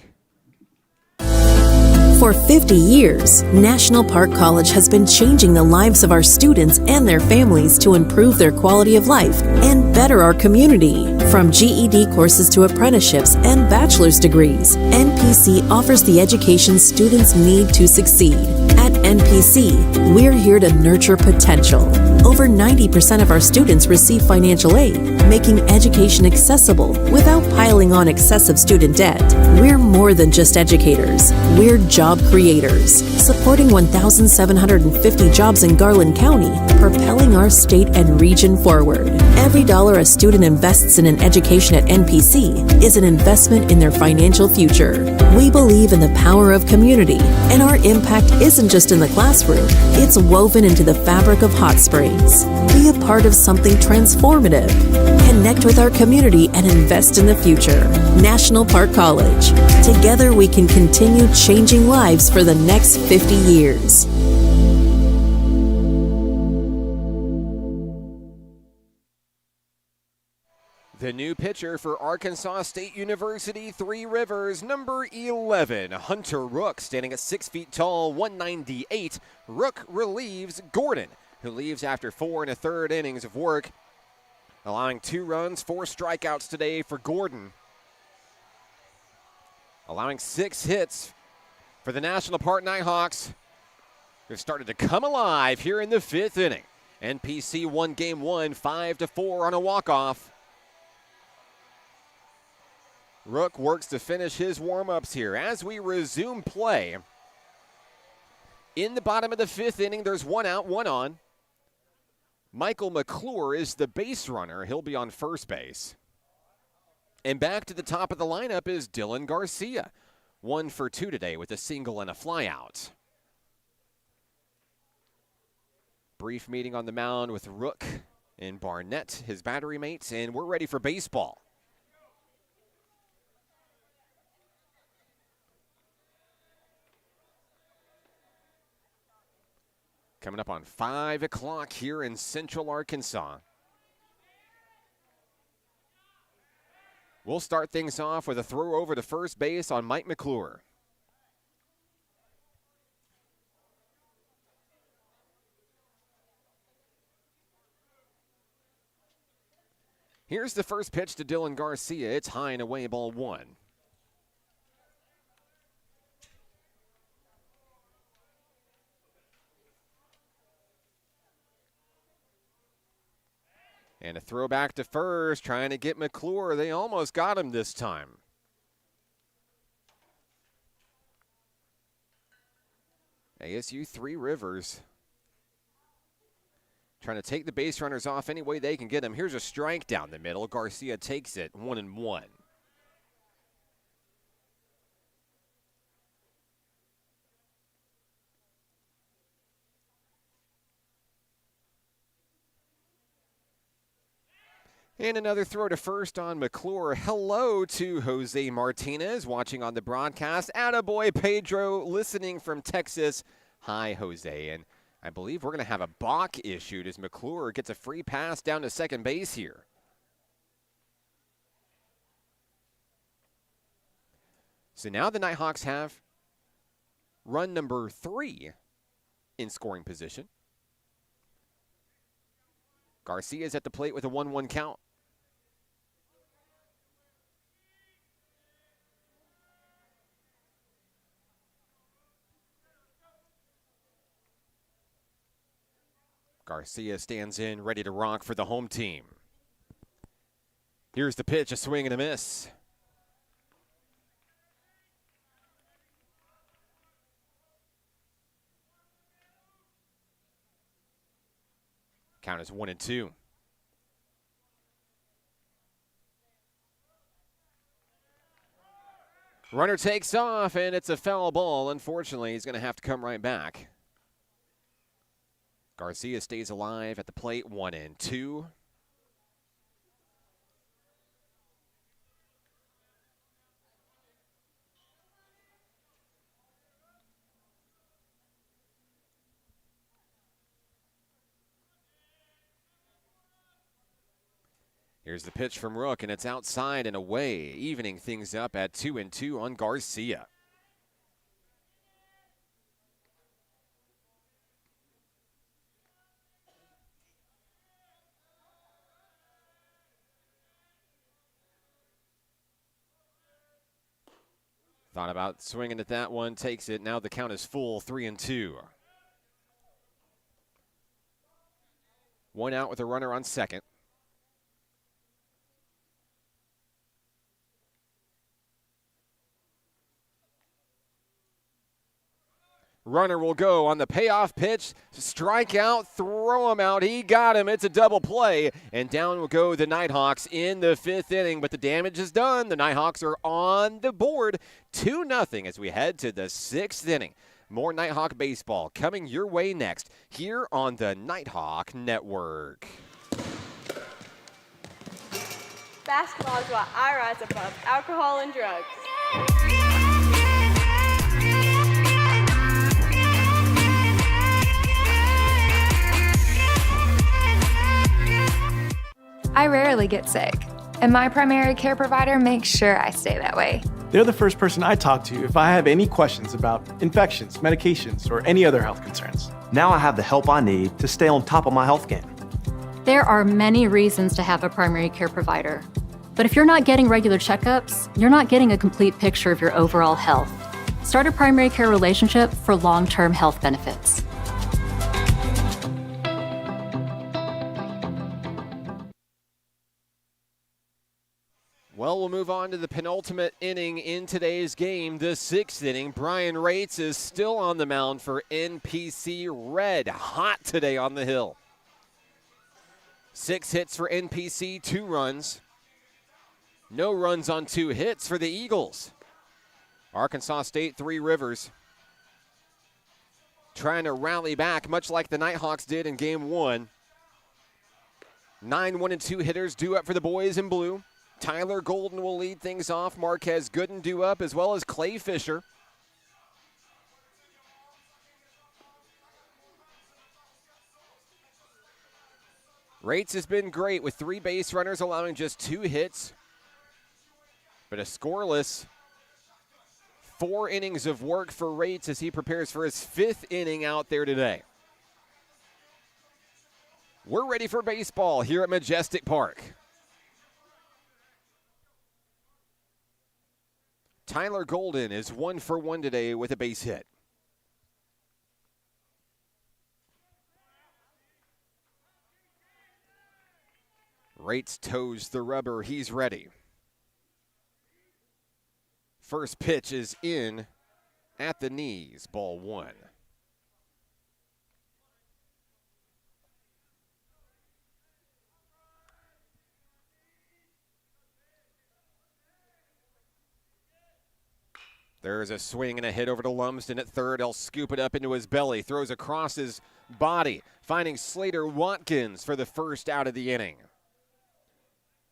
For 50 years, National Park College has been changing the lives of our students and their families to improve their quality of life and better our community. From GED courses to apprenticeships and bachelor's degrees, NPC offers the education students need to succeed. At NPC, we're here to nurture potential. Over 90% of our students receive financial aid, making education accessible without piling on excessive student debt. We're more than just educators. We're job creators, supporting 1,750 jobs in Garland County, propelling our state and region forward. Every dollar a student invests in an education at NPC is an investment in their financial future. We believe in the power of community, and our impact isn't just in the classroom, it's woven into the fabric of Hot Springs. Be a part of something transformative. Connect with our community and invest in the future. National Park College. Together we can continue changing lives for the next 50 years. The new pitcher for Arkansas State University, Three Rivers, number 11, Hunter Rook, standing at 6 feet tall, 198. Rook relieves Gordon, who leaves after 4 1/3 innings of work, allowing 2 runs, 4 strikeouts today for Gordon, allowing 6 hits for the National Park Nighthawks. They've started to come alive here in the 5th inning. NPC won game 1, 5-4 on a walk-off. Rook works to finish his warm-ups here as we resume play. In the bottom of the 5th inning, there's 1 out, 1 on. Michael McClure is the base runner. He'll be on first base. And back to the top of the lineup is Dylan Garcia. 1 for 2 today with a single and a flyout. Brief meeting on the mound with Rook and Barnett, his battery mates, and we're ready for baseball. Coming up on 5 o'clock here in Central Arkansas. We'll start things off with a throw over to first base on Mike McClure. Here's the first pitch to Dylan Garcia. It's high and away, ball 1. And a throw back to first, trying to get McClure. They almost got him this time. ASU Three Rivers trying to take the base runners off any way they can get them. Here's a strike down the middle. Garcia takes it, 1-1. And another throw to first on McClure. Hello to Jose Martinez watching on the broadcast. Attaboy Pedro listening from Texas. Hi, Jose. And I believe we're going to have a balk issued as McClure gets a free pass down to second base here. So now the Nighthawks have run number 3 in scoring position. Garcia's at the plate with a 1-1 count. Garcia stands in, ready to rock for the home team. Here's the pitch, a swing and a miss. Count is 1-2. Runner takes off, and it's a foul ball. Unfortunately, he's going to have to come right back. Garcia stays alive at the plate, 1-2. Here's the pitch from Rook, and it's outside and away, evening things up at 2-2 on Garcia. Thought about swinging at that one, takes it. Now the count is full, 3-2. One out with a runner on second. Runner will go on the payoff pitch, strike out, throw him out. He got him. It's a double play, and down will go the Nighthawks in the 5th inning, but the damage is done. The Nighthawks are on the board, 2-0 as we head to the 6th inning. More Nighthawk baseball coming your way next here on the Nighthawk Network. Basketball is why I rise above alcohol and drugs. I rarely get sick, and my primary care provider makes sure I stay that way. They're the first person I talk to if I have any questions about infections, medications, or any other health concerns. Now I have the help I need to stay on top of my health game. There are many reasons to have a primary care provider. But if you're not getting regular checkups, you're not getting a complete picture of your overall health. Start a primary care relationship for long-term health benefits. Well, we'll move on to the penultimate inning in today's game, the 6th inning. Brian Rates is still on the mound for NPC. Red hot today on the hill. 6 hits for NPC, 2 runs. No runs on 2 hits for the Eagles. Arkansas State, 3 Rivers. Trying to rally back, much like the Nighthawks did in game 1. 9 1-2 hitters due up for the boys in blue. Tyler Golden will lead things off. Marquez Gooden due up, as well as Clay Fisher. Rates has been great with 3 base runners, allowing just 2 hits. But a scoreless 4 innings of work for Rates as he prepares for his 5th inning out there today. We're ready for baseball here at Majestic Park. Tyler Golden is 1 for 1 today with a base hit. Rates toes the rubber. He's ready. First pitch is in at the knees. Ball 1. There's a swing and a hit over to Lumsden at third. He'll scoop it up into his belly. Throws across his body, finding Slater Watkins for the first out of the inning.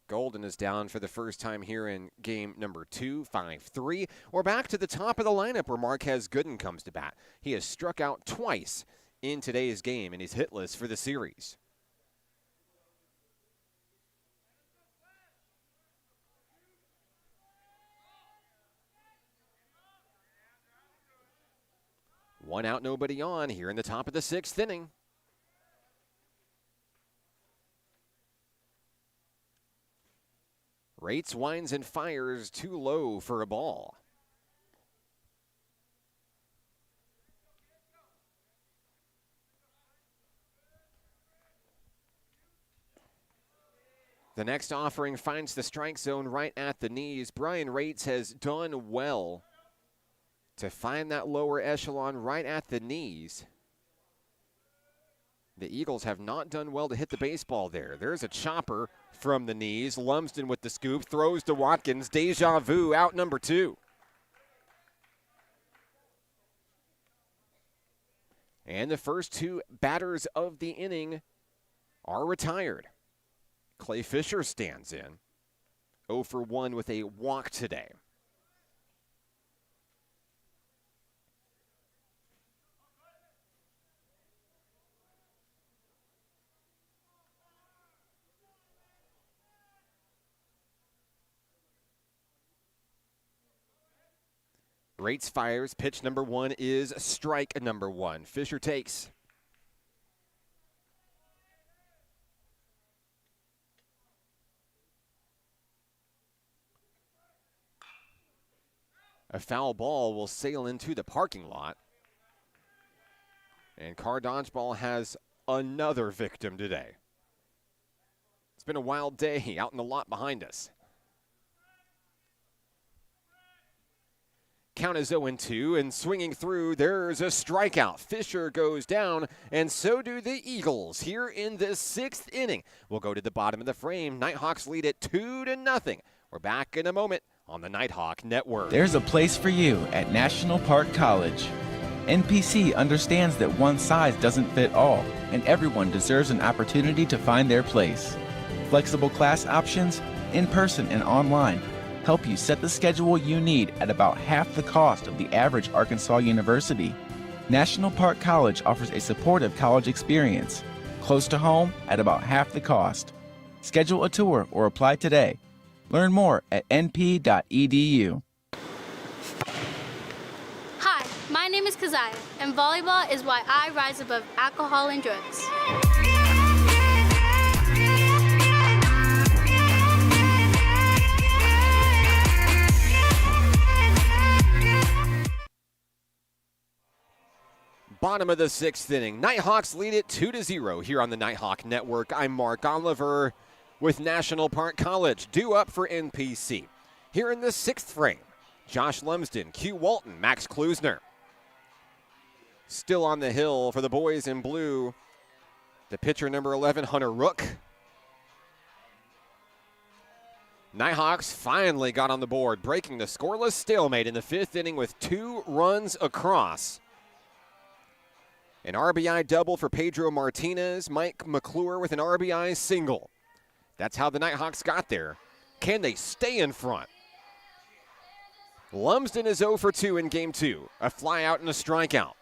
Golden is down for the first time here in game number 2, 5-3. We're back to the top of the lineup where Marquez Gooden comes to bat. He has struck out twice in today's game, and he's hitless for the series. One out, nobody on here in the top of the 6th inning. Rates, winds, and fires too low for a ball. The next offering finds the strike zone right at the knees. Brian Rates has done well to find that lower echelon right at the knees. The Eagles have not done well to hit the baseball there. There's a chopper from the knees. Lumsden with the scoop, throws to Watkins. Deja vu, out number 2. And the first 2 batters of the inning are retired. Clay Fisher stands in. 0 for 1 with a walk today. Rates fires. Pitch number 1 is strike number 1. Fisher takes. A foul ball will sail into the parking lot. And Car Dodgeball has another victim today. It's been a wild day out in the lot behind us. Count is 0-2, and swinging through, there's a strikeout. Fisher goes down, and so do the Eagles here in the 6th inning. We'll go to the bottom of the frame. Nighthawks lead it 2-0. We're back in a moment on the Nighthawk Network. There's a place for you at National Park College. NPC understands that one size doesn't fit all, and everyone deserves an opportunity to find their place. Flexible class options, in person and online, help you set the schedule you need at about half the cost of the average Arkansas university. National Park College offers a supportive college experience, close to home at about half the cost. Schedule a tour or apply today. Learn more at np.edu. Hi, my name is Keziah, and volleyball is why I rise above alcohol and drugs. Bottom of the 6th inning. Nighthawks lead it 2-0 here on the Nighthawk Network. I'm Mark Oliver with National Park College, due up for NPC. Here in the 6th frame, Josh Lumsden, Q Walton, Max Klusner. Still on the hill for the boys in blue, the pitcher number 11, Hunter Rook. Nighthawks finally got on the board, breaking the scoreless stalemate in the 5th inning with 2 runs across. An RBI double for Pedro Martinez, Mike McClure with an RBI single. That's how the Nighthawks got there. Can they stay in front? Lumsden is 0 for 2 in game 2. A fly out and a strikeout.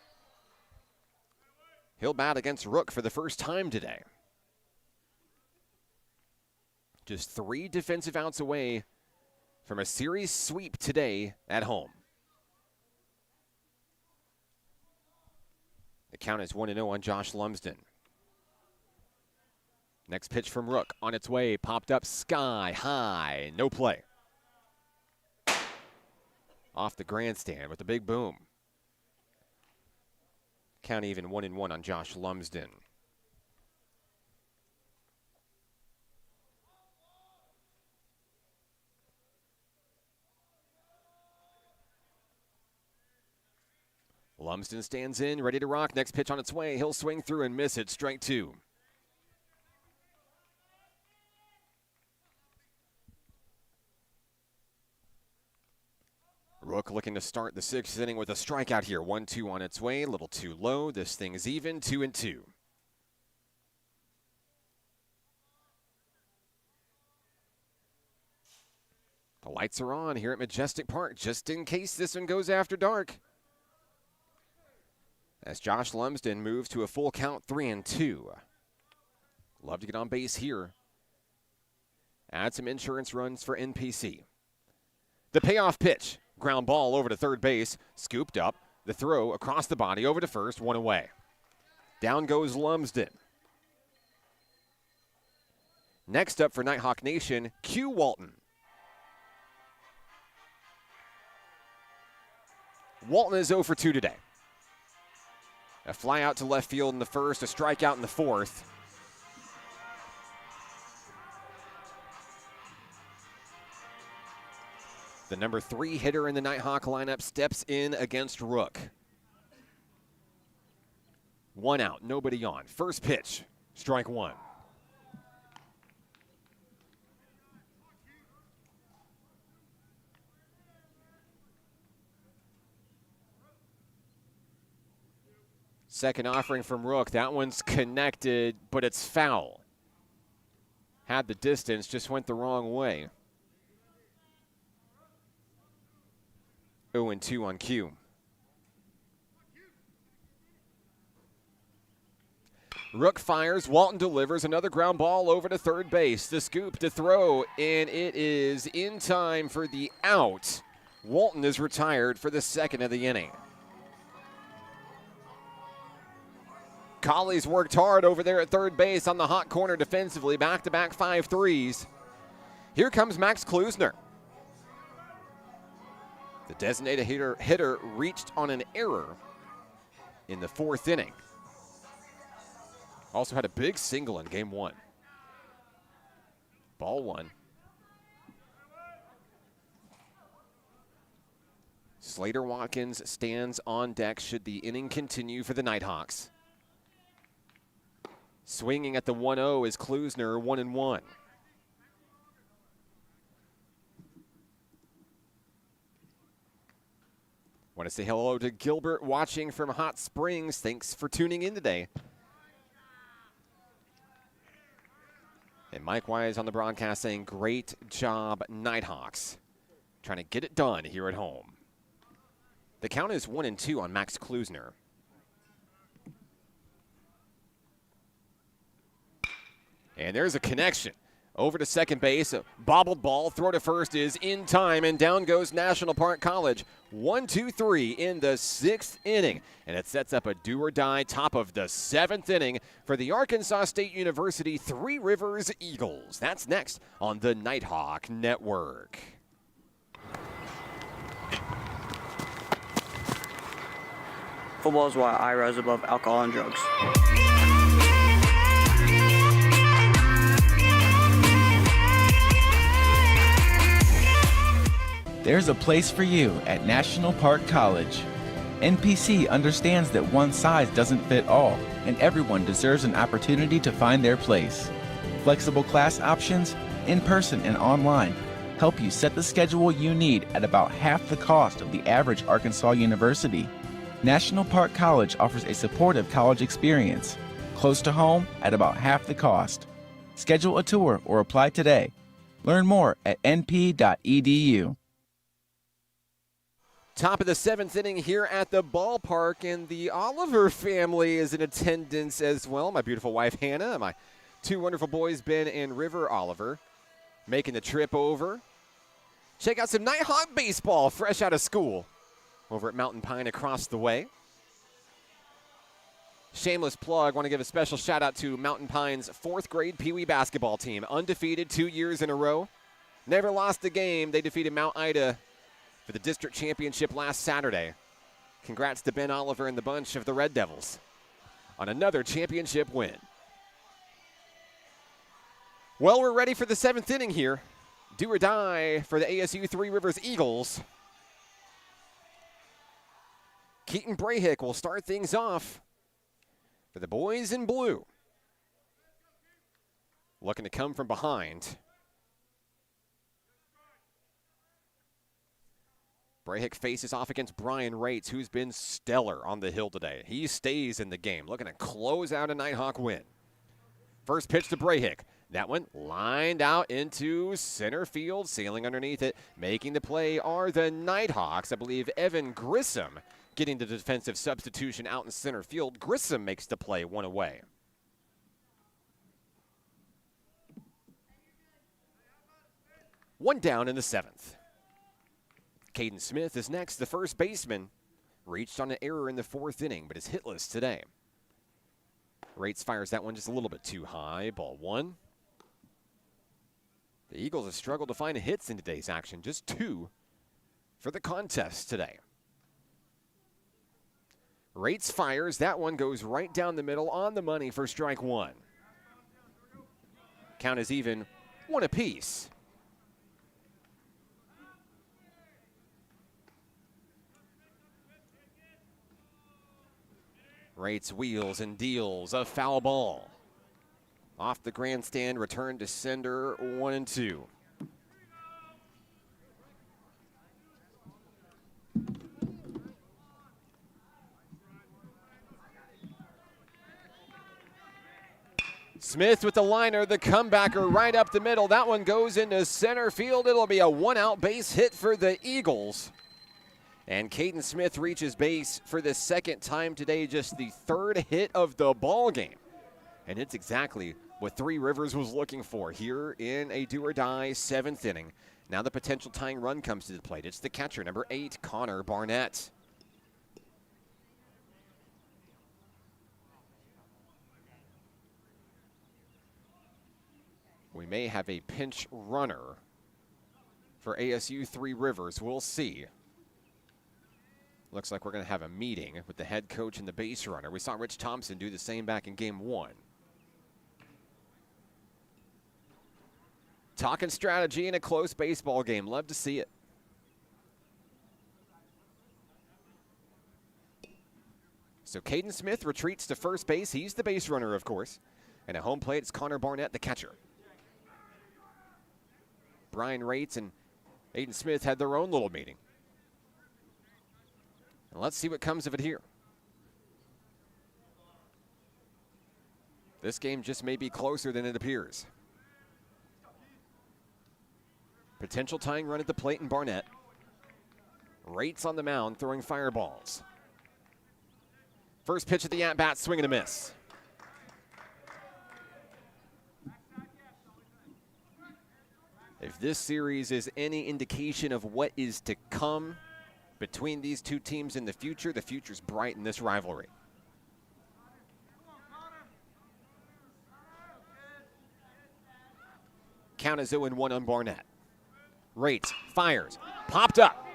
He'll bat against Rook for the first time today. Just 3 defensive outs away from a series sweep today at home. The count is 1-0 on Josh Lumsden. Next pitch from Rook on its way, popped up sky high, no play. Off the grandstand with a big boom. Count even 1-1 on Josh Lumsden. Lumsden stands in, ready to rock. Next pitch on its way. He'll swing through and miss it. Strike 2. Rook looking to start the 6th inning with a strikeout here. 1-2 on its way. A little too low. This thing's even. 2-2. The lights are on here at Majestic Park, just in case this one goes after dark. As Josh Lumsden moves to a full count, 3-2. Love to get on base here. Add some insurance runs for NPC. The payoff pitch. Ground ball over to third base. Scooped up. The throw across the body over to first. One away. Down goes Lumsden. Next up for Nighthawk Nation, Q Walton. Walton is 0 for 2 today. A fly out to left field in the first, a strikeout in the fourth. The number 3 hitter in the Nighthawk lineup steps in against Rook. 1 out, nobody on. First pitch, strike 1. Second offering from Rook. That one's connected, but it's foul. Had the distance, just went the wrong way. 0-2 on Q. Rook fires, Walton delivers another ground ball over to third base. The scoop to throw, and it is in time for the out. Walton is retired for the second of the inning. Collies worked hard over there at third base on the hot corner defensively, back-to-back 5 threes. Here comes Max Klusner. The designated hitter reached on an error in the 4th inning. Also had a big single in game 1. Ball 1. Slater Watkins stands on deck should the inning continue for the Nighthawks. Swinging at the 1-0 is Klusner, 1-1. Want to say hello to Gilbert watching from Hot Springs. Thanks for tuning in today. And Mike Wise on the broadcast saying, great job, Nighthawks. Trying to get it done here at home. The count is 1-2 on Max Klusner. And there's a connection. Over to second base, a bobbled ball, throw to first is in time, and down goes National Park College. 1-2-3 in the 6th inning. And it sets up a do-or-die top of the 7th inning for the Arkansas State University Three Rivers Eagles. That's next on the Nighthawk Network. Football is why I rise above alcohol and drugs. There's a place for you at National Park College. NPC understands that one size doesn't fit all, and everyone deserves an opportunity to find their place. Flexible class options, in person and online, help you set the schedule you need at about half the cost of the average Arkansas university. National Park College offers a supportive college experience, close to home at about half the cost. Schedule a tour or apply today. Learn more at np.edu. Top of the 7th inning here at the ballpark, and the Oliver family is in attendance as well. My beautiful wife, Hannah, my 2 wonderful boys, Ben and River Oliver, making the trip over. Check out some Nighthawk baseball fresh out of school over at Mountain Pine across the way. Shameless plug, want to give a special shout out to Mountain Pine's 4th grade Pee Wee basketball team. Undefeated 2 years in a row. Never lost a game. They defeated Mount Ida for the district championship last Saturday. Congrats to Ben Oliver and the bunch of the Red Devils on another championship win. Well, we're ready for the 7th inning here. Do or die for the ASU Three Rivers Eagles. Keaton Brahick will start things off for the boys in blue. Looking to come from behind. Brahick faces off against Brian Rates, who's been stellar on the hill today. He stays in the game, looking to close out a Nighthawk win. First pitch to Brahick. That one lined out into center field, sailing underneath it. Making the play are the Nighthawks. I believe Evan Grissom getting the defensive substitution out in center field. Grissom makes the play, one away. One down in the 7th. Caden Smith is next. The first baseman reached on an error in the 4th inning, but is hitless today. Rates fires that one just a little bit too high. Ball 1. The Eagles have struggled to find hits in today's action. Just 2 for the contest today. Rates fires. That one goes right down the middle on the money for strike 1. Count is even, 1 apiece. Rates wheels and deals a foul ball. Off the grandstand, return to sender, 1-2. Smith with the liner, the comebacker right up the middle. That one goes into center field. It'll be a 1-out base hit for the Eagles. And Caden Smith reaches base for the 2nd time today, just the 3rd hit of the ball game. And it's exactly what Three Rivers was looking for here in a do-or-die 7th inning. Now the potential tying run comes to the plate. It's the catcher, number 8, Connor Barnett. We may have a pinch runner for ASU Three Rivers. We'll see. Looks like we're going to have a meeting with the head coach and the base runner. We saw Rich Thompson do the same back in game 1. Talking strategy in a close baseball game. Love to see it. So Caden Smith retreats to first base. He's the base runner, of course. And at home plate, it's Connor Barnett, the catcher. Brian Rates and Aiden Smith had their own little meeting. And let's see what comes of it here. This game just may be closer than it appears. Potential tying run at the plate in Barnett. Rates on the mound throwing fireballs. First pitch at the at-bat, swing and a miss. If this series is any indication of what is to come between these two teams in the future's bright in this rivalry. Count is 0-1 on Barnett. Rates, fires, popped up.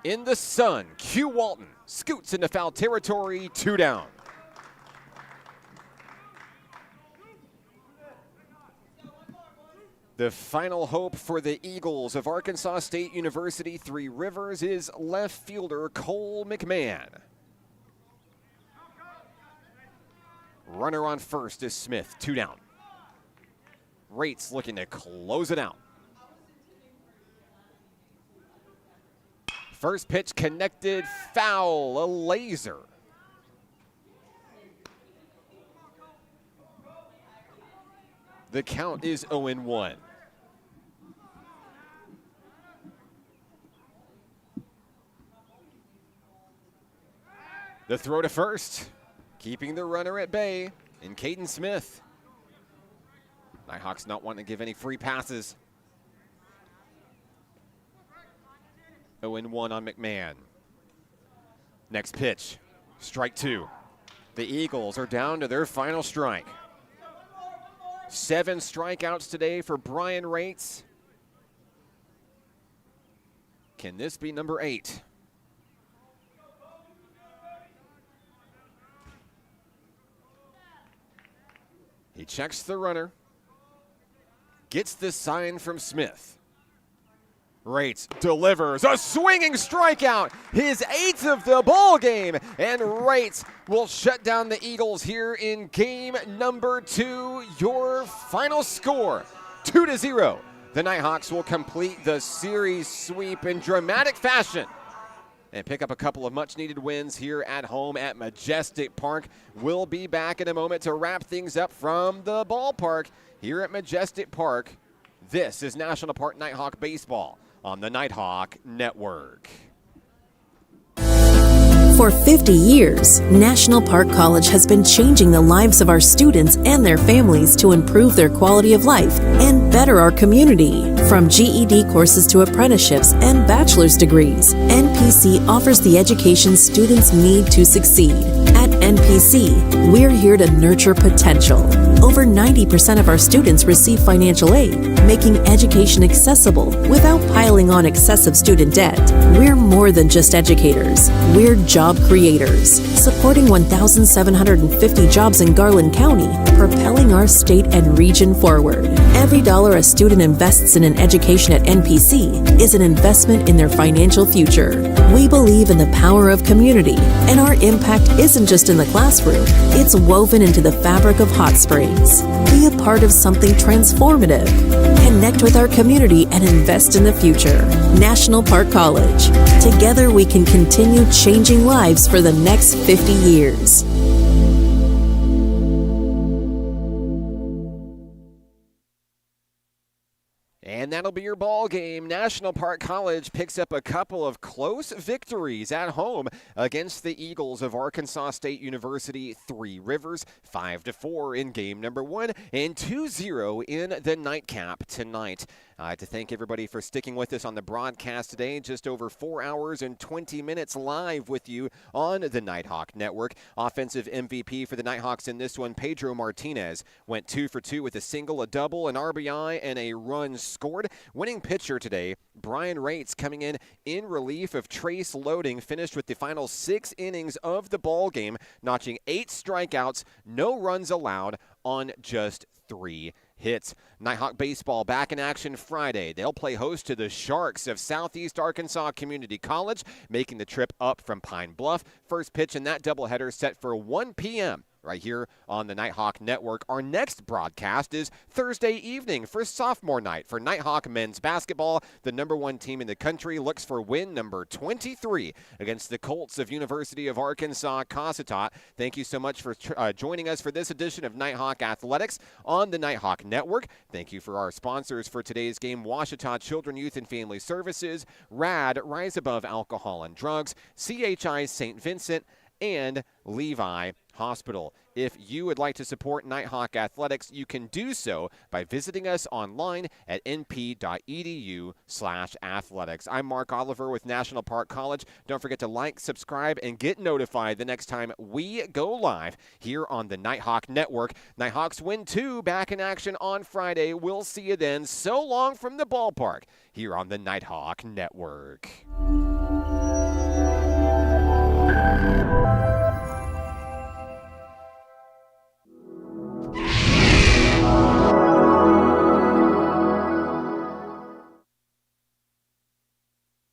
In the sun, Q Walton scoots into foul territory, 2 down. The final hope for the Eagles of Arkansas State University Three Rivers is left fielder Cole McMahon. Runner on first is Smith, 2 down. Rates looking to close it out. First pitch connected, foul, a laser. The count is 0-1. The throw to first, keeping the runner at bay in Caden Smith. Nighthawks not wanting to give any free passes. 0-1 on McMahon. Next pitch, strike 2. The Eagles are down to their final strike. 7 strikeouts today for Brian Rates. Can this be number 8? He checks the runner. Gets the sign from Smith. Rates delivers a swinging strikeout, his 8th of the ball game, and Rates will shut down the Eagles here in game number 2. Your final score, 2-0. The Nighthawks will complete the series sweep in dramatic fashion and pick up a couple of much-needed wins here at home at Majestic Park. We'll be back in a moment to wrap things up from the ballpark here at Majestic Park. This is National Park Nighthawk Baseball on the Nighthawk Network. For 50 years, National Park College has been changing the lives of our students and their families to improve their quality of life and better our community. From GED courses to apprenticeships and bachelor's degrees, NPC offers the education students need to succeed. At NPC, we're here to nurture potential. Over 90% of our students receive financial aid, making education accessible without piling on excessive student debt. We're more than just educators. We're job creators, supporting 1,750 jobs in Garland County, propelling our state and region forward. Every dollar a student invests in an education at NPC is an investment in their financial future. We believe in the power of community, and our impact isn't just in the classroom, it's woven into the fabric of Hot Springs. Be a part of something transformative. Connect with our community and invest in the future. National Park College. Together we can continue changing lives for the next 50 years. And that'll be your ball game. National Park College picks up a couple of close victories at home against the Eagles of Arkansas State University. 3 Rivers, 5-4 in game number 1, and 2-0 in the nightcap tonight. I'd like to thank everybody for sticking with us on the broadcast today. Just over 4 hours and 20 minutes live with you on the Nighthawk Network. Offensive MVP for the Nighthawks in this one, Pedro Martinez, went 2 for 2 with a single, a double, an RBI, and a run scored. Winning pitcher today, Brian Rates, coming in relief of Trace Loading, finished with the final 6 innings of the ball game, notching 8 strikeouts, no runs allowed on just 3 hits. Nighthawk baseball back in action Friday. They'll play host to the Sharks of Southeast Arkansas Community College, making the trip up from Pine Bluff. First pitch in that doubleheader set for 1 p.m. right here on the Nighthawk Network. Our next broadcast is Thursday evening for sophomore night for Nighthawk men's basketball. The number 1 team in the country looks for win number 23 against the Colts of University of Arkansas Cossatot. Thank you so much for joining us for this edition of Nighthawk Athletics on the Nighthawk Network. Thank you for our sponsors for today's game: Ouachita Children, Youth, and Family Services, RAD, Rise Above Alcohol and Drugs, CHI St. Vincent, and Levi Hospital. If you would like to support Nighthawk Athletics, you can do so by visiting us online at np.edu/athletics. I'm Mark Oliver with National Park College. Don't forget to like, subscribe, and get notified the next time we go live here on the Nighthawk Network. Nighthawks win 2, back in action on Friday. We'll see you then. So long from the ballpark here on the Nighthawk Network.